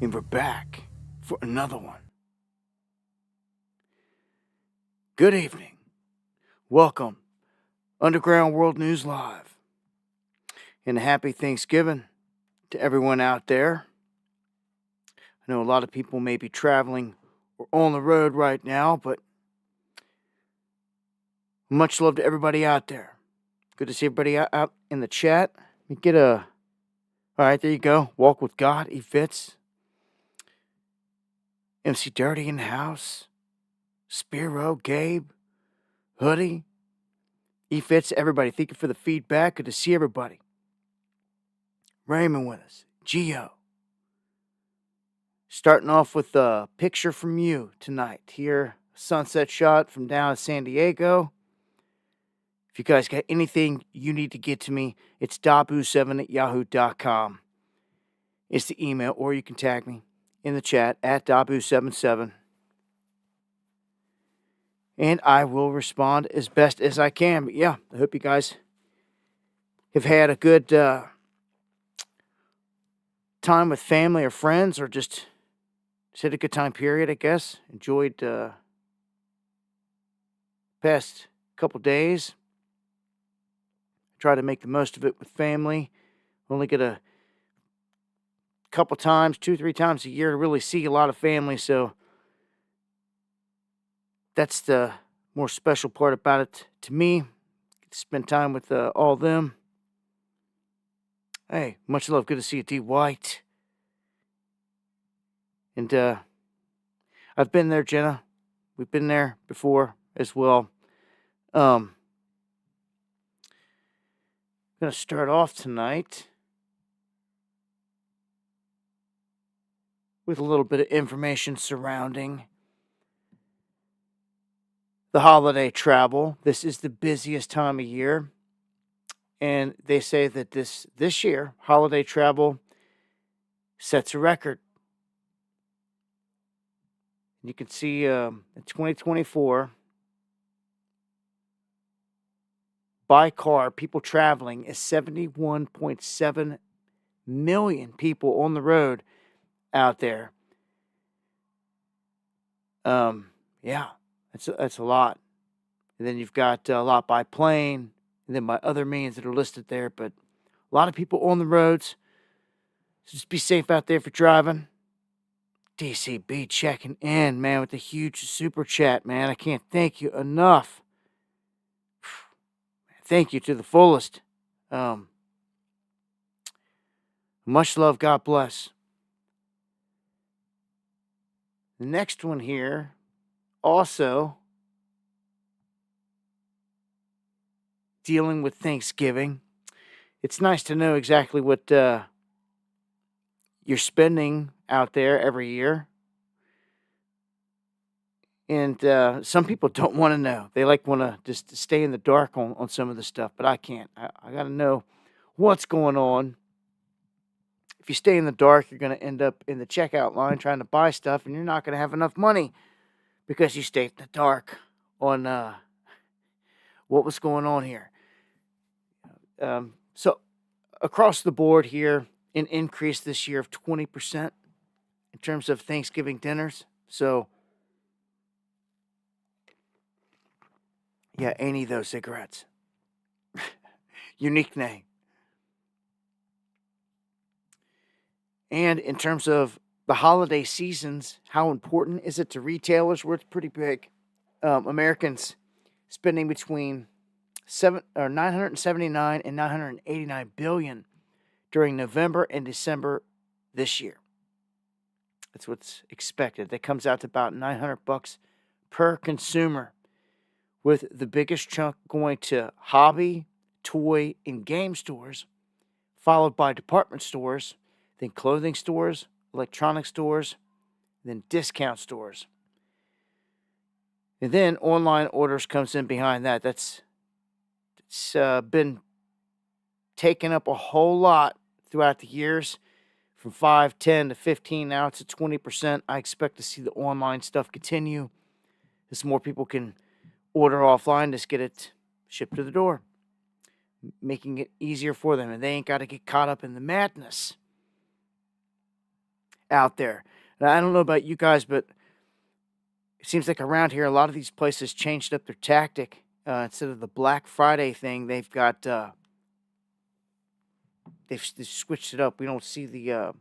And we're back for another one. Good evening. Welcome, Underground World News Live. And a happy Thanksgiving to everyone out there. I know a lot of people may be traveling or on the road right now, but much love to everybody out there. Good to see everybody out in the chat. Let me get all right, there you go. Walk with God, he fits. MC Dirty in the house. Spiro, Gabe, Hoodie, he fits, everybody. Thank you for the feedback. Good to see everybody. Raymond with us. Gio. Starting off with a picture from you tonight. Here, sunset shot from down in San Diego. If you guys got anything you need to get to me, it's dabu7@yahoo.com. It's the email, or you can tag me in the chat at dabu77. And I will respond as best as I can. But yeah, I hope you guys have had a good time with family or friends, or just had a good time period, I guess. Enjoyed past couple days. Try to make the most of it with family. Only get a couple times, 2-3 times a year to really see a lot of family, so that's the more special part about it to me. Get to spend time with all of them. Hey, much love. Good to see you, D. White. And I've been there, Jenna. We've been there before as well. I'm going to start off tonight with a little bit of information surrounding the holiday travel. This is the busiest time of year. And they say that this year, holiday travel sets a record. You can see in 2024, by car, people traveling is 71.7 million people on the road out there. Yeah, that's a lot. And then you've got a lot by plane, and then by other means that are listed there. But a lot of people on the roads. So just be safe out there if you're driving. DCB checking in, man, with a huge super chat, man. I can't thank you enough. Thank you to the fullest. Much love. God bless. The next one here, also dealing with Thanksgiving. It's nice to know exactly what you're spending out there every year. And some people don't want to know. They want to just stay in the dark on some of the stuff, but I can't. I got to know what's going on. If you stay in the dark, you're going to end up in the checkout line trying to buy stuff, and you're not going to have enough money because you stayed in the dark on what was going on here. So across the board here, an increase this year of 20% in terms of Thanksgiving dinners. So, yeah, any of those cigarettes. Unique name. And in terms of the holiday seasons, how important is it to retailers? Well, it's pretty big. Americans spending between 979 and 989 billion during November and December this year. That's what's expected. That comes out to about $900 per consumer, with the biggest chunk going to hobby, toy, and game stores, followed by department stores, then clothing stores, electronic stores, then discount stores. And then online orders comes in behind that. It's been taken up a whole lot throughout the years, from 5, 10 to 15, now it's at 20%. I expect to see the online stuff continue as more people can order offline, just get it shipped to the door, making it easier for them, and they ain't got to get caught up in the madness. out there. And I don't know about you guys, but it seems like around here, a lot of these places changed up their tactic. Instead of the Black Friday thing, they've got they've switched it up. We don't see the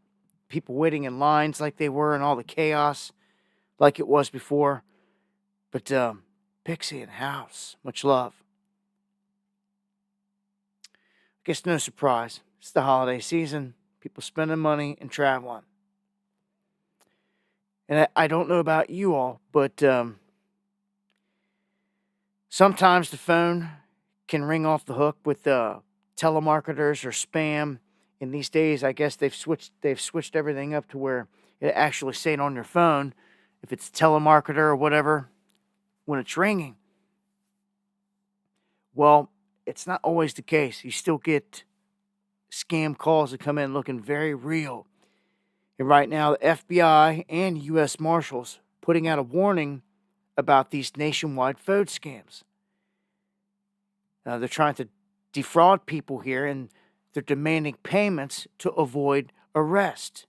people waiting in lines like they were and all the chaos like it was before. But Pixie and House, much love. I guess no surprise. It's the holiday season. People spending money and traveling. And I don't know about you all, but sometimes the phone can ring off the hook with telemarketers or spam. In these days, I guess they've switched everything up to where it actually saying on your phone if it's telemarketer or whatever when it's ringing. Well, it's not always the case. You still get scam calls that come in looking very real. And right now, the FBI and U.S. Marshals putting out a warning about these nationwide phone scams. They're trying to defraud people here, and they're demanding payments to avoid arrest.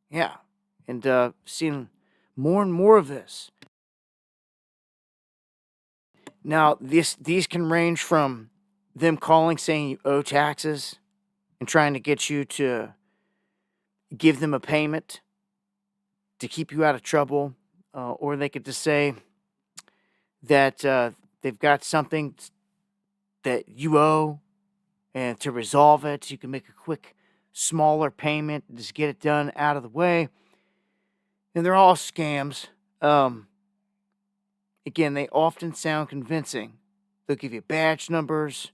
Yeah, and seeing more and more of this. Now, these can range from them calling saying you owe taxes and trying to get you to give them a payment to keep you out of trouble, or they could just say that they've got something that you owe, and to resolve it, you can make a quick, smaller payment, just get it done out of the way. And they're all scams. Again, they often sound convincing. They'll give you badge numbers.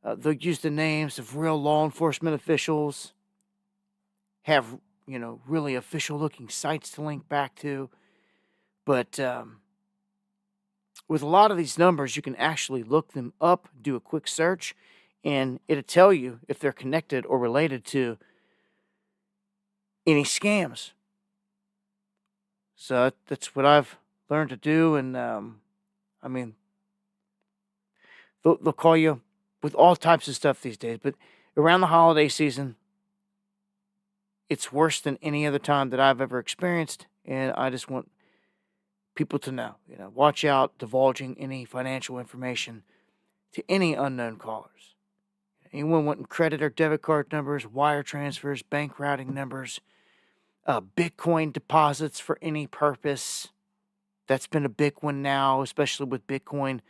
They'll use the names of real law enforcement officials. Have, really official-looking sites to link back to. But with a lot of these numbers, you can actually look them up, do a quick search, and it'll tell you if they're connected or related to any scams. So that's what I've learned to do, and they'll call you with all types of stuff these days. But around the holiday season, it's worse than any other time that I've ever experienced, and I just want people to know, watch out divulging any financial information to any unknown callers. Anyone wanting credit or debit card numbers, wire transfers, bank routing numbers, Bitcoin deposits for any purpose. That's been a big one now, especially with Bitcoin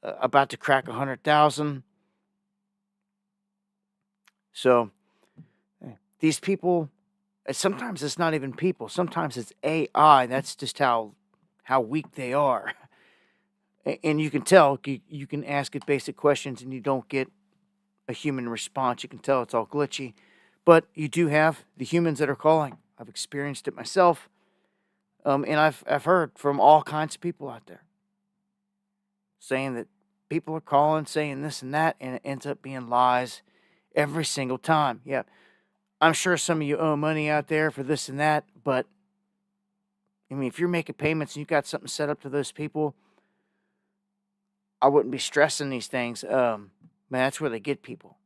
about to crack 100,000. So these people, sometimes it's not even people. Sometimes it's AI. That's just how weak they are. And you can tell, you can ask it basic questions and you don't get a human response. You can tell it's all glitchy. But you do have the humans that are calling. I've experienced it myself. And I've heard from all kinds of people out there saying that people are calling, saying this and that, and it ends up being lies every single time. Yeah, I'm sure some of you owe money out there for this and that, but if you're making payments and you got something set up to those people, I wouldn't be stressing these things. Man, that's where they get people.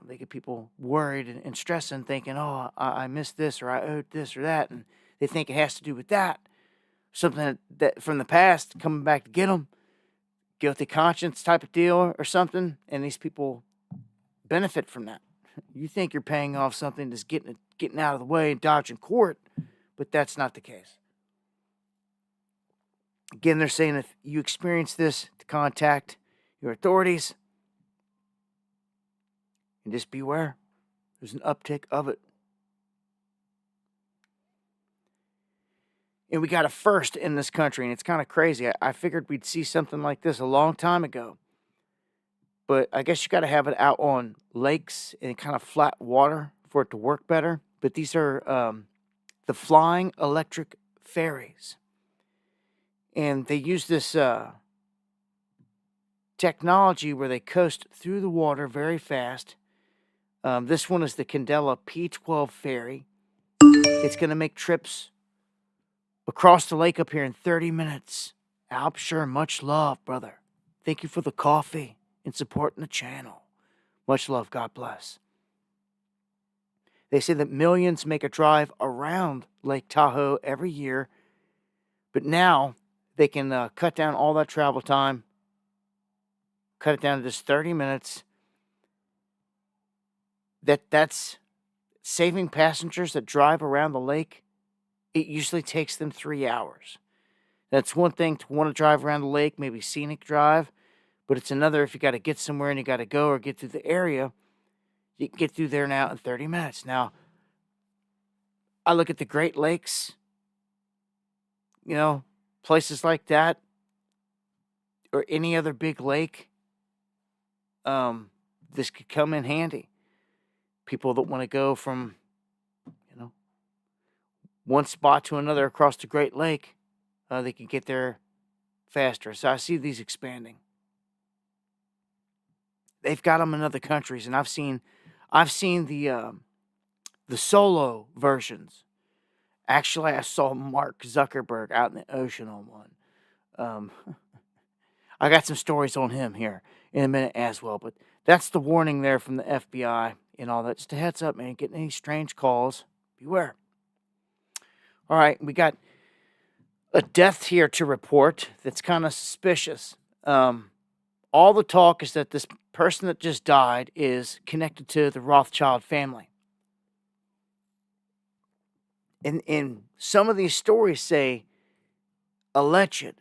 They get people worried and stressing, thinking, oh, I missed this, or I owed this or that, and they think it has to do with that. Something that from the past coming back to get them. Guilty conscience type of deal or something, and these people benefit from that. You think you're paying off something that's getting out of the way and dodging court, but that's not the case. Again, they're saying if you experience this, to contact your authorities and just beware. There's an uptick of it. And we got a first in this country, and it's kind of crazy. I figured we'd see something like this a long time ago. But I guess you got to have it out on lakes and kind of flat water for it to work better. But these are the flying electric ferries. And they use this technology where they coast through the water very fast. This one is the Candela P12 ferry. It's going to make trips across the lake up here in 30 minutes. Alp, sure, much love, brother. Thank you for the coffee and supporting the channel. Much love. God bless. They say that millions make a drive around Lake Tahoe every year, but now they can cut down all that travel time, cut it down to just 30 minutes. That's saving passengers that drive around the lake. It usually takes them 3 hours. That's one thing to want to drive around the lake, maybe scenic drive, but it's another if you got to get somewhere and you got to go or get through the area. You can get through there now in 30 minutes. Now, I look at the Great Lakes, places like that, or any other big lake. This could come in handy. People that want to go from, one spot to another across the Great Lake, they can get there faster. So I see these expanding. They've got them in other countries, and I've seen the solo versions. Actually, I saw Mark Zuckerberg out in the ocean on one. I got some stories on him here in a minute as well, but that's the warning there from the FBI and all that. Just a heads up, man. Getting any strange calls, beware. All right, we got a death here to report that's kind of suspicious. All the talk is that this person that just died is connected to the Rothschild family. And some of these stories say alleged.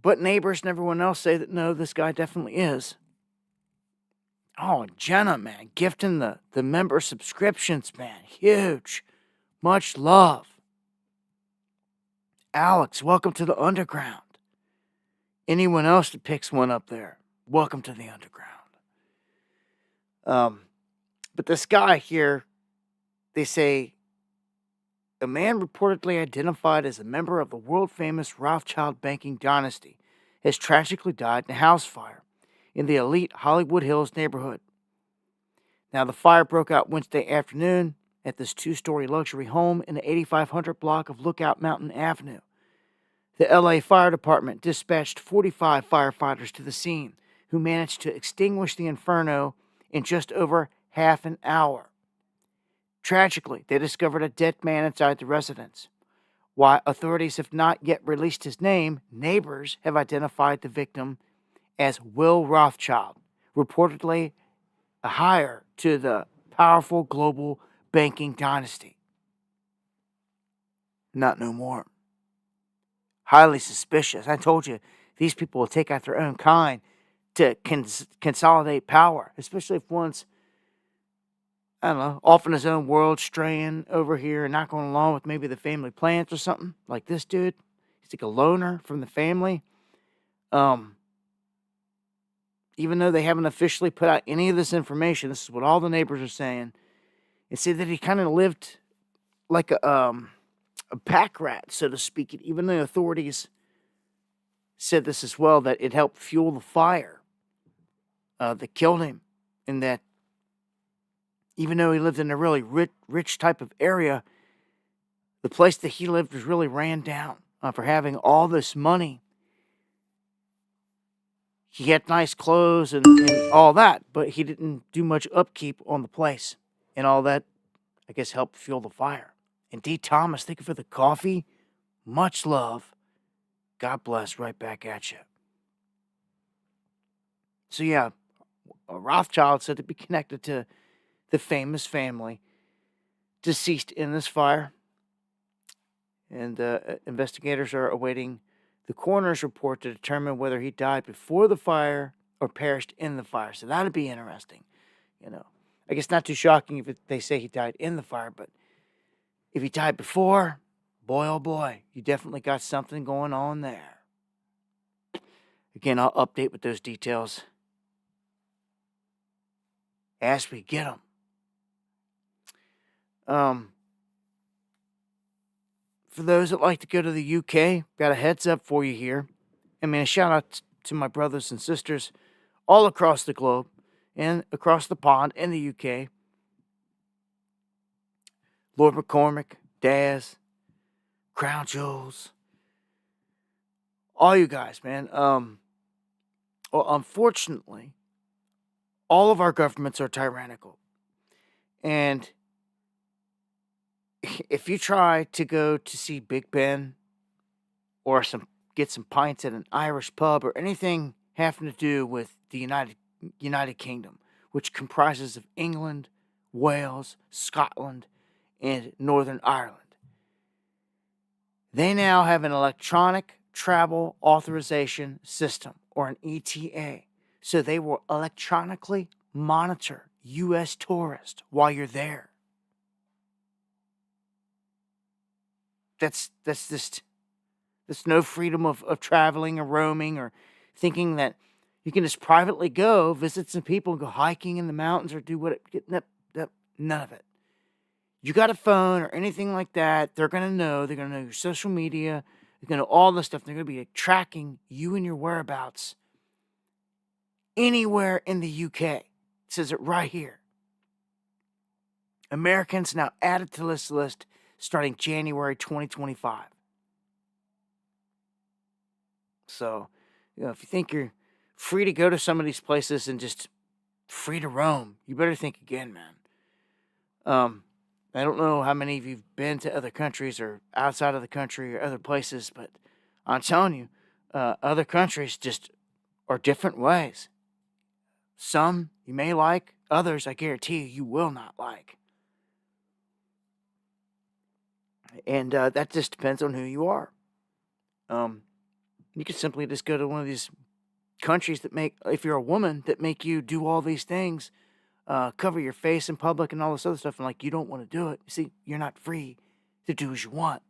But neighbors and everyone else say that no, this guy definitely is. Oh, Jenna, man, gifting the member subscriptions, man. Huge. Much love. Alex, welcome to the underground. Anyone else that picks one up there, welcome to the underground. But this guy here, they say, a man reportedly identified as a member of the world-famous Rothschild banking dynasty has tragically died in a house fire in the elite Hollywood Hills neighborhood. Now, the fire broke out Wednesday afternoon at this 2-story luxury home in the 8500 block of Lookout Mountain Avenue. The LA Fire Department dispatched 45 firefighters to the scene, who managed to extinguish the inferno in just over half an hour. Tragically, they discovered a dead man inside the residence. While authorities have not yet released his name, neighbors have identified the victim as Will Rothschild, reportedly a heir to the powerful global banking dynasty. Not no more. Highly suspicious. I told you, these people will take out their own kind to consolidate power, especially if one's, off in his own world, straying over here and not going along with maybe the family plans or something. Like this dude. He's like a loner from the family. Even though they haven't officially put out any of this information, this is what all the neighbors are saying. It said that he kind of lived like a pack rat, so to speak. Even the authorities said this as well, that it helped fuel the fire that killed him. And that even though he lived in a really rich type of area, the place that he lived was really ran down for having all this money. He had nice clothes and all that, but he didn't do much upkeep on the place. And all that, I guess, helped fuel the fire. And D. Thomas, thank you for the coffee. Much love. God bless. Right back at you. So yeah, Rothschild said to be connected to the famous family deceased in this fire. And investigators are awaiting the coroner's report to determine whether he died before the fire or perished in the fire. So that'd be interesting. I guess not too shocking if they say he died in the fire, but if he died before, boy, oh boy, you definitely got something going on there. Again, I'll update with those details as we get them. For those that like to go to the UK, got a heads up for you here. A shout out to my brothers and sisters all across the globe and across the pond in the UK. Lord McCormick, Daz, Crown Jewels, all you guys, man. Unfortunately, all of our governments are tyrannical. And if you try to go to see Big Ben or get some pints at an Irish pub or anything having to do with the United Kingdom, which comprises of England, Wales, Scotland, and Northern Ireland, they now have an electronic travel authorization system, or an ETA. So they will electronically monitor U.S. tourists while you're there. That's no freedom of traveling or roaming or thinking that you can just privately go visit some people and go hiking in the mountains or do what. None of it. You got a phone or anything like that, they're going to know. They're going to know your social media. They're going to know all this stuff. They're going to be tracking you and your whereabouts anywhere in the UK. It says it right here. Americans now added to this list starting January 2025. So, if you think you're free to go to some of these places and just free to roam, you better think again, man. I don't know how many of you have been to other countries or outside of the country or other places, but I'm telling you, other countries just are different ways. Some you may like, others I guarantee you will not like. And that just depends on who you are. You can simply just go to one of these countries that if you're a woman, that make you do all these things. Cover your face in public and all this other stuff, and you don't want to do it. You see, you're not free to do as you want.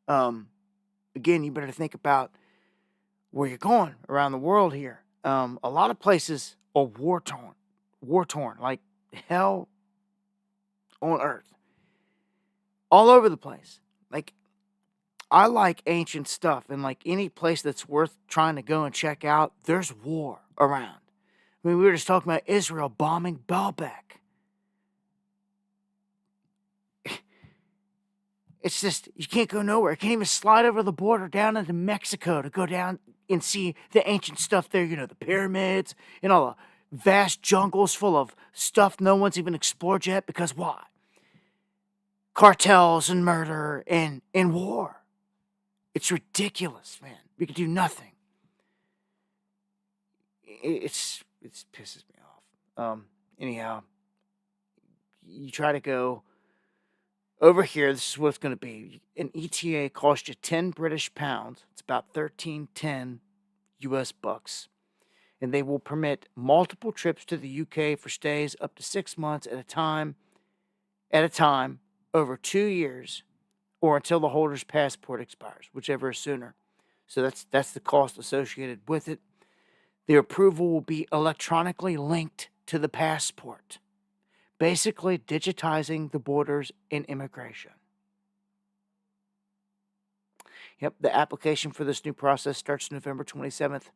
Again, you better think about where you're going around the world here. A lot of places are war torn, like hell on earth, all over the place. I like ancient stuff, and any place that's worth trying to go and check out, there's war around. I mean, we were just talking about Israel bombing Baalbek. It's just, you can't go nowhere. You can't even slide over the border down into Mexico to go down and see the ancient stuff there. The pyramids and all the vast jungles full of stuff no one's even explored yet. Because why? Cartels and murder and war. It's ridiculous, man. We could do nothing. It pisses me off. Anyhow, you try to go over here. This is what it's going to be. An ETA costs you 10 British pounds. It's about $13.10 US bucks. And they will permit multiple trips to the UK for stays up to 6 months at a time, over 2 years, or until the holder's passport expires, whichever is sooner. So that's the cost associated with it. The approval will be electronically linked to the passport, basically digitizing the borders in immigration. Yep, the application for this new process starts November 27th.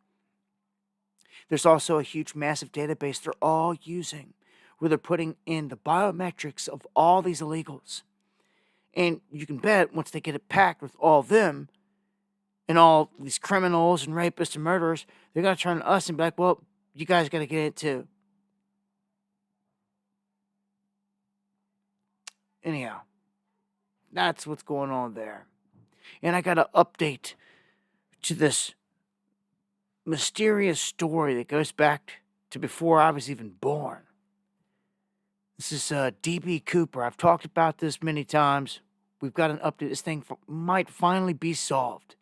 There's also a huge, massive database they're all using, where they're putting in the biometrics of all these illegals. And you can bet once they get it packed with all of them, and all these criminals and rapists and murderers, they're going to turn to us and be like, well, you guys got to get it too. Anyhow, that's what's going on there. And I got an update to this mysterious story that goes back to before I was even born. This is D.B. Cooper. I've talked about this many times. We've got an update. This thing might finally be solved.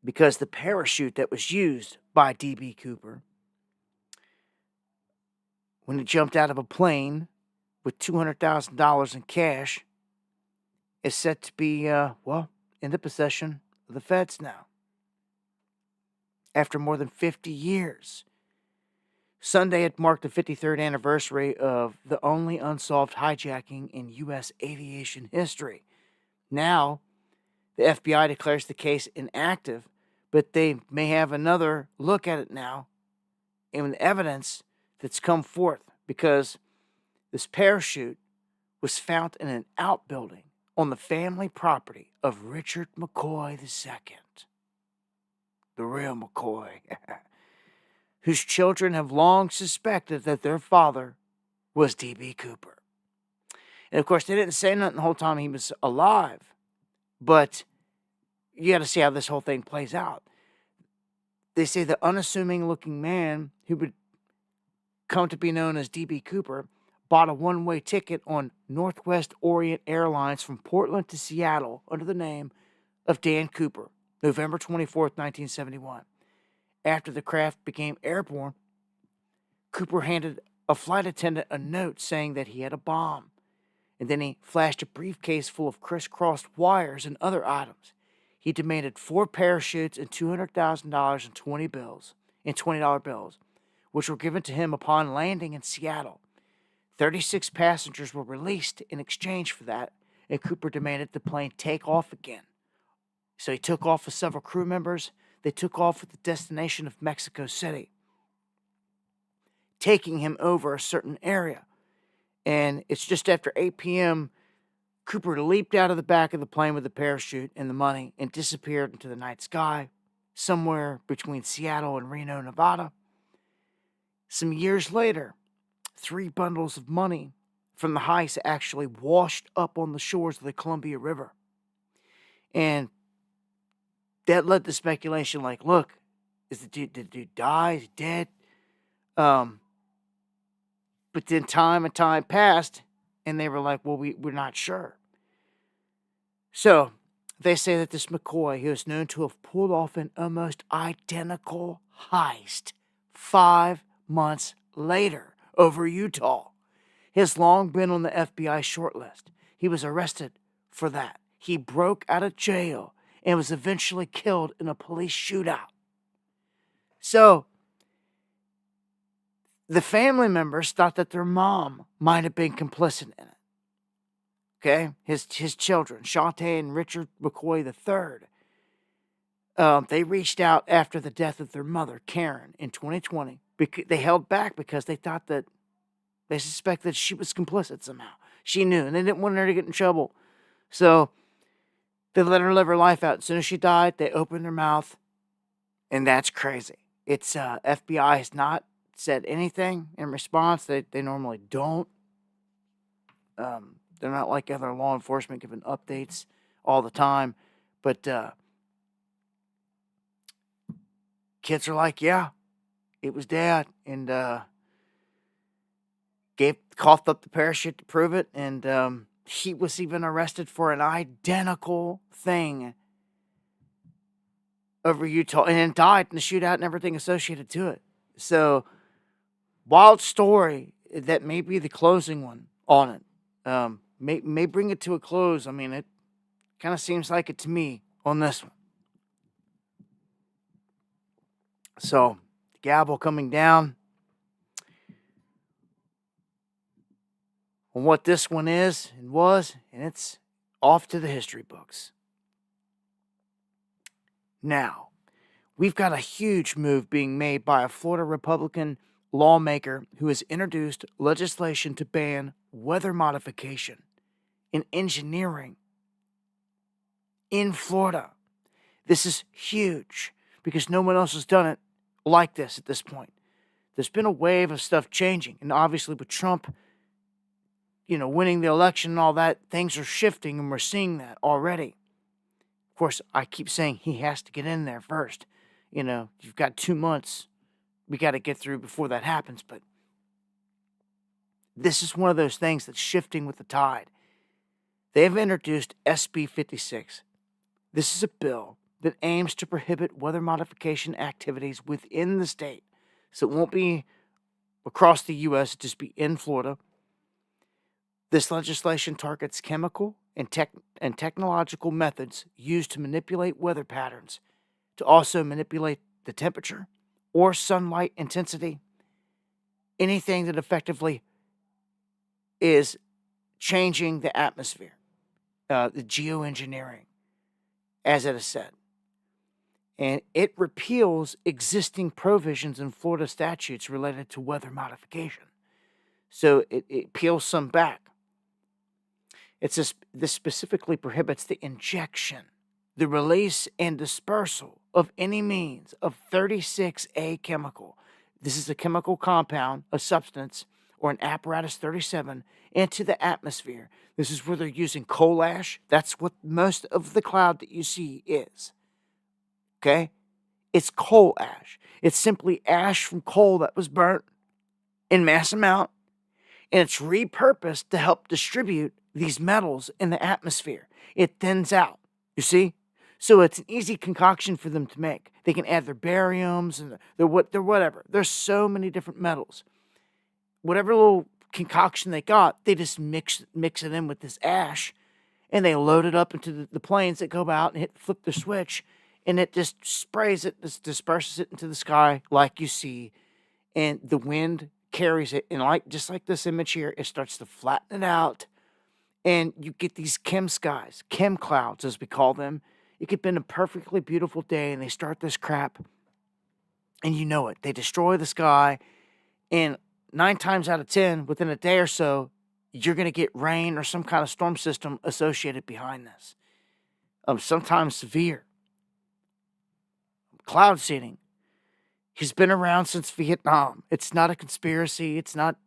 Because the parachute that was used by D.B. Cooper when he jumped out of a plane with $200,000 in cash is set to be, in the possession of the feds now. After more than 50 years. Sunday had marked the 53rd anniversary of the only unsolved hijacking in U.S. aviation history. Now, the FBI declares the case inactive, but they may have another look at it now in the evidence that's come forth, because this parachute was found in an outbuilding on the family property of Richard McCoy II. The real McCoy. whose children have long suspected that their father was D.B. Cooper. And of course, they didn't say nothing the whole time he was alive, but you got to see how this whole thing plays out. They say the unassuming looking man who would come to be known as D.B. Cooper bought a one-way ticket on Northwest Orient Airlines from Portland to Seattle under the name of Dan Cooper, November 24th, 1971. After the craft became airborne, Cooper handed a flight attendant a note saying that he had a bomb, and then he flashed a briefcase full of crisscrossed wires and other items. He demanded 4 parachutes and $200,000 in $20 bills, which were given to him upon landing in Seattle. 36 passengers were released in exchange for that, and Cooper demanded the plane take off again. So he took off with several crew members. They took off with the destination of Mexico City, taking him over a certain area. And it's just after 8 p.m., Cooper leaped out of the back of the plane with the parachute and the money and disappeared into the night sky, somewhere between Seattle and Reno, Nevada. Some years later, 3 bundles of money from the heist actually washed up on the shores of the Columbia River. And that led to speculation like, look, did the dude die? Is he dead? But then time and time passed, and they were like, well, we're not sure. So they say that this McCoy, who is known to have pulled off an almost identical heist 5 months later over Utah, has long been on the FBI shortlist. He was arrested for that. He broke out of jail and was eventually killed in a police shootout. So the family members thought that their mom might have been complicit in it. Okay? His children, Shantae and Richard McCoy III, they reached out after the death of their mother, Karen, in 2020. They held back because they thought that they suspected she was complicit somehow. She knew, and they didn't want her to get in trouble. So they let her live her life out. As soon as she died, they opened their mouth, and that's crazy. It's FBI has not said anything in response. They normally don't. They're not like other law enforcement giving updates all the time. But kids are like, yeah, it was Dad. And coughed up the parachute to prove it. And he was even arrested for an identical thing over Utah. And then died in the shootout and everything associated to it. So, wild story that may be the closing one on it. May bring it to a close. I mean, it kind of seems like it to me on this one. So, gavel coming down on what this one is and was, and it's off to the history books. Now, we've got a huge move being made by a Florida Republican lawmaker who has introduced legislation to ban weather modification in engineering in Florida. This is huge because no one else has done it like this at this point. There's been a wave of stuff changing, and obviously with Trump, winning the election and all that, things are shifting, and we're seeing that already. Of course, I keep saying he has to get in there first. You've got 2 months we got to get through before that happens, but this is one of those things that's shifting with the tide. They have introduced SB 56. This is a bill that aims to prohibit weather modification activities within the state. So it won't be across the U.S., it'll just be in Florida. This legislation targets chemical and technological methods used to manipulate weather patterns, to also manipulate the temperature or sunlight intensity, anything that effectively is changing the atmosphere, the geoengineering, as it is said. And it repeals existing provisions in Florida statutes related to weather modification. So it peels some back. This specifically prohibits the injection, the release, and dispersal of any means of 36A chemical. This is a chemical compound, a substance, or an apparatus 37 into the atmosphere. This is where they're using coal ash. That's what most of the cloud that you see is. Okay? It's coal ash. It's simply ash from coal that was burnt in mass amount, and it's repurposed to help distribute these metals in the atmosphere. It thins out, you see? So it's an easy concoction for them to make. They can add their bariums and their whatever. There's so many different metals. Whatever little concoction they got, they just mix it in with this ash, and they load it up into the planes that go out and flip the switch, and it just sprays it, just disperses it into the sky like you see, and the wind carries it, and just like this image here, it starts to flatten it out, and you get these chem skies, chem clouds as we call them. It could have been a perfectly beautiful day, and they start this crap, and you know it. They destroy the sky, and 9 times out of 10, within a day or so, you're going to get rain or some kind of storm system associated behind this. Sometimes severe. Cloud seeding. He's been around since Vietnam. It's not a conspiracy. It's not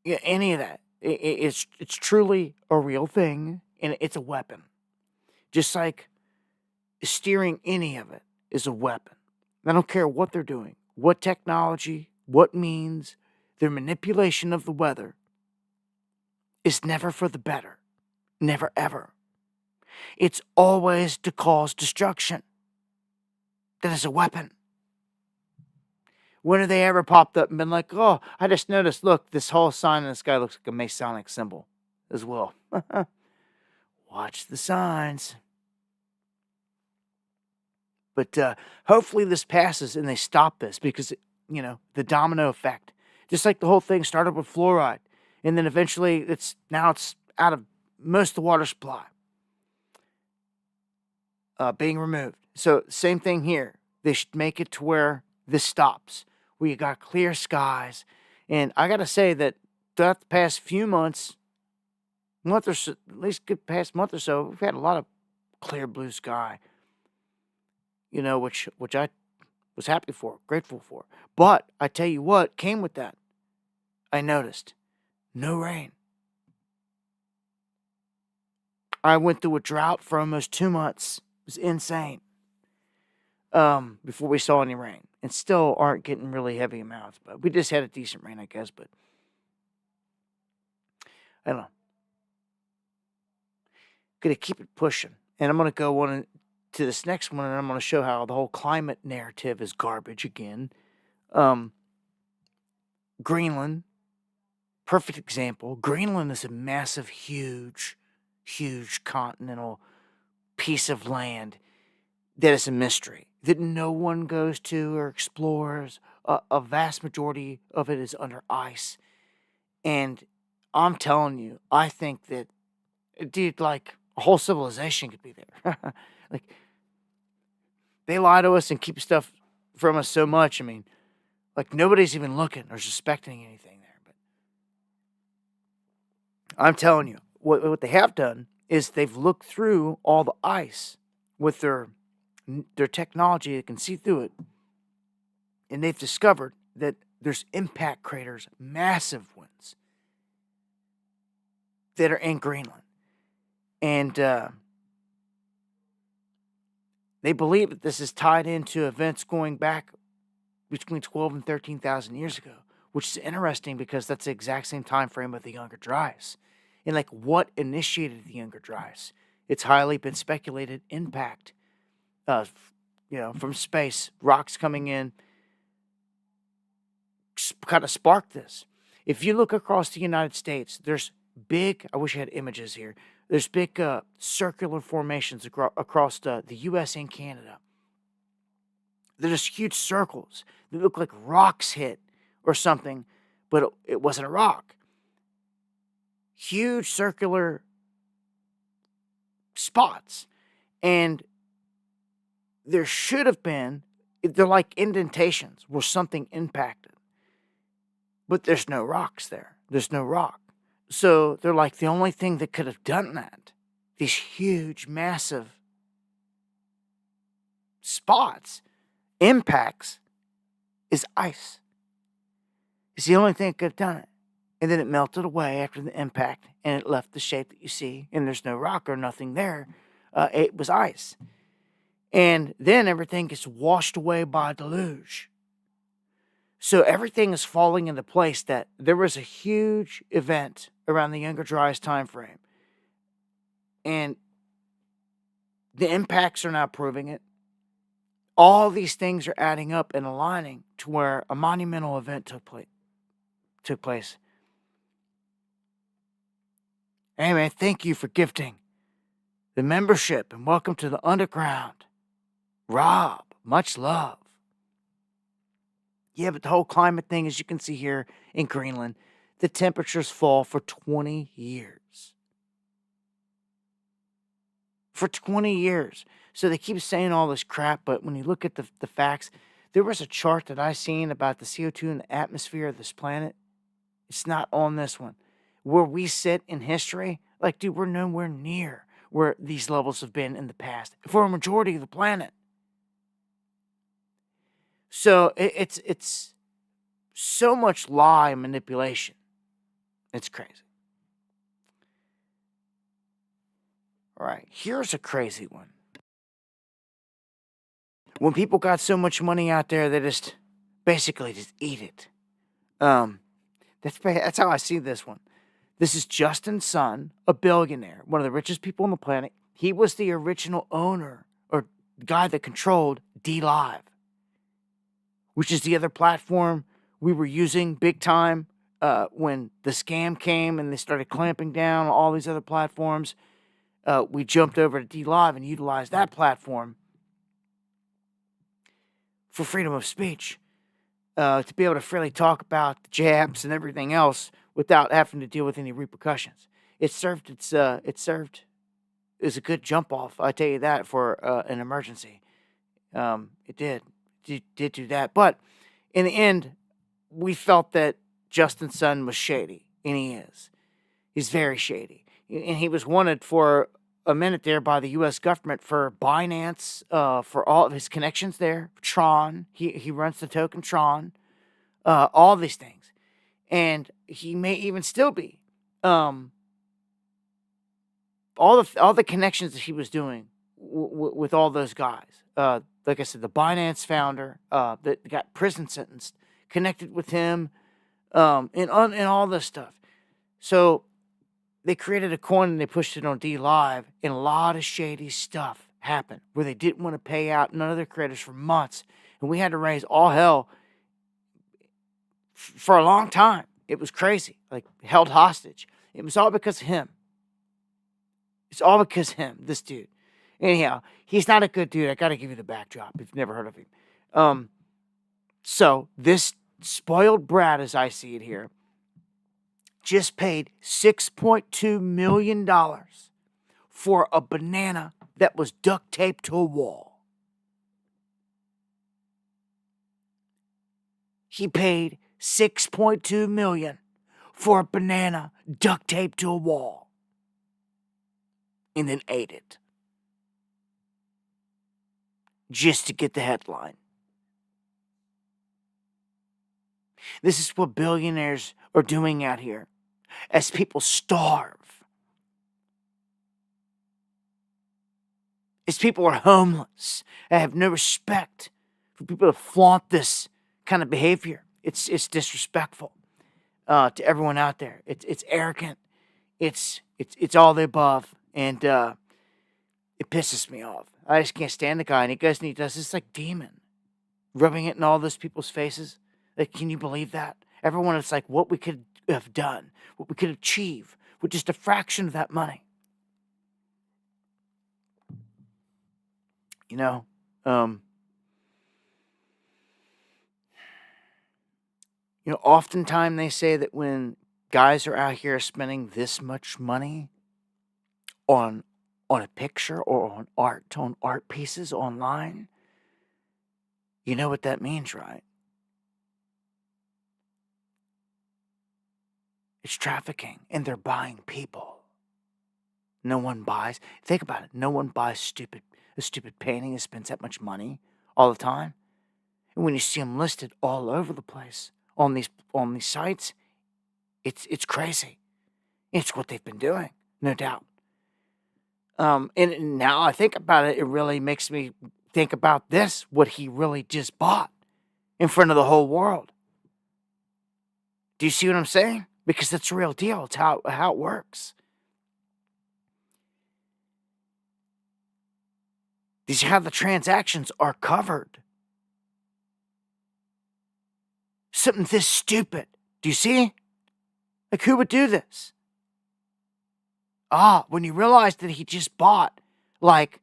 any of that. It's truly a real thing, and it's a weapon. Just like steering any of it is a weapon. I don't care what they're doing, what technology, what means, their manipulation of the weather is never for the better. Never, ever. It's always to cause destruction. That is a weapon. When have they ever popped up and been like, oh, I just noticed, look, this whole sign in the sky looks like a Masonic symbol as well. Watch the signs. But hopefully this passes and they stop this because, the domino effect. Just like the whole thing started with fluoride. And then eventually it's out of most of the water supply being removed. So same thing here. They should make it to where this stops. Where you got clear skies. And I got to say that throughout the past few months, at least good past month or so, we've had a lot of clear blue sky. Which I was happy for, grateful for. But I tell you what came with that. I noticed no rain. I went through a drought for almost 2 months. It was insane. Before we saw any rain. And still aren't getting really heavy amounts. But we just had a decent rain, I guess. But I don't know. Gonna keep it pushing. And I'm gonna go on to this next one, and I'm going to show how the whole climate narrative is garbage again. Greenland, perfect example. Greenland is a massive, huge continental piece of land that is a mystery, that no one goes to or explores. A vast majority of it is under ice. And I'm telling you, I think that, dude, like, a whole civilization could be there. Like, they lie to us and keep stuff from us so much. I mean, like, nobody's even looking or suspecting anything there. But I'm telling you, what they have done is they've looked through all the ice with their technology that can see through it. And they've discovered that there's impact craters, massive ones, that are in Greenland. And they believe that this is tied into events going back between 12 and 13,000 years ago, which is interesting because that's the exact same time frame of the Younger Dryas. And like, what initiated the Younger Dryas? It's highly been speculated impact, from space, rocks coming in, kind of sparked this. If you look across the United States, there's big, I wish I had images here, there's big circular formations across the U.S. and Canada. They're just huge circles. They look like rocks hit or something, but it wasn't a rock. Huge circular spots. And there should have been, they're like indentations where something impacted. But there's no rocks there. There's no rock. So they're like, the only thing that could have done that, these huge, massive spots, impacts, is ice. It's the only thing that could have done it. And then it melted away after the impact, and it left the shape that you see, and there's no rock or nothing there. It was ice. And then everything gets washed away by a deluge. So everything is falling into place. That there was a huge event around the Younger Dryas time frame. And the impacts are now proving it. All these things are adding up and aligning to where a monumental event took place. Hey man, thank you for gifting the membership and welcome to the underground. Rob, much love. Yeah, but the whole climate thing, as you can see here in Greenland, the temperatures fall for 20 years. For 20 years. So they keep saying all this crap, but when you look at the facts, there was a chart that I seen about the CO2 in the atmosphere of this planet. It's not on this one. Where we sit in history, like, dude, we're nowhere near where these levels have been in the past for a majority of the planet. So it's so much lie and manipulation. It's crazy. All right, here's a crazy one. When people got so much money out there, they just basically just eat it. That's how I see this one. This is Justin's son, a billionaire, one of the richest people on the planet. He was the original owner or guy that controlled DLive, which is the other platform we were using big time when the scam came and they started clamping down on all these other platforms. We jumped over to DLive and utilized that platform for freedom of speech, to be able to freely talk about the jabs and everything else without having to deal with any repercussions. It served as a good jump off, I tell you that, for an emergency. It did do that. But in the end, we felt that Justin's son was shady, and he is. He's very shady. And he was wanted for a minute there by the U.S. government for Binance, for all of his connections there. Tron, he runs the token Tron, all these things. And he may even still be. All the connections that he was doing with all those guys. Like I said, the Binance founder that got prison sentenced, connected with him, and all this stuff. So they created a coin and they pushed it on DLive, and a lot of shady stuff happened where they didn't want to pay out none of their creditors for months, and we had to raise all hell for a long time. It was crazy, like held hostage. It was all because of him. It's all because of him, this dude. Anyhow, he's not a good dude. I got to give you the backdrop if you've never heard of him. So this spoiled brat, as I see it here, just paid $6.2 million for a banana that was duct taped to a wall. He paid $6.2 million for a banana duct taped to a wall and then ate it just to get the headline. This is what billionaires are doing out here as people starve. As people are homeless and have no respect for people to flaunt this kind of behavior. It's disrespectful to everyone out there. It's arrogant. It's all the above, and it pisses me off. I just can't stand the guy, and he does this like demon, rubbing it in all those people's faces. Like, can you believe that? Everyone, it's like what we could have done, what we could achieve with just a fraction of that money. You know, oftentimes they say that when guys are out here spending this much money on a picture or on art pieces online, you know what that means, right? It's trafficking, and they're buying people. No one buys. Think about it. No one buys a stupid painting and spends that much money all the time. And when you see them listed all over the place on these sites, it's crazy. It's what they've been doing, no doubt. And now I think about it, it really makes me think about this, what he really just bought in front of the whole world. Do you see what I'm saying? Because that's the real deal. It's how it works. These are how the transactions are covered. Something this stupid. Do you see? Like, who would do this? When you realize that he just bought like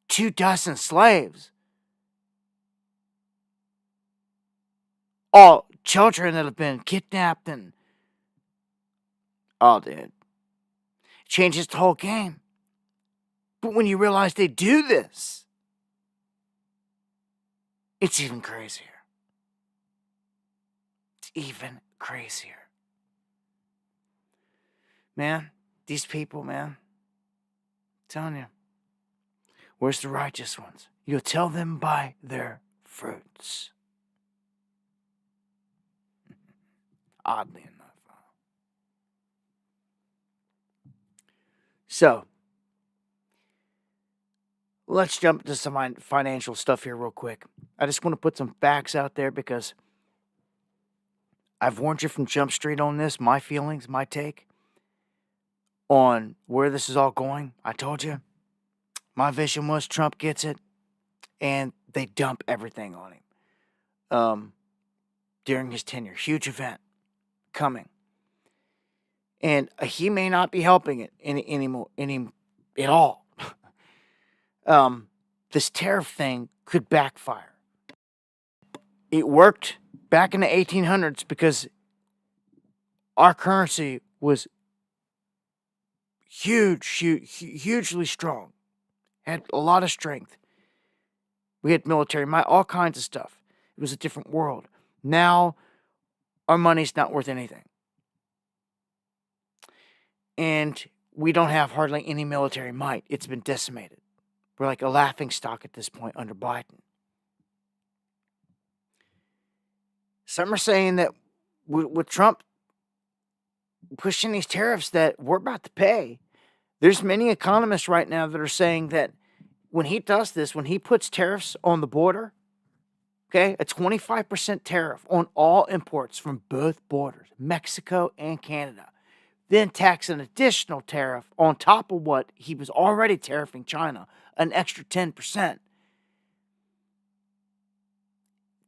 24 slaves. All children that have been kidnapped and... dude. Changes the whole game. But when you realize they do this, it's even crazier. It's even crazier. Man, these people, man, I'm telling you, where's the righteous ones? You'll tell them by their fruits. Oddly enough. So, let's jump into some financial stuff here real quick. I just want to put some facts out there because I've warned you from Jump Street on this, my feelings, my take on where this is all going. I told you, my vision was Trump gets it, and they dump everything on him during his tenure. Huge event coming. And he may not be helping it anymore at all. This tariff thing could backfire. It worked back in the 1800s because our currency was hugely strong. Had a lot of strength. We had military might, all kinds of stuff. It was a different world. Now, our money's not worth anything. And we don't have hardly any military might. It's been decimated. We're like a laughingstock at this point under Biden. Some are saying that with Trump pushing these tariffs that we're about to pay, there's many economists right now that are saying that when he does this, when he puts tariffs on the border, okay, a 25% tariff on all imports from both borders, Mexico and Canada, then tax an additional tariff on top of what he was already tariffing China, an extra 10%.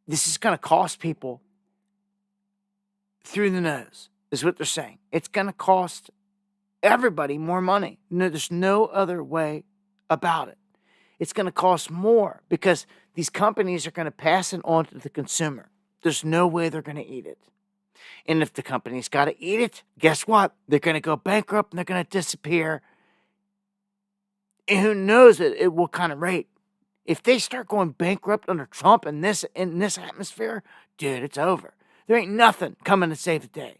This is going to cost people through the nose, is what they're saying. It's going to cost everybody more money. No, there's no other way about it. It's going to cost more because these companies are going to pass it on to the consumer. There's no way they're going to eat it. And if the company's got to eat it, guess what? They're going to go bankrupt and they're going to disappear. And who knows at what kind of rate? If they start going bankrupt under Trump in this atmosphere, dude, it's over. There ain't nothing coming to save the day.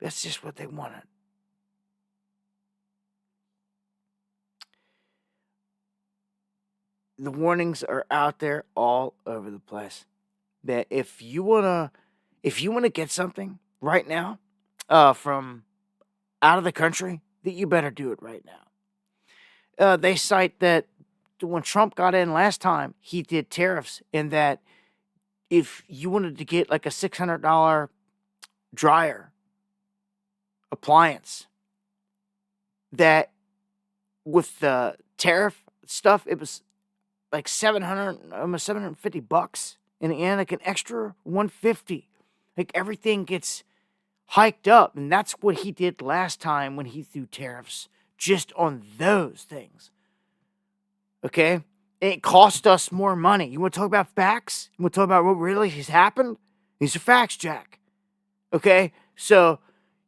That's just what they wanted. The warnings are out there all over the place. That if you wanna get something right now from out of the country, that you better do it right now. They cite that when Trump got in last time, he did tariffs, and that if you wanted to get like a $600 dryer appliance, that with the tariff stuff, it was like almost $750. In the end, like an extra $150. Like everything gets hiked up. And that's what he did last time when he threw tariffs just on those things. Okay? It cost us more money. You want to talk about facts? You want to talk about what really has happened? These are facts, Jack. Okay? So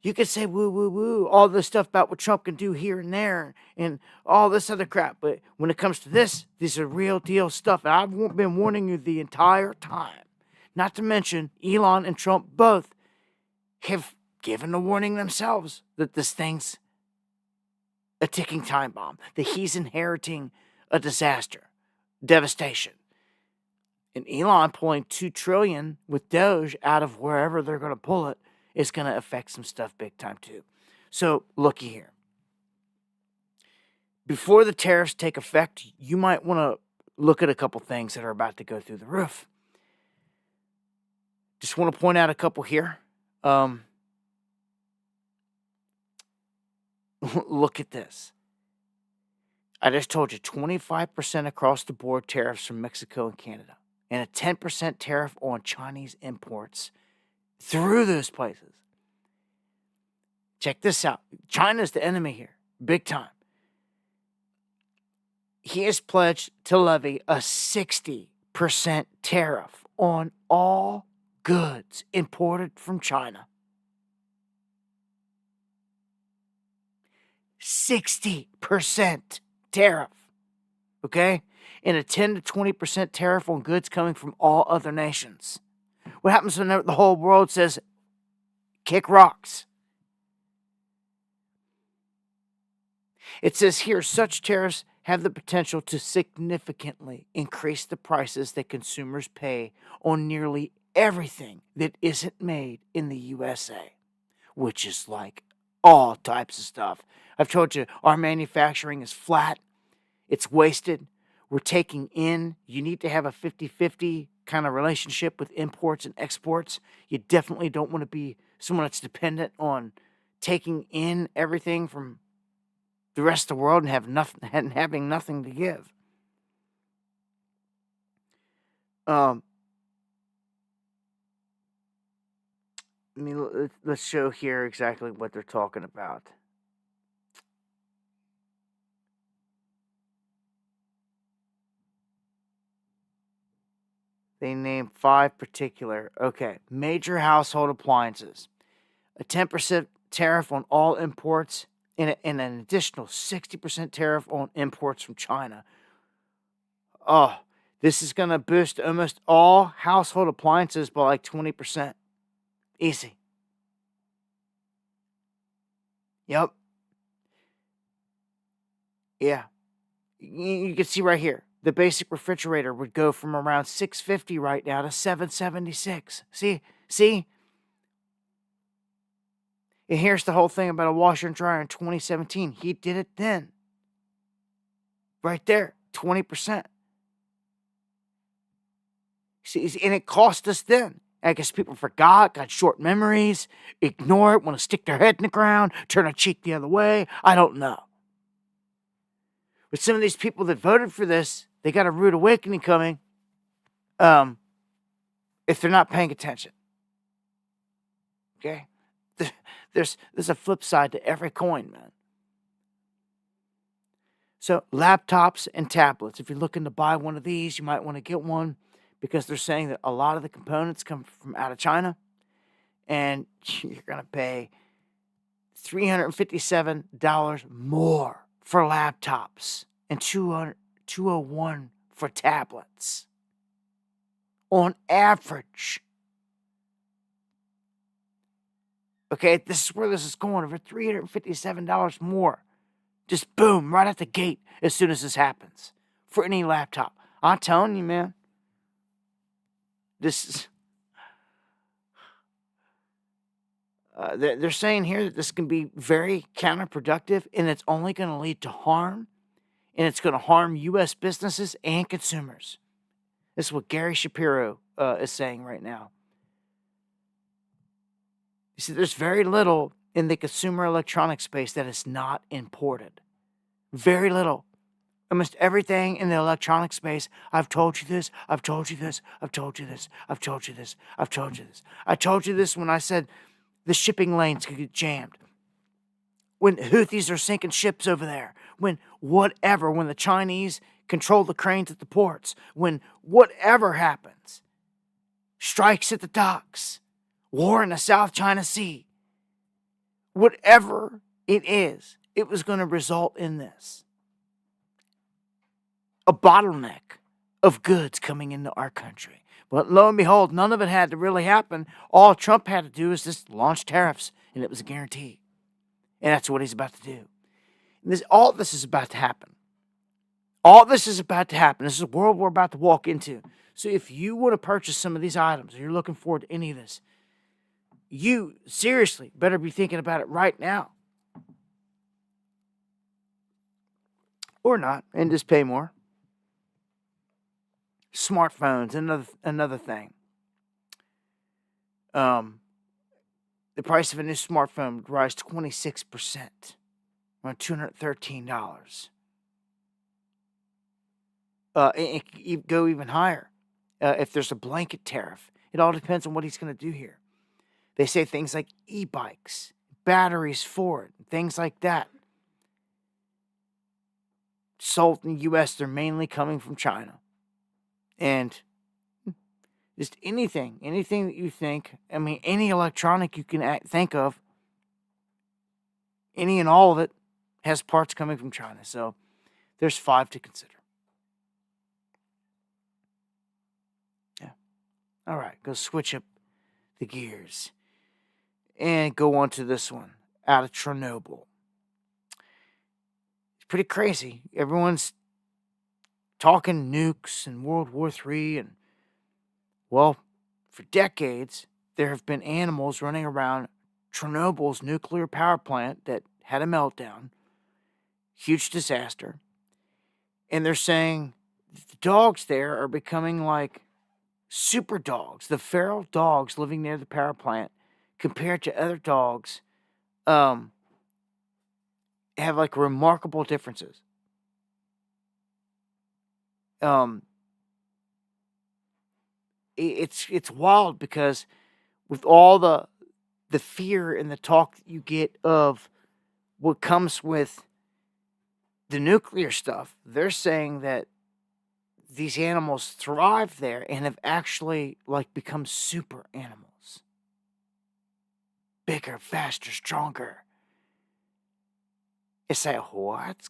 you can say woo, all this stuff about what Trump can do here and there and all this other crap. But when it comes to this is real deal stuff. And I've been warning you the entire time. Not to mention, Elon and Trump both have given a warning themselves that this thing's a ticking time bomb. That he's inheriting a disaster. devastation. And Elon pulling $2 trillion with Doge out of wherever they're going to pull it is going to affect some stuff big time too. So looky here. Before the tariffs take effect, you might want to look at a couple things that are about to go through the roof. Just want to point out a couple here. Look at this. I just told you 25% across the board tariffs from Mexico and Canada, and a 10% tariff on Chinese imports through those places. Check this out. China's the enemy here, big time. He has pledged to levy a 60% tariff on all goods imported from China. 60% tariff, okay? And a 10 to 20% tariff on goods coming from all other nations. What happens when the whole world says, kick rocks? It says here, such tariffs have the potential to significantly increase the prices that consumers pay on nearly everything that isn't made in the USA, which is like all types of stuff. I've told you, our manufacturing is flat. It's wasted. We're taking in. You need to have a 50-50 kind of relationship with imports and exports. You definitely don't want to be someone that's dependent on taking in everything from the rest of the world and having nothing to give. Let's show here exactly what they're talking about. They name 5 particular. Okay, major household appliances. A 10% tariff on all imports and an additional 60% tariff on imports from China. Oh, this is going to boost almost all household appliances by like 20%. Easy. Yep. Yeah. You can see right here. The basic refrigerator would go from around $650 right now to $776. See? And here's the whole thing about a washer and dryer in 2017. He did it then. Right there, 20%. See, and it cost us then. I guess people forgot, got short memories, ignore it, want to stick their head in the ground, turn a cheek the other way. I don't know. But some of these people that voted for this, they got a rude awakening coming if they're not paying attention. Okay? There's a flip side to every coin, man. So laptops and tablets. If you're looking to buy one of these, you might want to get one because they're saying that a lot of the components come from out of China. And you're going to pay $357 more for laptops and $201 for tablets. On average. Okay, this is where this is going. Over $357 more. Just boom, right at the gate as soon as this happens. For any laptop. I'm telling you, man. This is... they're saying here that this can be very counterproductive and it's only going to lead to harm. And it's going to harm U.S. businesses and consumers. This is what Gary Shapiro is saying right now. You see, there's very little in the consumer electronics space that is not imported. Very little. Almost everything in the electronic space, I've told you this, I've told you this, I've told you this, I've told you this, I've told you this. I told you this when I said the shipping lanes could get jammed. When Houthis are sinking ships over there. When the Chinese control the cranes at the ports. When whatever happens. Strikes at the docks. War in the South China Sea. Whatever it is, it was going to result in this. A bottleneck of goods coming into our country. But lo and behold, none of it had to really happen. All Trump had to do is just launch tariffs, and it was a guarantee. And that's what he's about to do. And all this is about to happen. All this is about to happen. This is a world we're about to walk into. So if you want to purchase some of these items, or you're looking forward to any of this, you seriously better be thinking about it right now. Or not, and just pay more. Smartphones, another thing. The price of a new smartphone would rise 26%, around $213. It could go even higher if there's a blanket tariff. It all depends on what he's going to do here. They say things like e-bikes, batteries for it, things like that. Sold in the U.S., they're mainly coming from China. And just anything that you think, I mean, any electronic you can think of, any and all of it has parts coming from China. So there's 5 to consider. Yeah. All right, go switch up the gears and go on to this one out of Chernobyl. It's pretty crazy. Everyone's talking nukes and World War III, and well, for decades, there have been animals running around Chernobyl's nuclear power plant that had a meltdown. Huge disaster. And they're saying the dogs there are becoming like super dogs. The feral dogs living near the power plant, compared to other dogs, have like remarkable differences. It's wild because with all the fear and the talk that you get of what comes with the nuclear stuff, they're saying that these animals thrive there and have actually like become super animals. Bigger, faster, stronger. It's like, what?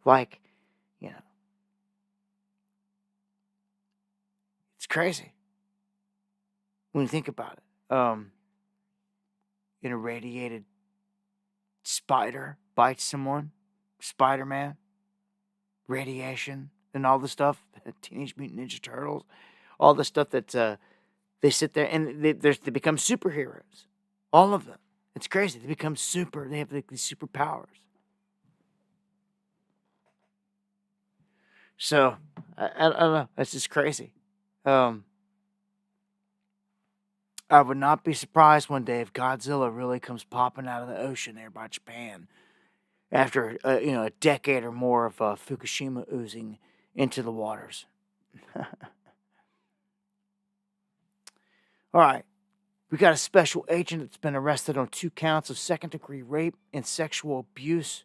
Like, you know. It's crazy when you think about it. An irradiated spider bites someone, Spider-Man, radiation, and all the stuff, Teenage Mutant Ninja Turtles, all the stuff that they sit there and they become superheroes. All of them. It's crazy. They become they have like these superpowers. So, I don't know. That's just crazy. I would not be surprised one day if Godzilla really comes popping out of the ocean there by Japan after a decade or more of Fukushima oozing into the waters. All right, we got a special agent that's been arrested on 2 counts of second-degree rape and sexual abuse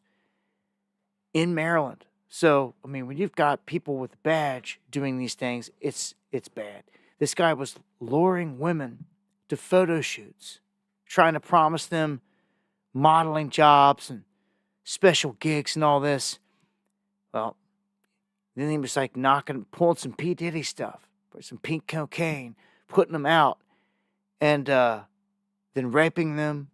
in Maryland. So, I mean, when you've got people with a badge doing these things, it's bad. This guy was luring women to photo shoots, trying to promise them modeling jobs and special gigs and all this. Well, then he was like pulling some P. Diddy stuff, some pink cocaine, putting them out, and then raping them.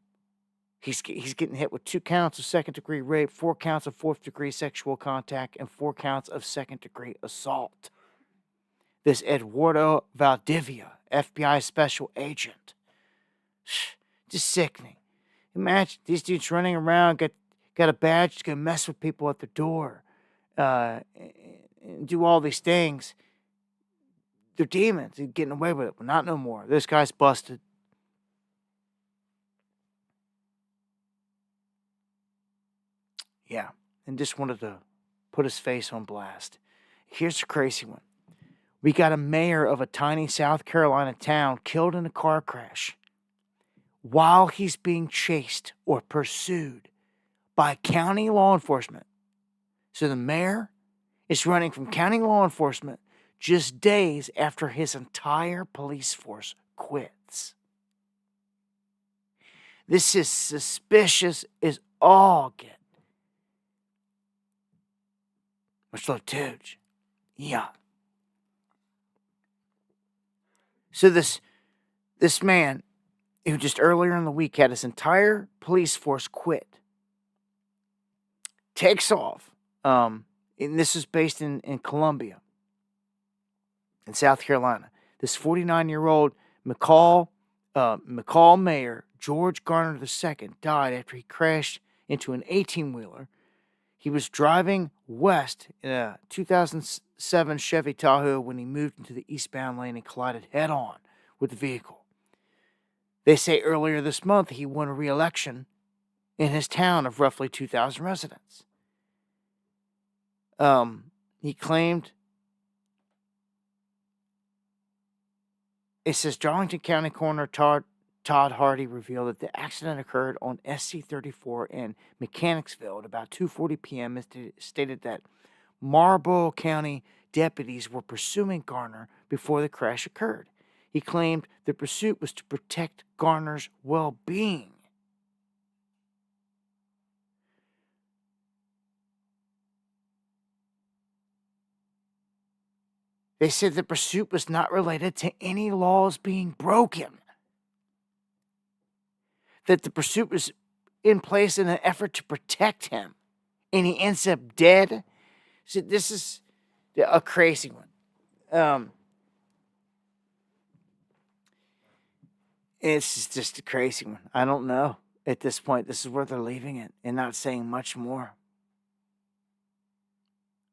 He's getting hit with 2 counts of second-degree rape, 4 counts of 4th-degree sexual contact, and 4 counts of second-degree assault. This Eduardo Valdivia, FBI special agent. Just sickening. Imagine these dudes running around, got a badge to go mess with people at the door, and do all these things. They're demons. They're getting away with it, but not no more. This guy's busted. Yeah, and just wanted to put his face on blast. Here's a crazy one. We got a mayor of a tiny South Carolina town killed in a car crash while he's being chased or pursued by county law enforcement. So the mayor is running from county law enforcement just days after his entire police force quits. This is suspicious as all get. Much love, Outage. Yeah. So this man, who just earlier in the week had his entire police force quit, takes off And this is based in Columbia, in South Carolina. This 49-year-old McCall Mayor George Garner II died after he crashed into an 18-wheeler. He was driving west in a 2007 Chevy Tahoe when he moved into the eastbound lane and collided head-on with the vehicle. They say earlier this month he won a re-election in his town of roughly 2,000 residents. He claimed, it says Darlington County Coroner Todd Hardy revealed that the accident occurred on SC-34 in Mechanicsville at about 2:40 p.m. and stated that Marlborough County deputies were pursuing Garner before the crash occurred. He claimed the pursuit was to protect Garner's well-being. They said the pursuit was not related to any laws being broken. That the pursuit was in place in an effort to protect him. And he ends up dead. So this is a crazy one. It's just a crazy one. I don't know. At this point, this is where they're leaving it and not saying much more.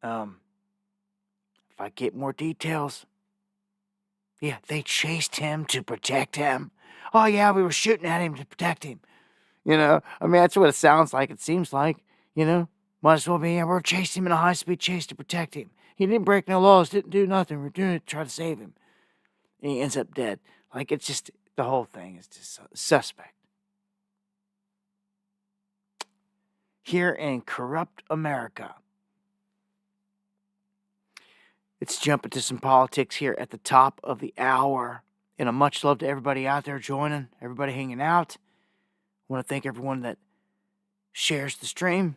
If I get more details. Yeah, they chased him to protect him. Oh, yeah, we were shooting at him to protect him. That's what it sounds like. It seems like, might as well be. Yeah, we're chasing him in a high-speed chase to protect him. He didn't break no laws, didn't do nothing. We're doing it to try to save him. And he ends up dead. Like, it's just, the whole thing is just suspect. Here in corrupt America. Let's jump into some politics here at the top of the hour. And a much love to everybody out there joining, everybody hanging out. I want to thank everyone that shares the stream,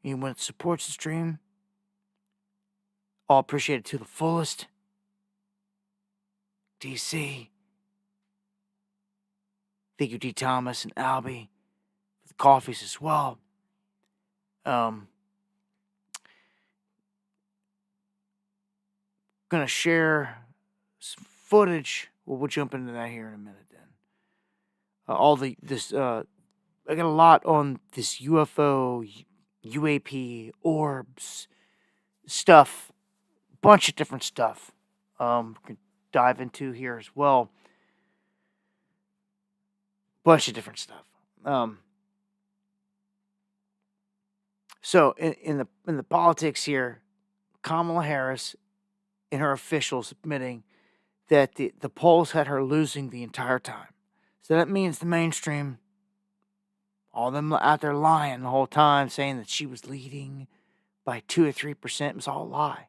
anyone that supports the stream. All appreciated to the fullest. DC. Thank you, D. Thomas and Albie, for the coffees as well. Gonna share some footage. Well, we'll jump into that here in a minute. Then, I got a lot on this UFO, UAP, orbs stuff, bunch of different stuff. We can dive into here as well. Bunch of different stuff. So in the politics here, Kamala Harris and her officials admitting that the polls had her losing the entire time. So that means the mainstream, all of them out there lying the whole time, saying that she was leading by 2 or 3%. It was all a lie.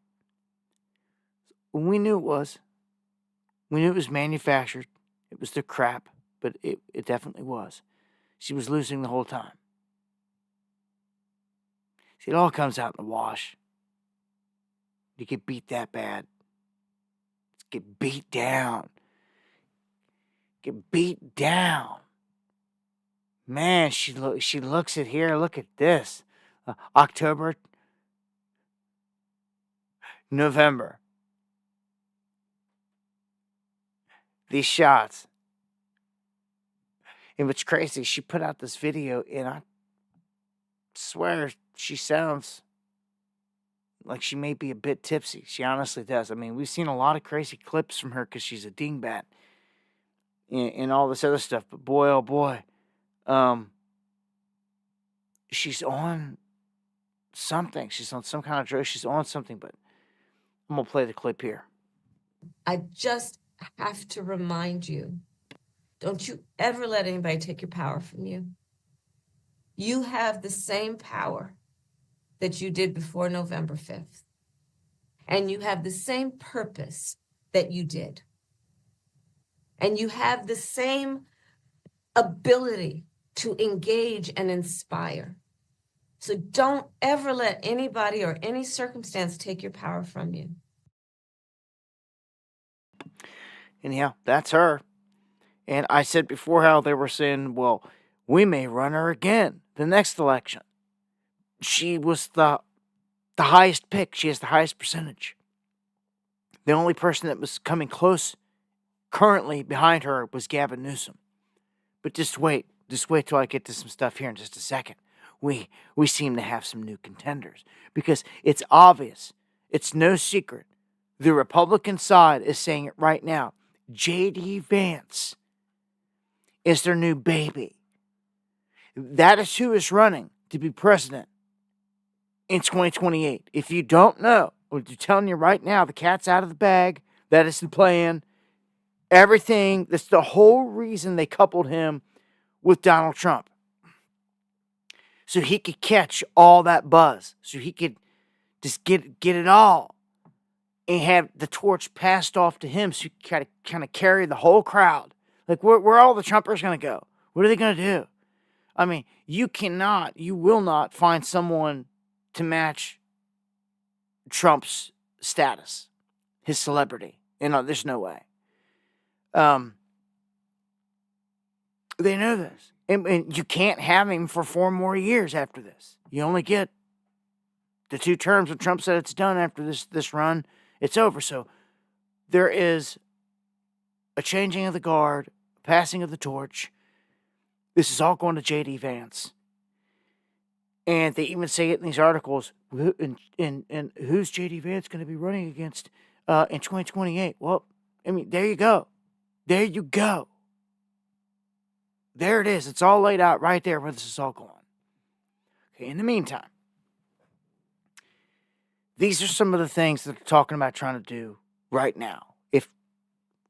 We knew it was. We knew it was manufactured. It was the crap, but it definitely was. She was losing the whole time. See, it all comes out in the wash. You get beat that bad. Get beat down. Get beat down. Man, she looks at here. Look at this. October, November. These shots. And what's crazy, she put out this video, and I swear she sounds like she may be a bit tipsy. She honestly does. I mean, we've seen a lot of crazy clips from her because she's a dingbat and all this other stuff. But boy, oh boy, she's on something. She's on some kind of drug. She's on something, but I'm going to play the clip here. I just have to remind you, don't you ever let anybody take your power from you. You have the same power that you did before November 5th. And you have the same purpose that you did. And you have the same ability to engage and inspire. So don't ever let anybody or any circumstance take your power from you. Anyhow, that's her. And I said before how they were saying, well, we may run her again the next election. She was the the highest pick. She has the highest percentage. The only person that was coming close currently behind her was Gavin Newsom. But just wait till I get to some stuff here in just a second. We seem to have some new contenders because it's obvious. It's no secret. The Republican side is saying it right now. J.D. Vance is their new baby. That is who is running to be president in 2028. If you don't know, I'm telling you right now, the cat's out of the bag. That is the plan. Everything, that's the whole reason they coupled him with Donald Trump. So he could catch all that buzz. So he could just get it all. And have the torch passed off to him so he could kind of carry the whole crowd. Like, where are all the Trumpers going to go? What are they going to do? I mean, you will not find someone to match Trump's status, his celebrity. There's no way. They know this. And you can't have him for 4 more years after this. You only get the 2 terms when Trump said it's done after this run. It's over. So there is a changing of the guard, passing of the torch. This is all going to J.D. Vance. And they even say it in these articles. And who's J.D. Vance going to be running against in 2028? Well, I mean, there you go. There you go. There it is. It's all laid out right there where this is all going. Okay, in the meantime, these are some of the things that they're talking about trying to do right now,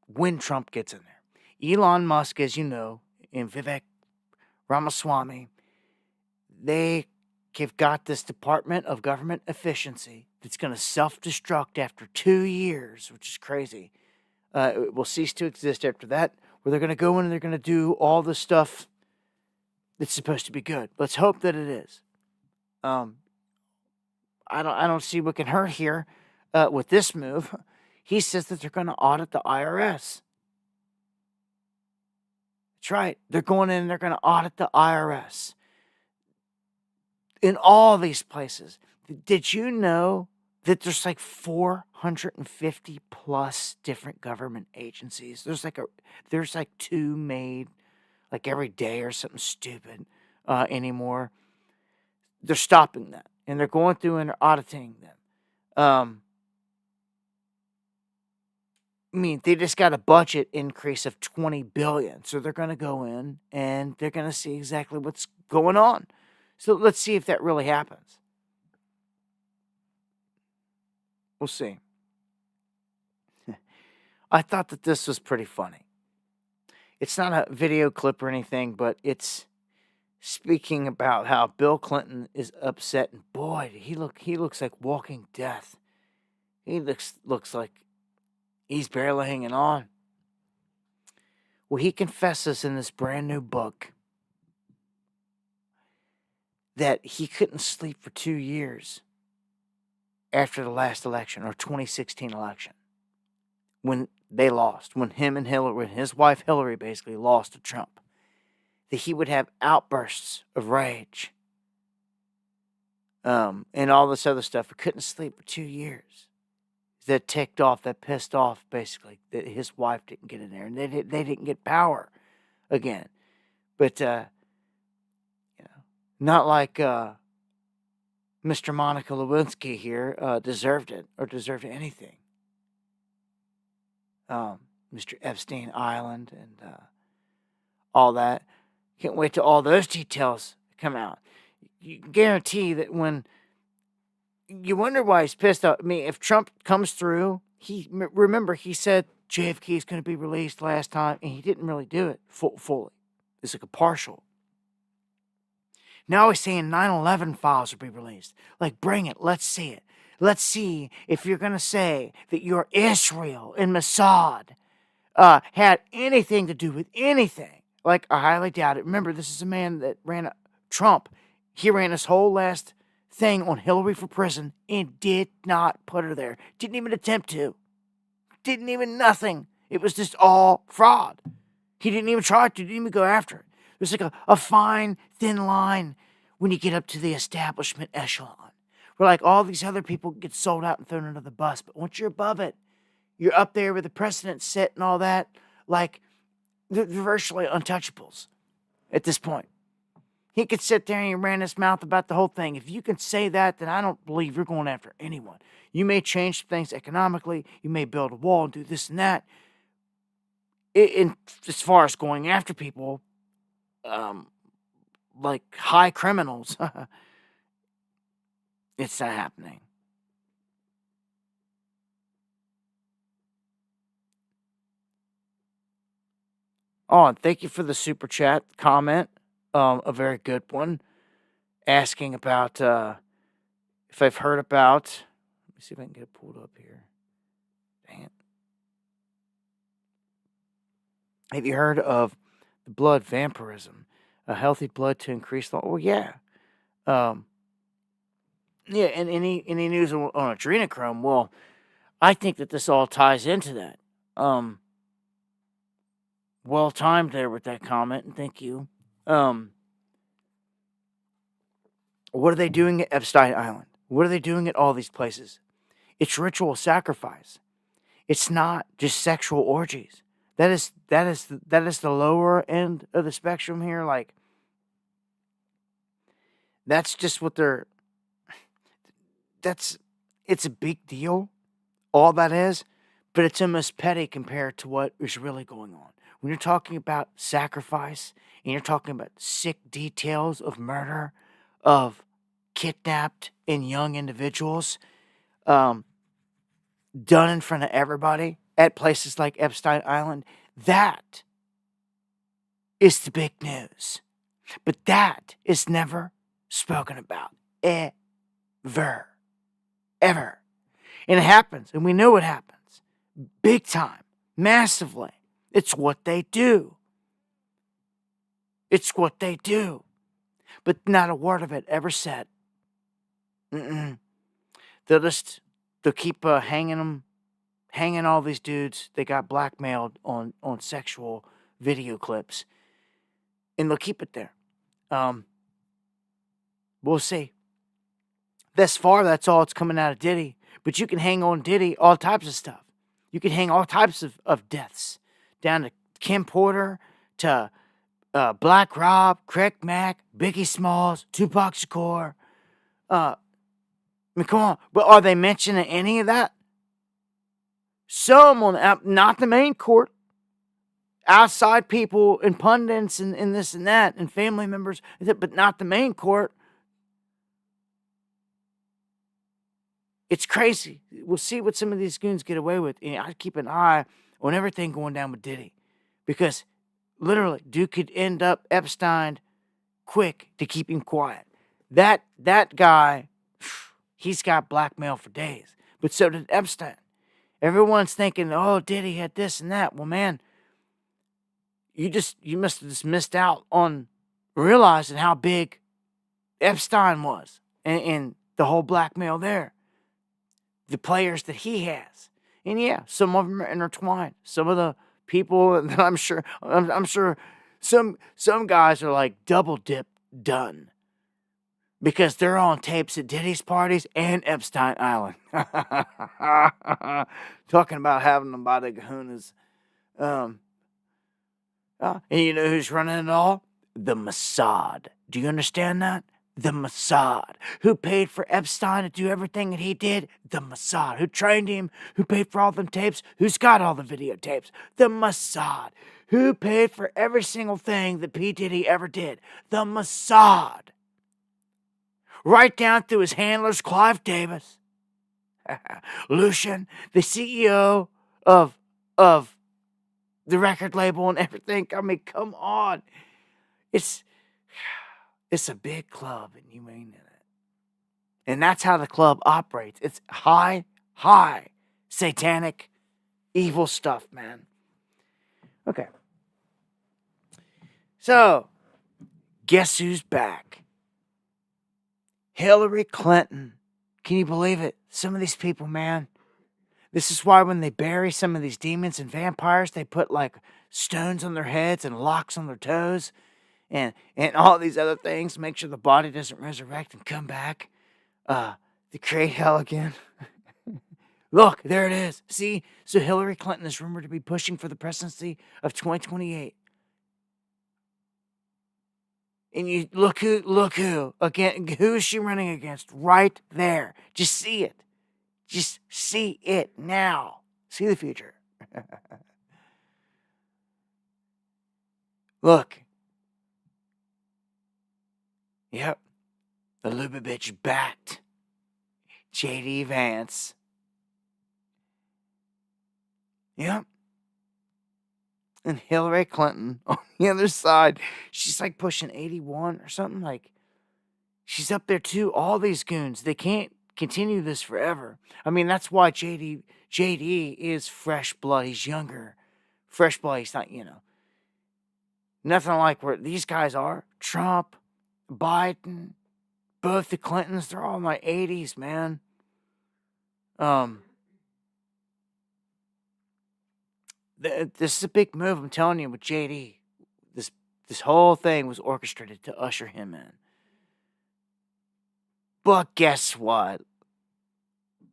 when Trump gets in there. Elon Musk, as you know, and Vivek Ramaswamy, they have got this Department of Government Efficiency that's going to self-destruct after 2 years, which is crazy. It will cease to exist after that, where they're going to go in and they're going to do all the stuff that's supposed to be good. Let's hope that it is. I don't see what can hurt here with this move. He says that they're going to audit the IRS. That's right. They're going in and they're going to audit the IRS. In all these places. Did you know that there's like 450 plus different government agencies? There's like 2 made like every day or something stupid anymore. They're stopping that. And they're going through and they're auditing them. I mean, they just got a budget increase of $20 billion. So they're going to go in and they're going to see exactly what's going on. So let's see if that really happens. We'll see. I thought that this was pretty funny. It's not a video clip or anything, but it's speaking about how Bill Clinton is upset, and boy, he looks like walking death. He looks like he's barely hanging on. Well, he confesses in this brand new book that he couldn't sleep for 2 years after the last election, or 2016 election, when they lost, when his wife Hillary basically lost to Trump. That he would have outbursts of rage and all this other stuff. He couldn't sleep for 2 years. That ticked off, that pissed off, basically, that his wife didn't get in there. And they didn't get power again. But, not like Mr. Monica Lewinsky here deserved it or deserved anything. Mr. Epstein Island and all that. Can't wait till all those details come out. You can guarantee that when you wonder why he's pissed off. I mean, if Trump comes through, remember he said JFK is going to be released last time, and he didn't really do it fully. It's like a partial. Now he's saying 9/11 files will be released. Like, bring it. Let's see it. Let's see if you're going to say that your Israel and Mossad had anything to do with anything. Like, I highly doubt it. Remember, this is a man that ran Trump. He ran his whole last thing on Hillary for prison and did not put her there. Didn't even attempt to. Didn't even nothing. It was just all fraud. He didn't even try to. Didn't even go after it. There's like a fine, thin line when you get up to the establishment echelon, where like all these other people get sold out and thrown under the bus. But once you're above it, you're up there with the president sit and all that. Like, they're virtually untouchables at this point. He could sit there and he ran his mouth about the whole thing. If you can say that, then I don't believe you're going after anyone. You may change things economically. You may build a wall and do this and that. As far as going after people, like high criminals, it's not happening. Oh, and thank you for the super chat comment. A very good one. Asking about if I've heard about. Let me see if I can get it pulled up here. Dang it. Have you heard of the blood vampirism? A healthy blood to increase the. Well, yeah. Yeah, and any news on adrenochrome? Well, I think that this all ties into that. Well timed there with that comment, and thank you. What are they doing at Epstein Island? What are they doing at all these places? It's ritual sacrifice. It's not just sexual orgies. That is the lower end of the spectrum here. Like, that's just what they're. It's a big deal. All that is, but it's almost petty compared to what is really going on. When you're talking about sacrifice and you're talking about sick details of murder, of kidnapped and young individuals, done in front of everybody at places like Epstein Island, that is the big news. But that is never spoken about. Ever. Ever. And it happens, and we know it happens. Big time. Massively. It's what they do. It's what they do. But not a word of it ever said. They'll keep hanging all these dudes. They got blackmailed on sexual video clips. And they'll keep it there. We'll see. Thus far, that's all that's coming out of Diddy. But you can hang on Diddy all types of stuff. You can hang all types of deaths. Down to Kim Porter, to Black Rob, Craig Mack, Biggie Smalls, Tupac Shakur. I mean, come on. But are they mentioning any of that? Some on, not the main court. Outside people and pundits and this and that and family members, but not the main court. It's crazy. We'll see what some of these goons get away with. And I keep an eye on everything going down with Diddy. Because literally, dude could end up Epstein quick to keep him quiet. That guy, he's got blackmail for days. But so did Epstein. Everyone's thinking, oh, Diddy had this and that. Well, man, you must have just missed out on realizing how big Epstein was. And the whole blackmail there. The players that he has. And yeah, some of them are intertwined. Some of the people that I'm sure some guys are like double dip done. Because they're on tapes at Diddy's parties and Epstein Island. Talking about having them by the kahunas. And you know who's running it all? The Mossad. Do you understand that? The Mossad. Who paid for Epstein to do everything that he did? The Mossad. Who trained him? Who paid for all them tapes? Who's got all the videotapes? The Mossad. Who paid for every single thing that P. Diddy ever did? The Mossad. Right down through his handlers, Clive Davis. Lucian, the CEO of the record label and everything. I mean, come on. It's a big club, and you mean it. And that's how the club operates. It's high, satanic, evil stuff, man. Okay. So, guess who's back? Hillary Clinton. Can you believe it? Some of these people, man. This is why when they bury some of these demons and vampires, they put like stones on their heads and locks on their toes. And all these other things, make sure the body doesn't resurrect and come back. to create hell again. Look, there it is. See? So Hillary Clinton is rumored to be pushing for the presidency of 2028. And you look who again, who is she running against? Right there. Just see it. Just see it now. See the future. Look. Yep. The Lubavitch backed J.D. Vance. Yep. And Hillary Clinton on the other side, she's like pushing 81 or something. Like, she's up there too. All these goons, they can't continue this forever. I mean, that's why JD is fresh blood. He's younger. Fresh blood. He's not, nothing like where these guys are. Trump, Biden, both the Clintons, they're all in my 80s, man. This is a big move, I'm telling you, with JD. This whole thing was orchestrated to usher him in. But guess what?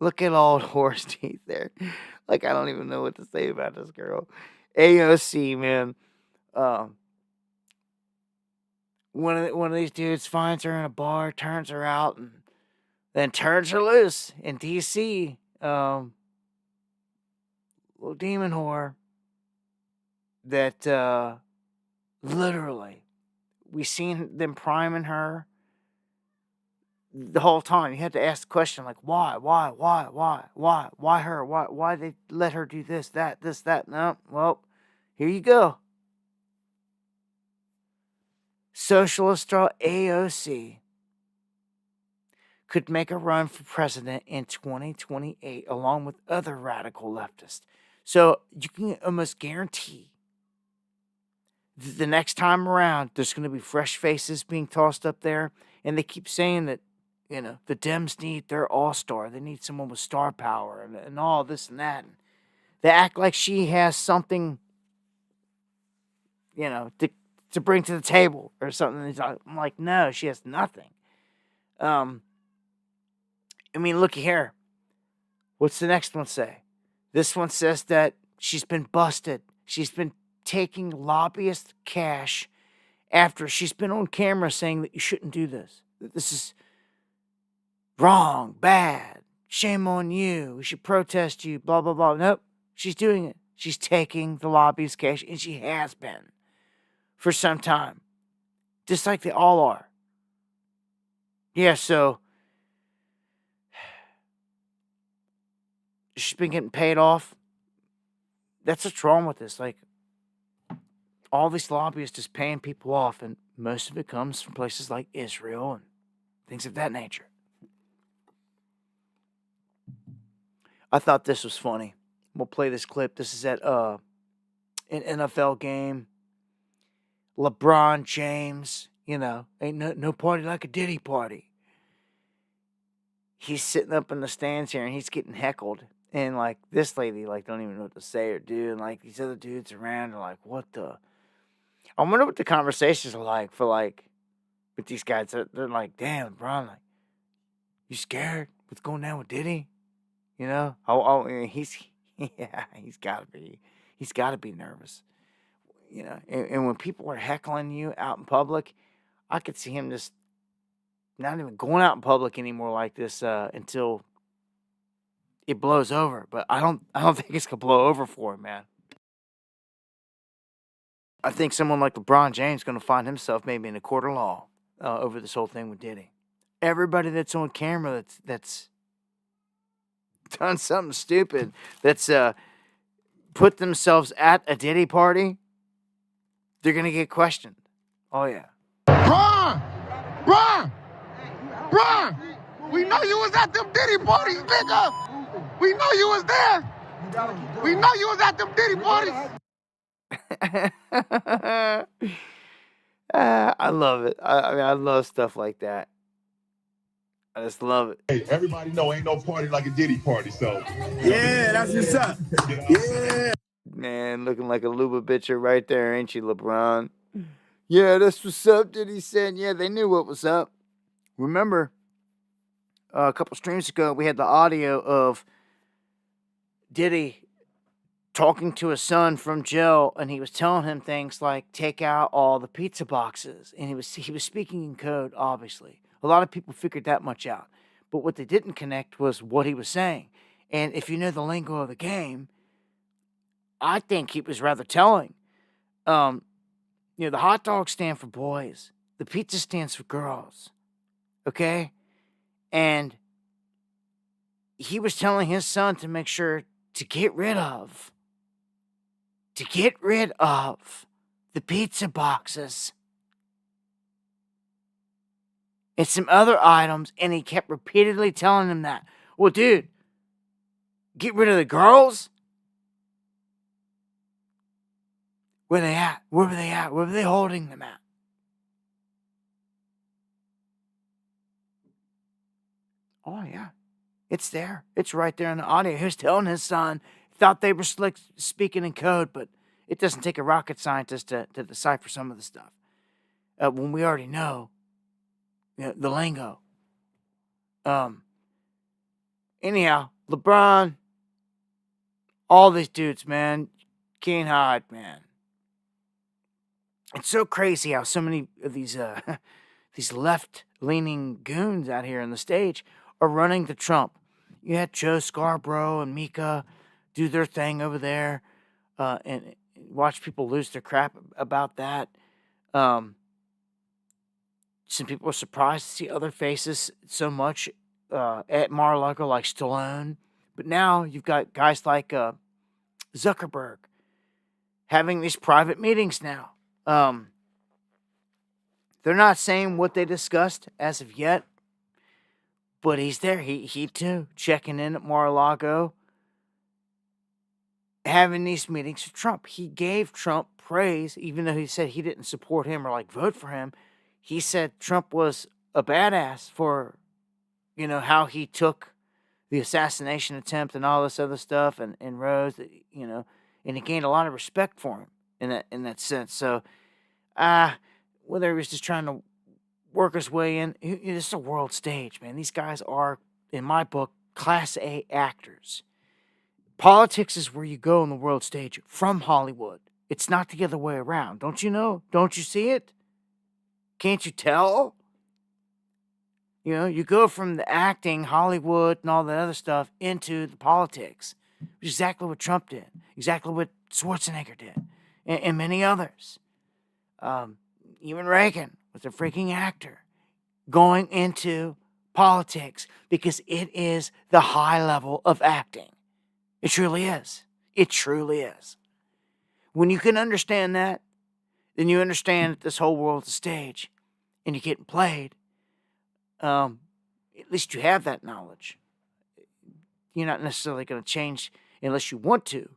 Look at old horse teeth there. Like, I don't even know what to say about this girl. AOC, man. One of these dudes finds her in a bar, turns her out, and then turns her loose in D.C. Little demon whore that literally we seen them priming her the whole time. You had to ask the question, like, why her? Why they let her do this, that? No, well, here you go. Socialist star AOC could make a run for president in 2028 along with other radical leftists. So you can almost guarantee the next time around there's going to be fresh faces being tossed up there. And they keep saying that, the Dems need their all-star. They need someone with star power and all this and that. And they act like she has something, to bring to the table or something. I'm like, no, she has nothing. I mean, looky here. What's the next one say? This one says that she's been busted. She's been taking lobbyist cash after she's been on camera saying that you shouldn't do this. That this is wrong, bad, shame on you, we should protest you, blah, blah, blah. Nope, she's doing it. She's taking the lobbyist cash, and she has been for some time. Just like they all are. Yeah, so she's been getting paid off. That's what's wrong with this. Like, all these lobbyists is paying people off, and most of it comes from places like Israel and things of that nature. I thought this was funny. We'll play this clip. This is at an NFL game. LeBron James, ain't no party like a Diddy party. He's sitting up in the stands here, and he's getting heckled. And, like, this lady, like, don't even know what to say or do. And, like, these other dudes around are like, what the? I wonder what the conversations are like for, like, with these guys. They're like, damn, LeBron, like, you scared? What's going down with Diddy? He's got to be. He's got to be nervous. And when people are heckling you out in public, I could see him just not even going out in public anymore like this until it blows over. But I don't think it's gonna blow over for him, man. I think someone like LeBron James is gonna find himself maybe in a court of law over this whole thing with Diddy. Everybody that's on camera that's done something stupid, that's put themselves at a Diddy party, they're gonna get questioned. Oh yeah. Ron! We know you was at them Diddy parties, nigga! We know you was there! We know you was at them Diddy parties! I love it. I love stuff like that. I just love it. Hey, everybody know ain't no party like a Diddy party, so. Yeah, that's what's up. Yeah. Man, looking like a Lubavitcher right there, ain't you, LeBron? Yeah, that's what's up, Diddy said. Yeah, they knew what was up. Remember, a couple streams ago, we had the audio of Diddy talking to his son from jail, and he was telling him things like take out all the pizza boxes, and he was speaking in code. Obviously, a lot of people figured that much out, but what they didn't connect was what he was saying. And if you know the lingo of the game, I think he was rather telling. The hot dogs stand for boys, the pizza stands for girls. Okay, and he was telling his son to make sure to get rid of the pizza boxes and some other items, and he kept repeatedly telling him that. Well, dude, get rid of the girls? Where they at? Where were they at? Where were they holding them at? Oh, yeah. It's there. It's right there in the audio. He was telling his son, thought they were speaking in code, but it doesn't take a rocket scientist to decipher some of the stuff. When we already know, the lingo. Anyhow, LeBron, all these dudes, man, can't hide, man. It's so crazy how so many of these these left-leaning goons out here on the stage are running to Trump. You had Joe Scarborough and Mika do their thing over there, and watch people lose their crap about that. Some people are surprised to see other faces so much at Mar-a-Lago, like Stallone. But now you've got guys like Zuckerberg having these private meetings now. They're not saying what they discussed as of yet, but he's there. He too, checking in at Mar-a-Lago, having these meetings with Trump. He gave Trump praise, even though he said he didn't support him or vote for him. He said Trump was a badass for, how he took the assassination attempt and all this other stuff and Rose, and he gained a lot of respect for him in that sense. So, whether he was just trying to work his way in, it's a world stage, man. These guys are, in my book, Class A actors. Politics is where you go on the world stage from Hollywood. It's not the other way around. Don't you know? Don't you see it? Can't you tell? You go from the acting, Hollywood, and all that other stuff into the politics. Which is exactly what Trump did. Exactly what Schwarzenegger did. And many others. Even Reagan was a freaking actor going into politics because it is the high level of acting. It truly is. It truly is. When you can understand that, then you understand that this whole world's a stage and you're getting played. At least you have that knowledge. You're not necessarily going to change, unless you want to,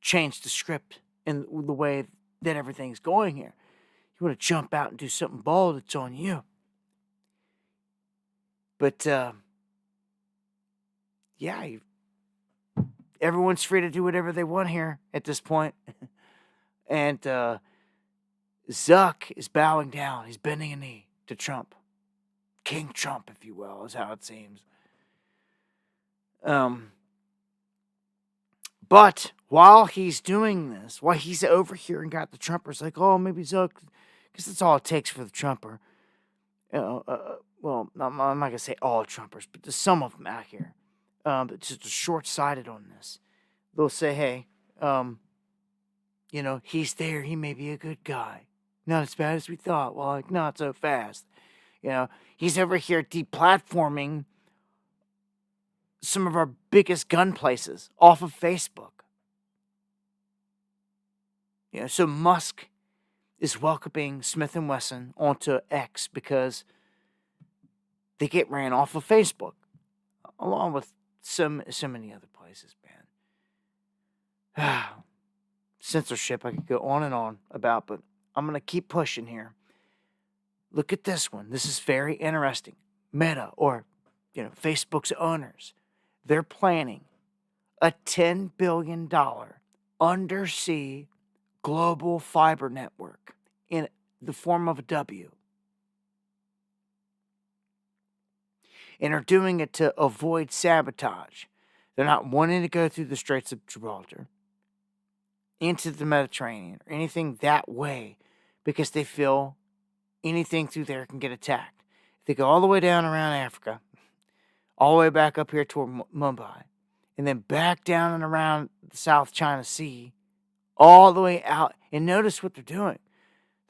change the script and the way that everything's going here. You want to jump out and do something bold, it's on you. But, everyone's free to do whatever they want here at this point. And Zuck is bowing down. He's bending a knee to Trump. King Trump, if you will, is how it seems. But while he's doing this, while he's over here and got the Trumpers like, oh, maybe Zuck, because that's all it takes for the Trumper. Well, I'm not going to say all Trumpers, but there's some of them out here. Just short-sighted on this. They'll say, hey, he's there. He may be a good guy. Not as bad as we thought. Well, not so fast. He's over here deplatforming some of our biggest gun places off of Facebook. So Musk is welcoming Smith & Wesson onto X because they get ran off of Facebook, along with so many other places, man. Censorship I could go on and on about, but I'm going to keep pushing here. Look at this one. This is very interesting. Meta, or Facebook's owners, they're planning a $10 billion undersea global fiber network in the form of a W. And are doing it to avoid sabotage. They're not wanting to go through the Straits of Gibraltar, into the Mediterranean, or anything that way, because they feel anything through there can get attacked. If they go all the way down around Africa, all the way back up here toward Mumbai, and then back down and around the South China Sea, all the way out, and notice what they're doing.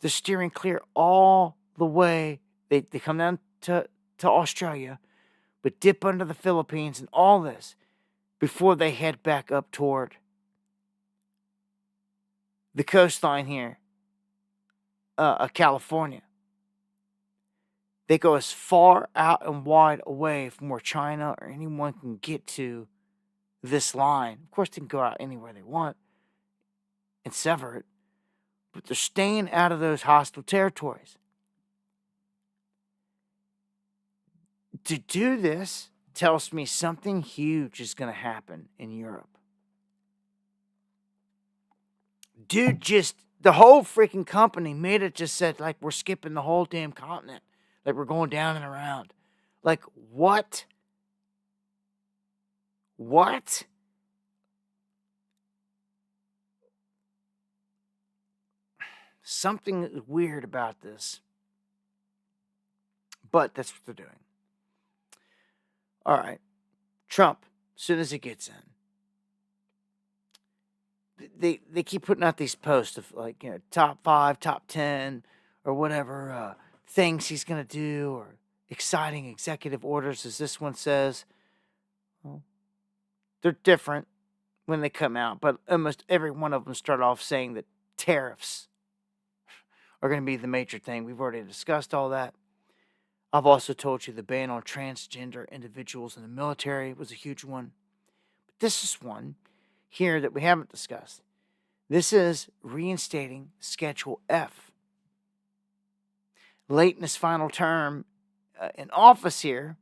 They're steering clear all the way. They come down to Australia, but dip under the Philippines and all this before they head back up toward the coastline here of California. They go as far out and wide away from where China or anyone can get to this line. Of course, they can go out anywhere they want and sever it, but they're staying out of those hostile territories. To do this tells me something huge is going to happen in Europe. Dude, just the whole freaking company made it just said, like, we're skipping the whole damn continent. Like, we're going down and around. Like, what? What? Something is weird about this. But that's what they're doing. All right. Trump, as soon as he gets in, they keep putting out these posts of, like, you know, top 5, top 10, or whatever things he's going to do, or exciting executive orders, as this one says. Well, they're different when they come out, but almost every one of them start off saying that tariffs are going to be the major thing. We've already discussed all that. I've also told you the ban on transgender individuals in the military was a huge one. But this is one here that we haven't discussed. This is reinstating Schedule F. Late in his final term in office here,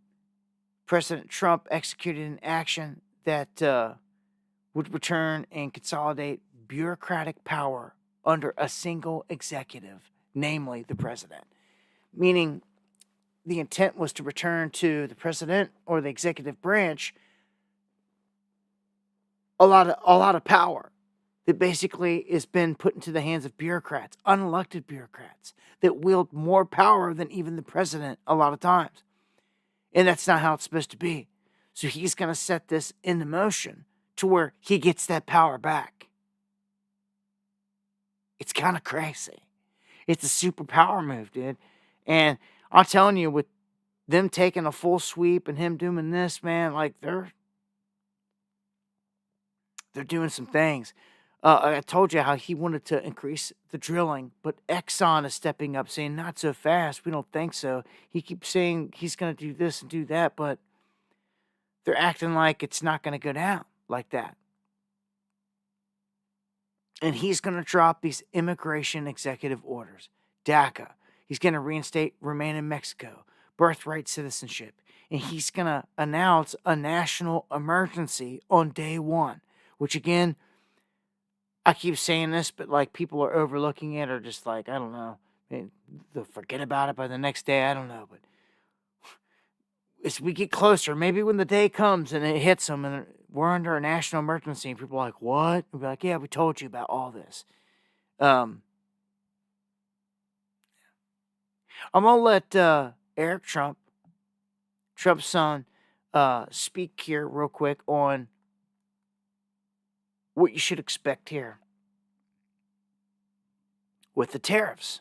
President Trump executed an action that would return and consolidate bureaucratic power under a single executive, namely the president. Meaning, the intent was to return to the president or the executive branch a lot of power that basically has been put into the hands of bureaucrats, unelected bureaucrats, that wield more power than even the president a lot of times. And that's not how it's supposed to be. So he's going to set this into motion to where he gets that power back. It's kind of crazy. It's a superpower move, dude. And I'm telling you, with them taking a full sweep and him doing this, man, like they're doing some things. I told you how he wanted to increase the drilling, but Exxon is stepping up saying, not so fast. We don't think so. He keeps saying he's going to do this and do that, but they're acting like it's not going to go down like that. And he's going to drop these immigration executive orders. DACA. He's going to reinstate remain in Mexico, birthright citizenship. And he's going to announce a national emergency on day one, which again, I keep saying this, but like people are overlooking it or just like, I don't know, they'll forget about it by the next day. I don't know. But as we get closer, maybe when the day comes and it hits them and we're under a national emergency and people are like, what? We'll be like, yeah, we told you about all this. I'm going to let Eric Trump, Trump's son, speak here real quick on what you should expect here with the tariffs.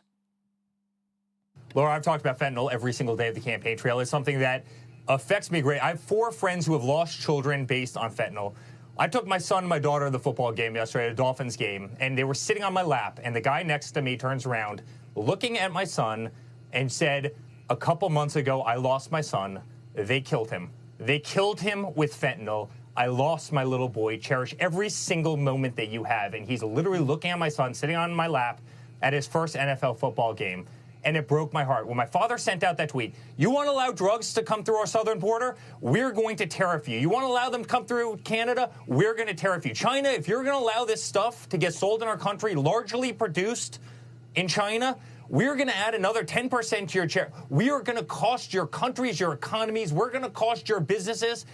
Laura, I've talked about fentanyl every single day of the campaign trail. It's something that affects me great. I have 4 friends who have lost children based on fentanyl. I took my son and my daughter to the football game yesterday, a Dolphins game, and they were sitting on my lap, and the guy next to me turns around, looking at my son, and said, a couple months ago, I lost my son. They killed him. They killed him with fentanyl. I lost my little boy. Cherish every single moment that you have. And he's literally looking at my son, sitting on my lap at his first NFL football game. And it broke my heart. When my father sent out that tweet, you want to allow drugs to come through our southern border? We're going to tariff you. You want to allow them to come through Canada? We're going to tariff you. China, if you're going to allow this stuff to get sold in our country, largely produced in China, we're going to add another 10% to your chair. We are going to cost your countries, your economies. We're going to cost your businesses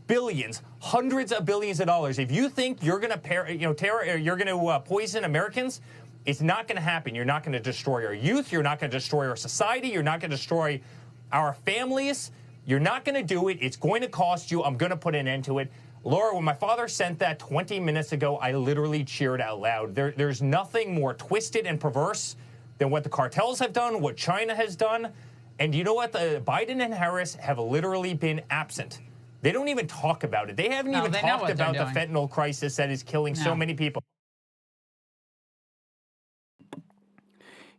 billions, hundreds of billions of dollars. If you think you're going to poison Americans, it's not going to happen. You're not going to destroy our youth. You're not going to destroy our society. You're not going to destroy our families. You're not going to do it. It's going to cost you. I'm going to put an end to it. Laura, when my father sent that 20 minutes ago, I literally cheered out loud. There's nothing more twisted and perverse than what the cartels have done, what China has done. And you know what? Biden and Harris have literally been absent. They don't even talk about it. They haven't even talked about the fentanyl crisis that is killing so many people.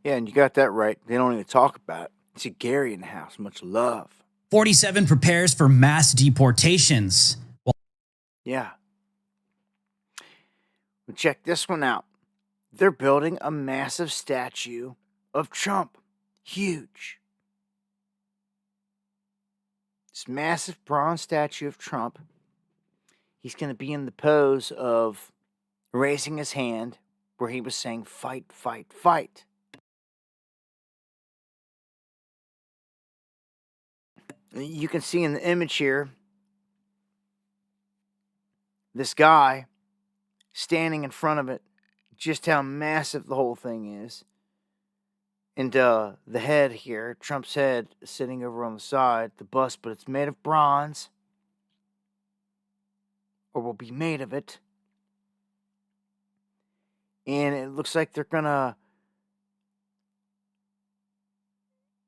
Yeah, and you got that right. They don't even talk about it. See Gary in the house. Much love. 47 prepares for mass deportations. Yeah. But check this one out. They're building a massive statue of Trump. Huge. This massive bronze statue of Trump. He's going to be in the pose of raising his hand where he was saying, fight, fight, fight. You can see in the image here, this guy standing in front of it, just how massive the whole thing is. And the head here, Trump's head, is sitting over on the side, the bust, but it's made of bronze, or will be made of it. And it looks like they're gonna,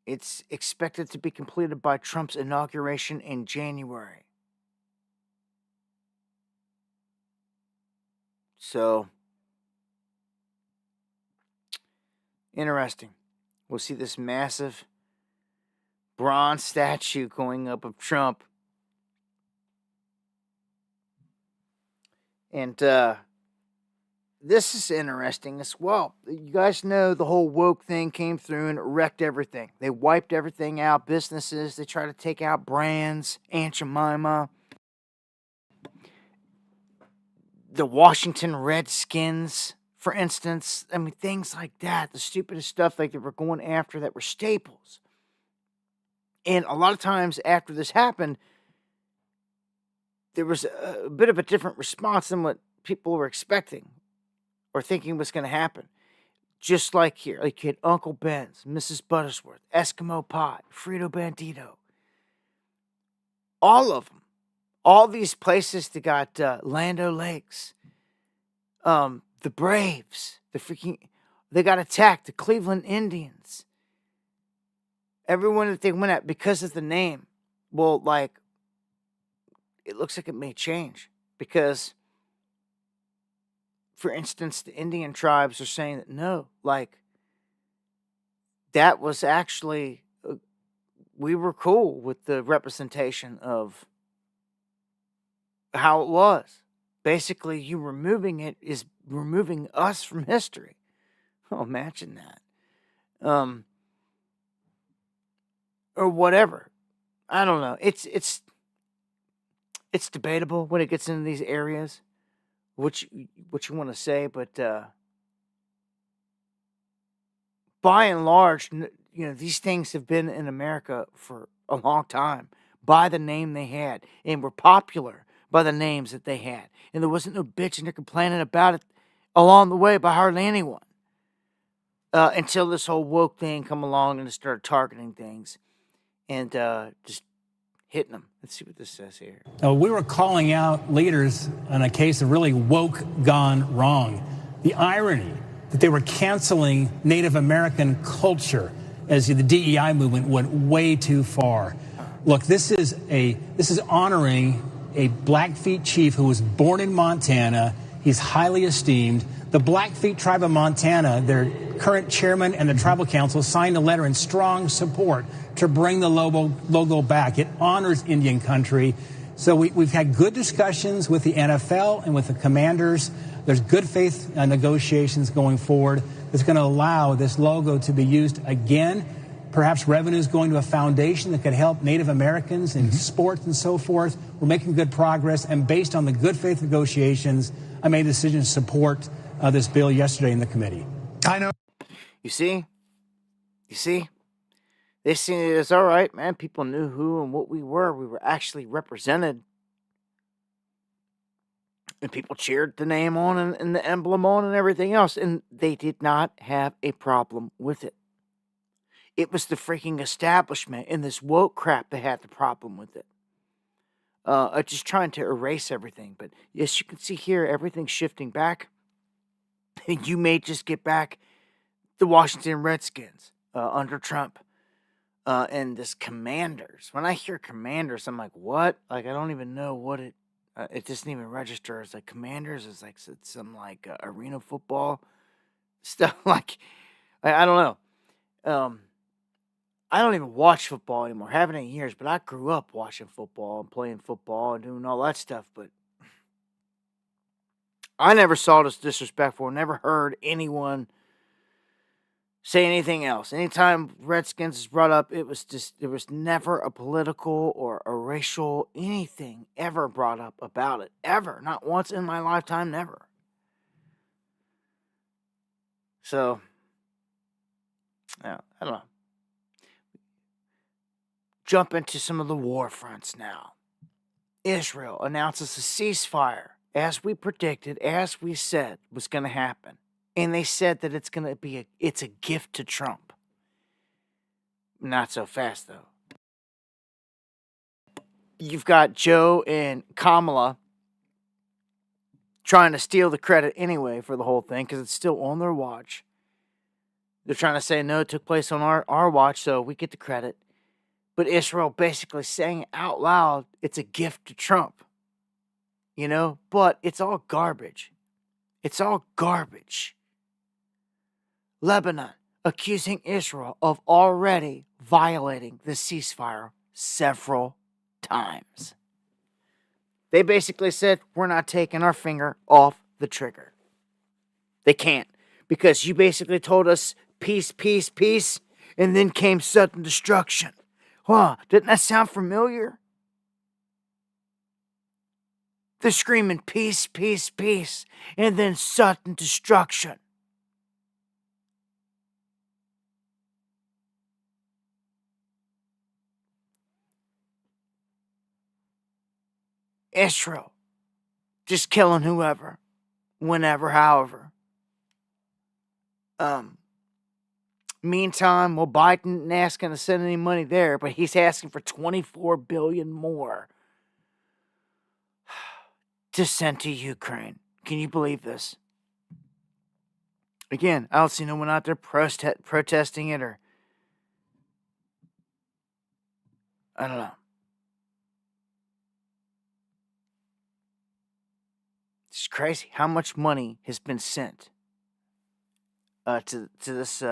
it's expected to be completed by Trump's inauguration in January. So, interesting. We'll see this massive bronze statue going up of Trump. And this is interesting as well. You guys know the whole woke thing came through and wrecked everything. They wiped everything out, businesses. They tried to take out brands, Aunt Jemima. The Washington Redskins, for instance. I mean, things like that. The stupidest stuff like they were going after that were staples. And a lot of times after this happened, there was a bit of a different response than what people were expecting or thinking was going to happen. Just like here, like you had Uncle Ben's, Mrs. Buttersworth, Eskimo Pot, Frito Bandito. All of them. All these places that got Land O'Lakes, the Braves, they got attacked, the Cleveland Indians. Everyone that they went at because of the name, well, like, it looks like it may change. Because, for instance, the Indian tribes are saying that no, like, that was actually, we were cool with the representation of how it was. Basically, you removing it is removing us from history. Oh, imagine that. Or whatever. I don't know. It's debatable when it gets into these areas, what you want to say, but by and large, these things have been in America for a long time by the name they had and were popular by the names that they had. And there wasn't no bitching or complaining about it along the way by hardly anyone. Until this whole woke thing come along and it started targeting things and just hitting them. Let's see what this says here. We were calling out leaders on a case of really woke gone wrong. The irony that they were canceling Native American culture as the DEI movement went way too far. Look, this is honoring a Blackfeet chief who was born in Montana. He's highly esteemed. The Blackfeet tribe of Montana, their current chairman and the tribal council signed a letter in strong support to bring the logo back. It honors Indian country. So we've had good discussions with the NFL and with the commanders. There's good faith negotiations going forward that's going to allow this logo to be used again. Perhaps revenues going to a foundation that could help Native Americans in sports and so forth. We're making good progress. And based on the good faith negotiations, I made a decision to support this bill yesterday in the committee. I know. You see, You see? They seen it as, all right, man, people knew who and what we were. We were actually represented. And people cheered the name on and the emblem on and everything else. And they did not have a problem with it. It was the freaking establishment and this woke crap that had the problem with it. Just trying to erase everything. But yes, you can see here, everything's shifting back. And you may just get back the Washington Redskins under Trump. And this Commanders. When I hear Commanders, I'm like, what? Like, I don't even know what it doesn't even register. It's like Commanders is like some like arena football stuff. Like, I don't know. I don't even watch football anymore. Haven't in years, but I grew up watching football and playing football and doing all that stuff. But I never saw this disrespectful. Never heard anyone say anything else. Anytime Redskins is brought up, it was never a political or a racial anything ever brought up about it. Ever. Not once in my lifetime, never. So, yeah, I don't know. Jump into some of the war fronts now. Israel announces a ceasefire, as we predicted, as we said was going to happen. And they said that it's a gift to Trump. Not so fast, though. You've got Joe and Kamala trying to steal the credit anyway for the whole thing because it's still on their watch. They're trying to say, no, it took place on our watch, so we get the credit. But Israel basically saying out loud, it's a gift to Trump. You know? But it's all garbage. It's all garbage. Lebanon accusing Israel of already violating the ceasefire several times. They basically said, we're not taking our finger off the trigger. They can't. Because you basically told us peace, peace, peace, and then came sudden destruction. Huh, didn't that sound familiar? They're screaming peace, peace, peace, and then sudden destruction. Israel just killing whoever, whenever, however. Meantime, well, Biden ain't asking to send any money there, but he's asking for $24 billion more to send to Ukraine. Can you believe this? Again, I don't see no one out there protesting it or I don't know. It's crazy how much money has been sent to this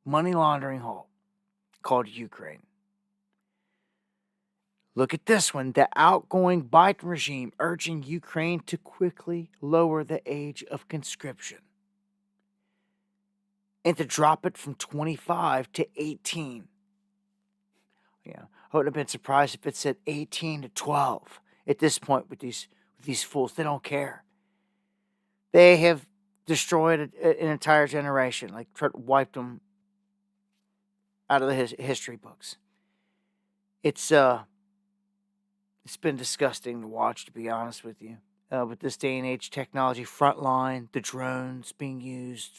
money laundering hole called Ukraine. Look at this one. The outgoing Biden regime urging Ukraine to quickly lower the age of conscription and to drop it from 25 to 18. Yeah, I would have been surprised if it said 18 to 12 at this point with these fools. They don't care. They have destroyed an entire generation, like wiped them out of the history books. It's been disgusting to watch, to be honest with you. With this day and age technology, frontline, the drones being used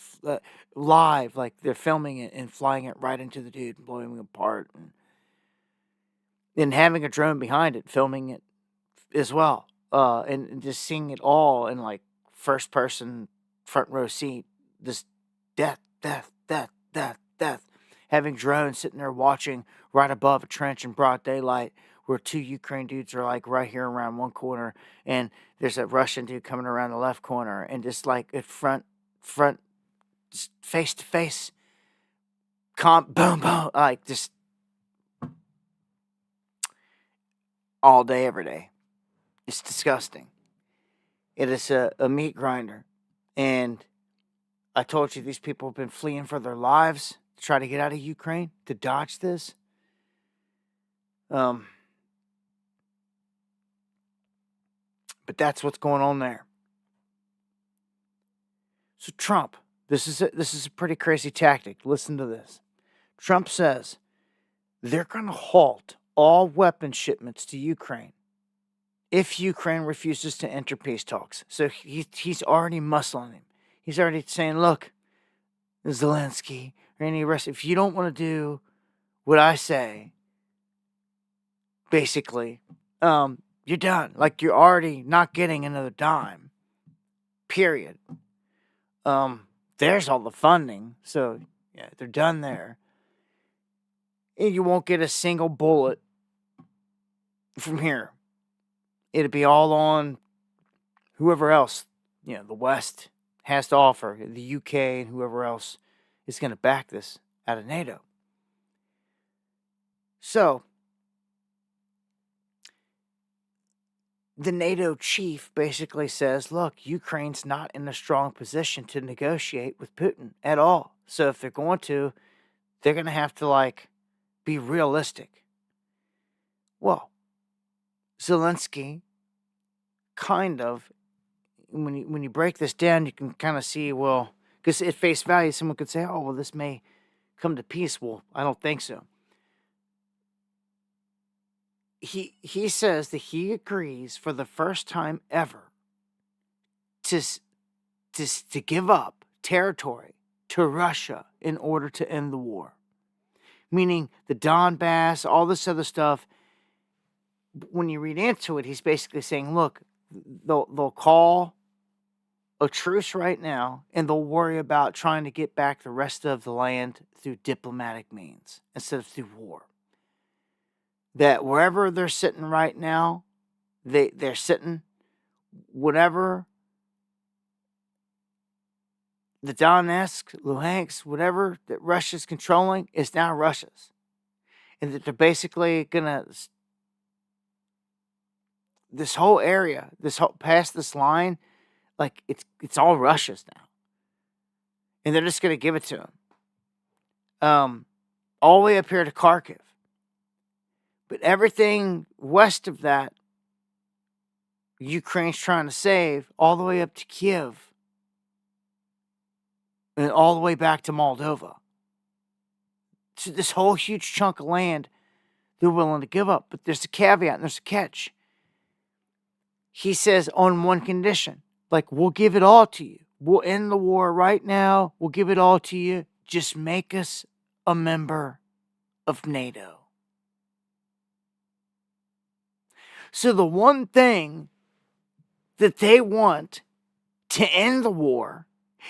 live, like they're filming it and flying it right into the dude and blowing him apart. And having a drone behind it, filming it as well. And just seeing it all in like first person, front row seat. This death. Having drones sitting there watching right above a trench in broad daylight where two Ukraine dudes are like right here around one corner and there's a Russian dude coming around the left corner and just like at front, just face to face, boom, boom, like just all day, every day. It's disgusting. It is a meat grinder. And I told you these people have been fleeing for their lives to try to get out of Ukraine, to dodge this. But that's what's going on there. So Trump, this is a pretty crazy tactic. Listen to this. Trump says they're going to halt all weapon shipments to Ukraine if Ukraine refuses to enter peace talks. So he's already muscling him. He's already saying, look, Zelensky or any rest, if you don't want to do what I say, basically, you're done. Like, you're already not getting another dime. Period. There's all the funding. So, yeah, they're done there. And you won't get a single bullet from here. It'll be all on whoever else, the West has to offer, the UK and whoever else is going to back this out of NATO. So, the NATO chief basically says, look, Ukraine's not in a strong position to negotiate with Putin at all. So if they're going to have to, be realistic. Well, Zelensky kind of, when you break this down, you can kind of see, well, because at face value, someone could say, oh, well, this may come to peace. Well, I don't think so. He says that he agrees for the first time ever to give up territory to Russia in order to end the war. Meaning the Donbass, all this other stuff. When you read into it, he's basically saying, look, they'll call a truce right now, and they'll worry about trying to get back the rest of the land through diplomatic means instead of through war. That wherever they're sitting right now, they're sitting, whatever, the Donetsk, Luhansk, whatever that Russia's controlling is now Russia's. And that they're basically going to, this whole area, past this line, it's all Russia's now. And they're just going to give it to them. All the way up here to Kharkiv. But everything west of that, Ukraine's trying to save, all the way up to Kiev. And all the way back to Moldova. So this whole huge chunk of land they're willing to give up. But there's a caveat and there's a catch. He says on one condition, we'll give it all to you. We'll end the war right now. We'll give it all to you. Just make us a member of NATO. So the one thing that they want to end the war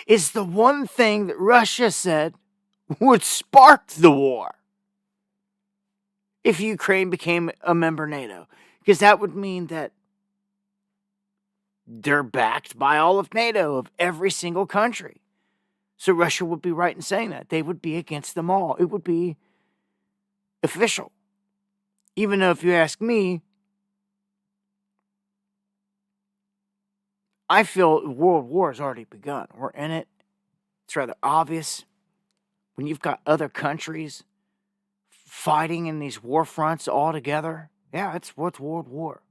is the one thing that Russia said would spark the war if Ukraine became a member of NATO. Because that would mean that they're backed by all of NATO, of every single country. So Russia would be right in saying that. They would be against them all. It would be official. Even though if you ask me, I feel World War has already begun. We're in it. It's rather obvious. When you've got other countries fighting in these war fronts all together, yeah, it's World War.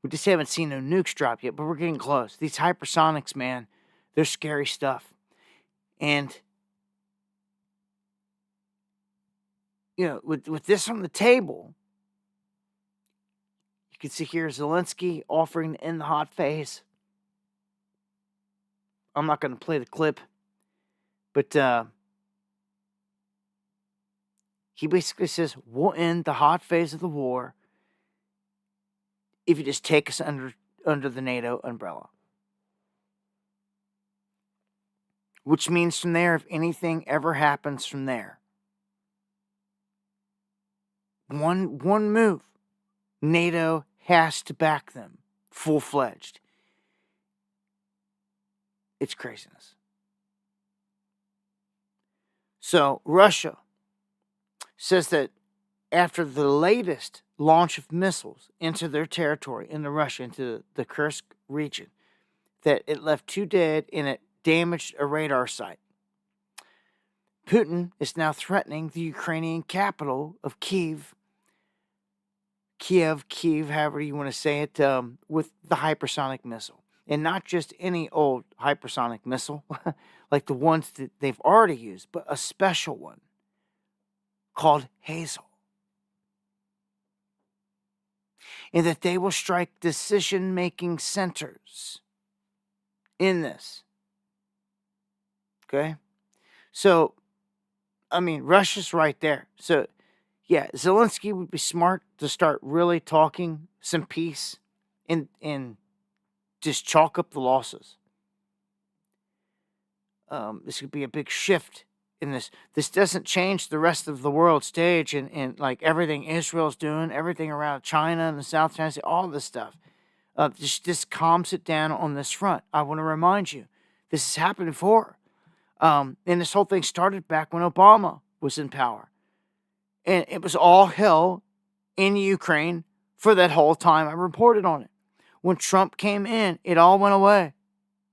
We just haven't seen no nukes drop yet, but we're getting close. These hypersonics, man, they're scary stuff. And, with this on the table, you can see here Zelensky offering to end the hot phase. I'm not going to play the clip, but he basically says, we'll end the hot phase of the war if you just take us under the NATO umbrella. Which means from there, if anything ever happens from there, one move, NATO has to back them full-fledged. It's craziness. So Russia says that after the latest launch of missiles into their territory, into Russia, into the Kursk region, that it left 2 dead and it damaged a radar site. Putin is now threatening the Ukrainian capital of Kiev, however you want to say it, with the hypersonic missile. And not just any old hypersonic missile, like the ones that they've already used, but a special one called Hazel. And that they will strike decision-making centers in this. Okay? So, I mean, Russia's right there. So, yeah, Zelensky would be smart to start really talking some peace and just chalk up the losses. This could be a big shift in this. This doesn't change the rest of the world stage and like everything Israel's doing, everything around China and the South China Sea, all this stuff. Just calms it down on this front. I want to remind you, this has happened before. And this whole thing started back when Obama was in power. And it was all hell in Ukraine for that whole time. I reported on it. When Trump came in, it all went away.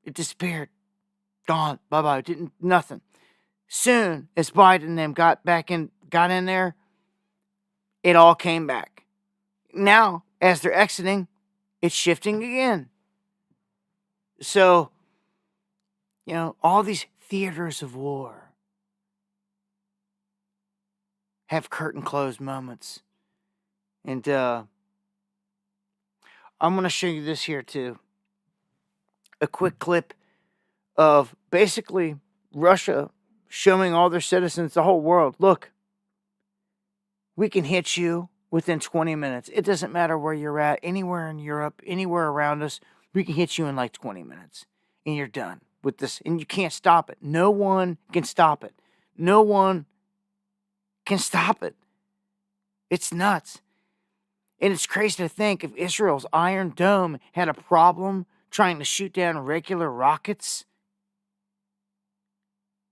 It disappeared. Gone. Bye-bye. Nothing. Soon as Biden and them got in there, it all came back. Now, as they're exiting, it's shifting again. So, all these theaters of war have curtain closed moments. And I'm going to show you this here too. A quick clip of basically Russia showing all their citizens, the whole world, look, we can hit you within 20 minutes. It doesn't matter where you're at, anywhere in Europe, anywhere around us, we can hit you in like 20 minutes. And you're done with this. And you can't stop it. No one can stop it. No one can stop it. It's nuts. And it's crazy to think if Israel's Iron Dome had a problem trying to shoot down regular rockets